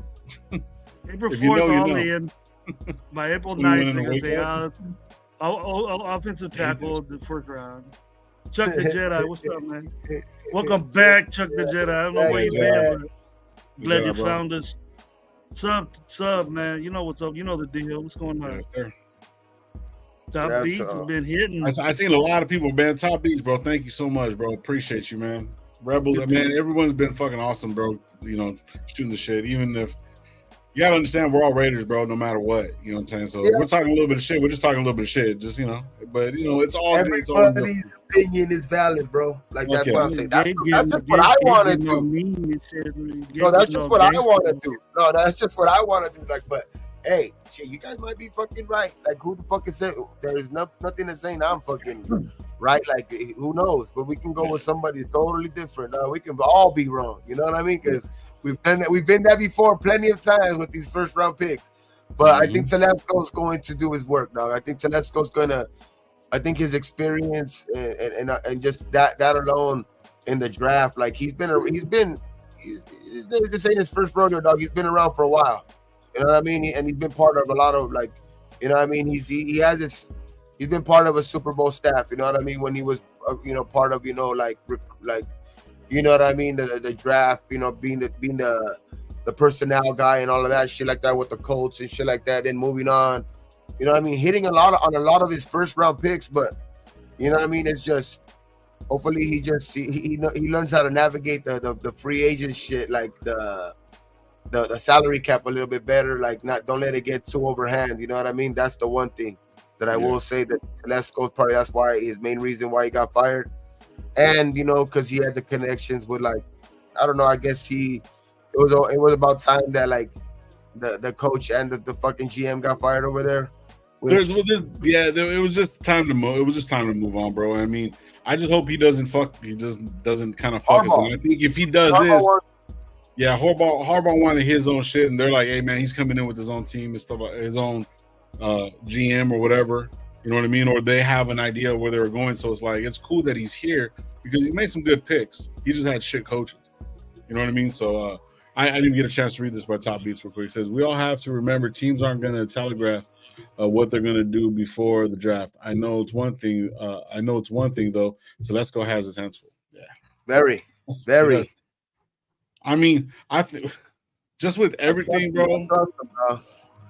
April 4th, all in. By April 9th, I'm gonna say offensive tackle the first round. Chuck the Jedi, what's up, man? Welcome back, Chuck the Jedi. I don't know where you've been, but glad you found us. Sub, man. You know what's up. You know the deal. What's going on? Yes, sir. Top beats has been hitting. I seen a lot of people, man. Top beats, bro. Thank you so much, bro. Appreciate you, man. Rebels, man. Everyone's been fucking awesome, bro. Shooting the shit. Even if you gotta understand, we're all Raiders, bro. No matter what, you know what I'm saying. So we're talking a little bit of shit. We're just talking a little bit of shit, just but it's all. Everybody's opinion is valid, bro. Like that's what I'm saying. That's just what I want to do. No, that's just what I want to do. No, that's just what I want to do. Like, but hey, shit, you guys might be fucking right. Like, who the fuck is it? There's nothing that's saying I'm fucking right. Like, who knows? But we can go with somebody totally different. We can all be wrong. You know what I mean? Because we've been there before plenty of times with these first round picks. But I think Telesco's going to do his work, dog. I think Telesco's gonna. I think his experience and just that alone in the draft, like he's this ain't his first rodeo, dog. He's been around for a while. You know what I mean? And he's been part of a lot of like, you know what I mean? He's been part of a Super Bowl staff. You know what I mean? When he was, part of, like, you know what I mean? The draft, being the personnel guy and all of that shit like that with the Colts and shit like that. Then moving on, you know what I mean? Hitting on a lot of his first round picks, but you know what I mean? It's just hopefully he learns how to navigate the free agent shit, like the salary cap a little bit better. Like don't let it get too overhand. You know what I mean? That's the one thing that I will say that Telesco's probably that's why his main reason why he got fired. And because he had the connections with like, I don't know, I guess it was about time that like the coach and the fucking GM got fired over there. It was just time to move. It was just time to move on, bro. I mean, I just hope he doesn't kind of fuck us. And I think if he does Harbaugh wanted his own shit, and they're like, hey man, he's coming in with his own team and stuff, his own GM or whatever. You know what I mean? Or they have an idea of where they were going. So it's like, it's cool that he's here because he's made some good picks. He just had shit coaches. You know what I mean? So I didn't get a chance to read this by Top Beats real quick. It says, we all have to remember teams aren't going to telegraph what they're going to do before the draft. I know it's one thing. though. So let's go has his hands full. Yeah. Very. I mean, I think just with everything, bro.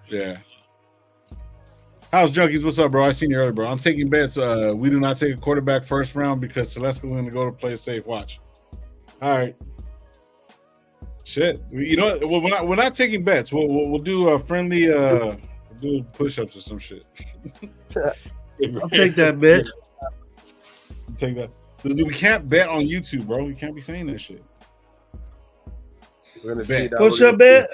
Yeah. How's Junkies? What's up, bro? I seen you earlier, bro. I'm taking bets. We do not take a quarterback first round because Telesco's going to go to play safe. Watch. All right. Shit. You know what? We're not taking bets. We'll do a friendly do push-ups or some shit. I'll take that bet. Take that. We can't bet on YouTube, bro. We can't be saying that shit. We're gonna see that. Push-up bet.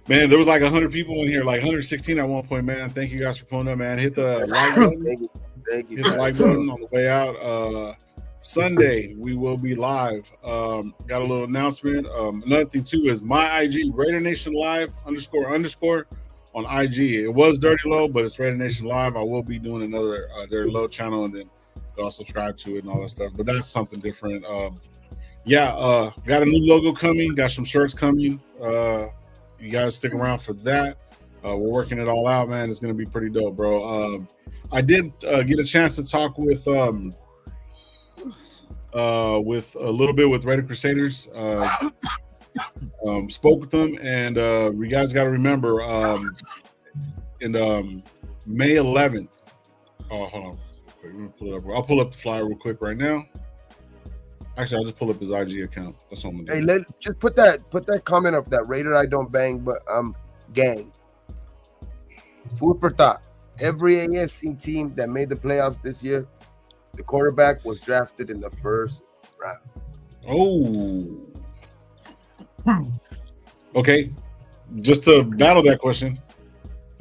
Man, there was like 100 people in here, like 116 at one point, man. Thank you guys for pulling up, man. Hit the like button. Thank you. Hit the like button on the way out. Sunday, we will be live. Got a little announcement. Another thing, too, is my IG, RaiderNationLive __ on IG. It was Dirty Low, but it's RaiderNationLive. I will be doing another Dirty Low channel, and then y'all subscribe to it and all that stuff. But that's something different. Got a new logo coming. Got some shirts coming. You guys stick around for that. We're working it all out, man. It's going to be pretty dope, bro. I did get a chance to talk with a little bit with Raider Crusaders. Spoke with them, and you guys got to remember in May 11th. Oh, hold on. Wait, let me pull it up. I'll pull up the flyer real quick right now. Actually, I'll just pull up his IG account. That's what I'm gonna do. Hey, just put that comment up. That Raider I don't bang, but gang. Food for thought. Every AFC team that made the playoffs this year, the quarterback was drafted in the first round. Oh. Okay. Just to battle that question,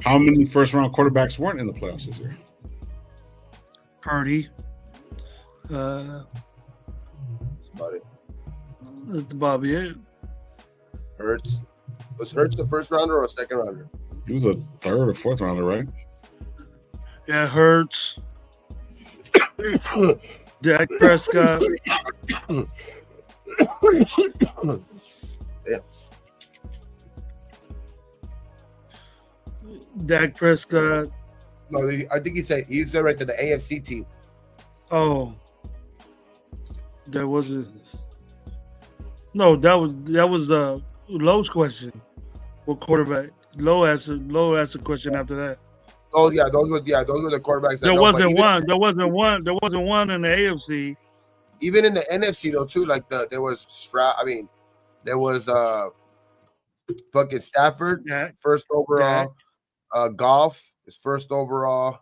how many first round quarterbacks weren't in the playoffs this year? Purdy. About it. That's about it. Hurts. Was Hurts the first rounder or a second rounder? He was a third or fourth rounder, right? Yeah, Hurts. Dak Prescott. Yeah. Dak Prescott. No, I think he said right to the AFC team. Oh. That wasn't. No, that was Lowe's question. What quarterback? Lowe asked a question after that. Oh yeah, those were the quarterbacks. There wasn't one in the AFC. Even in the NFC though too, like there was Stroud. I mean, there was fucking Stafford, first overall. Goff is first overall.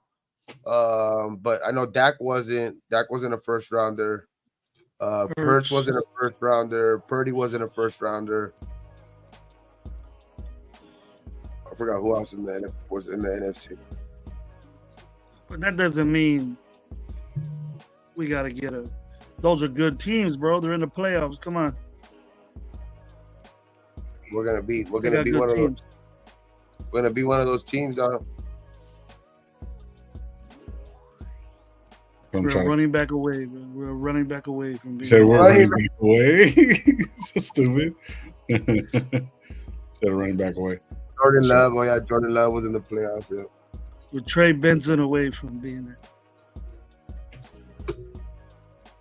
But I know Dak wasn't a first rounder. Hurts wasn't a first rounder. Purdy wasn't a first rounder. I forgot who else was in the NFC. But that doesn't mean we got to get those are good teams, bro. They're in the playoffs. Come on. We're gonna be one of those. We're gonna be one of those teams, dog. We're running back away. We're running back away from being. Said we're running back away. So stupid. Instead of running back away. Jordan Love. Oh yeah, Jordan Love was in the playoffs. Yeah. With Trey Benson away from being there.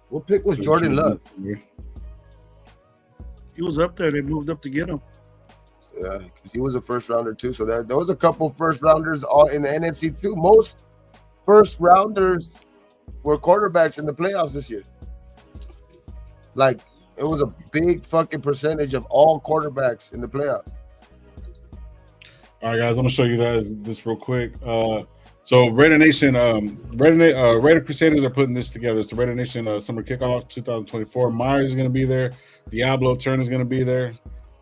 What pick was Jordan Love? He was up there. They moved up to get him. Yeah, because he was a first rounder too. So there was a couple first rounders all in the NFC too. Most first rounders were quarterbacks in the playoffs this year. Like, it was a big fucking percentage of all quarterbacks in the playoffs. All right, guys, I'm gonna show you this real quick. So Raider Nation, Raider Crusaders are putting this together. It's the Raider Nation Summer Kickoff 2024. Myers is gonna be there. Diablo Turner is gonna be there.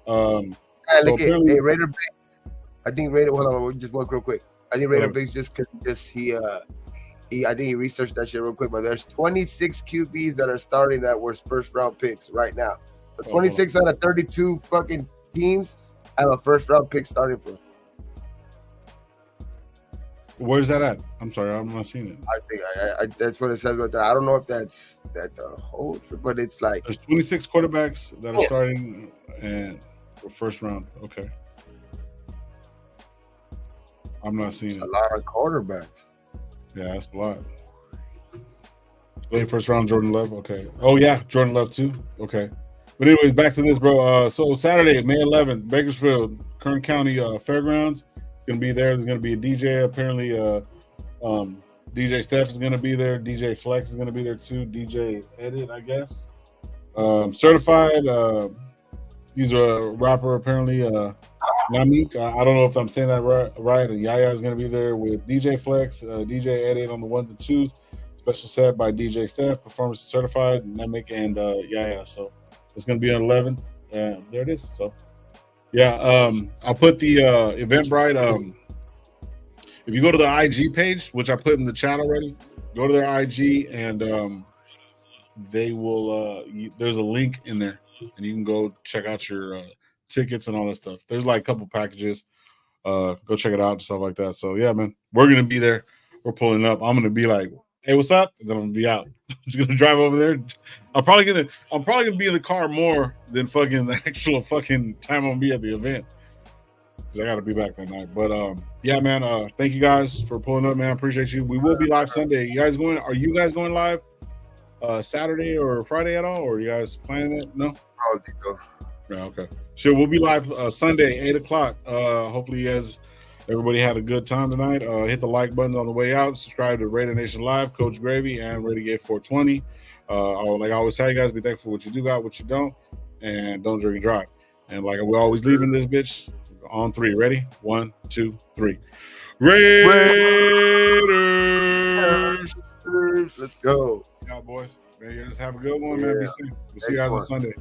Look at Raider Biggs. I think Raider. Hold on, just walk real quick. I think Raider Biggs I think he researched that shit real quick. But there's 26 QBs that are starting that were first round picks right now. So 26 out of 32 fucking teams have a first round pick starting for. Where's that at? I'm sorry, I'm not seeing it. I think that's what it says right there. I don't know if that's the whole, but it's like there's 26 quarterbacks that are starting and first round. Okay, I'm not seeing it. A lot of quarterbacks. Yeah, that's a lot. Late first round, Jordan Love. Okay. Oh yeah, Jordan Love too. Okay. But anyways, back to this, bro. So Saturday, May 11th, Bakersfield, Kern County Fairgrounds. Gonna be there. There's gonna be a DJ. Apparently, DJ Steph is gonna be there. DJ Flex is gonna be there too. DJ Edit, I guess. Certified. He's a rapper. Apparently, Namik. I don't know if I'm saying that right. And Yaya is gonna be there with DJ Flex, DJ Edit on the ones and twos. Special set by DJ Steph. Performance certified. Namik and Yaya. So it's gonna be on 11th. And there it is. So Yeah, I'll put the Eventbrite. If you go to the IG page, which I put in the chat already, go to their IG and they will. There's a link in there, and you can go check out your tickets and all that stuff. There's like a couple packages. Go check it out and stuff like that. So yeah, man, we're gonna be there. We're pulling up. I'm gonna be like, hey, what's up? And then I'm gonna be out. I'm just gonna drive over there. I'm probably gonna be in the car more than fucking the actual fucking time I'm gonna be at the event. Because I gotta be back that night. But yeah, man, thank you guys for pulling up, man. I appreciate you. We will be live Sunday. Are you guys going live Saturday or Friday at all? Or are you guys planning it? No? Yeah, okay. Sure, we'll be live Sunday, 8 o'clock. Hopefully everybody had a good time tonight. Hit the like button on the way out. Subscribe to Raider Nation Live, Coach Gravy, and Renegade 420. Like I always tell you guys, be thankful for what you do got, what you don't, and don't drink and drive. And like we're always leaving this bitch on 3. Ready? 1, 2, 3. Raiders! Let's go. Cowboys. Man, you guys have a good one, man. Be safe. We'll see you guys on Sunday.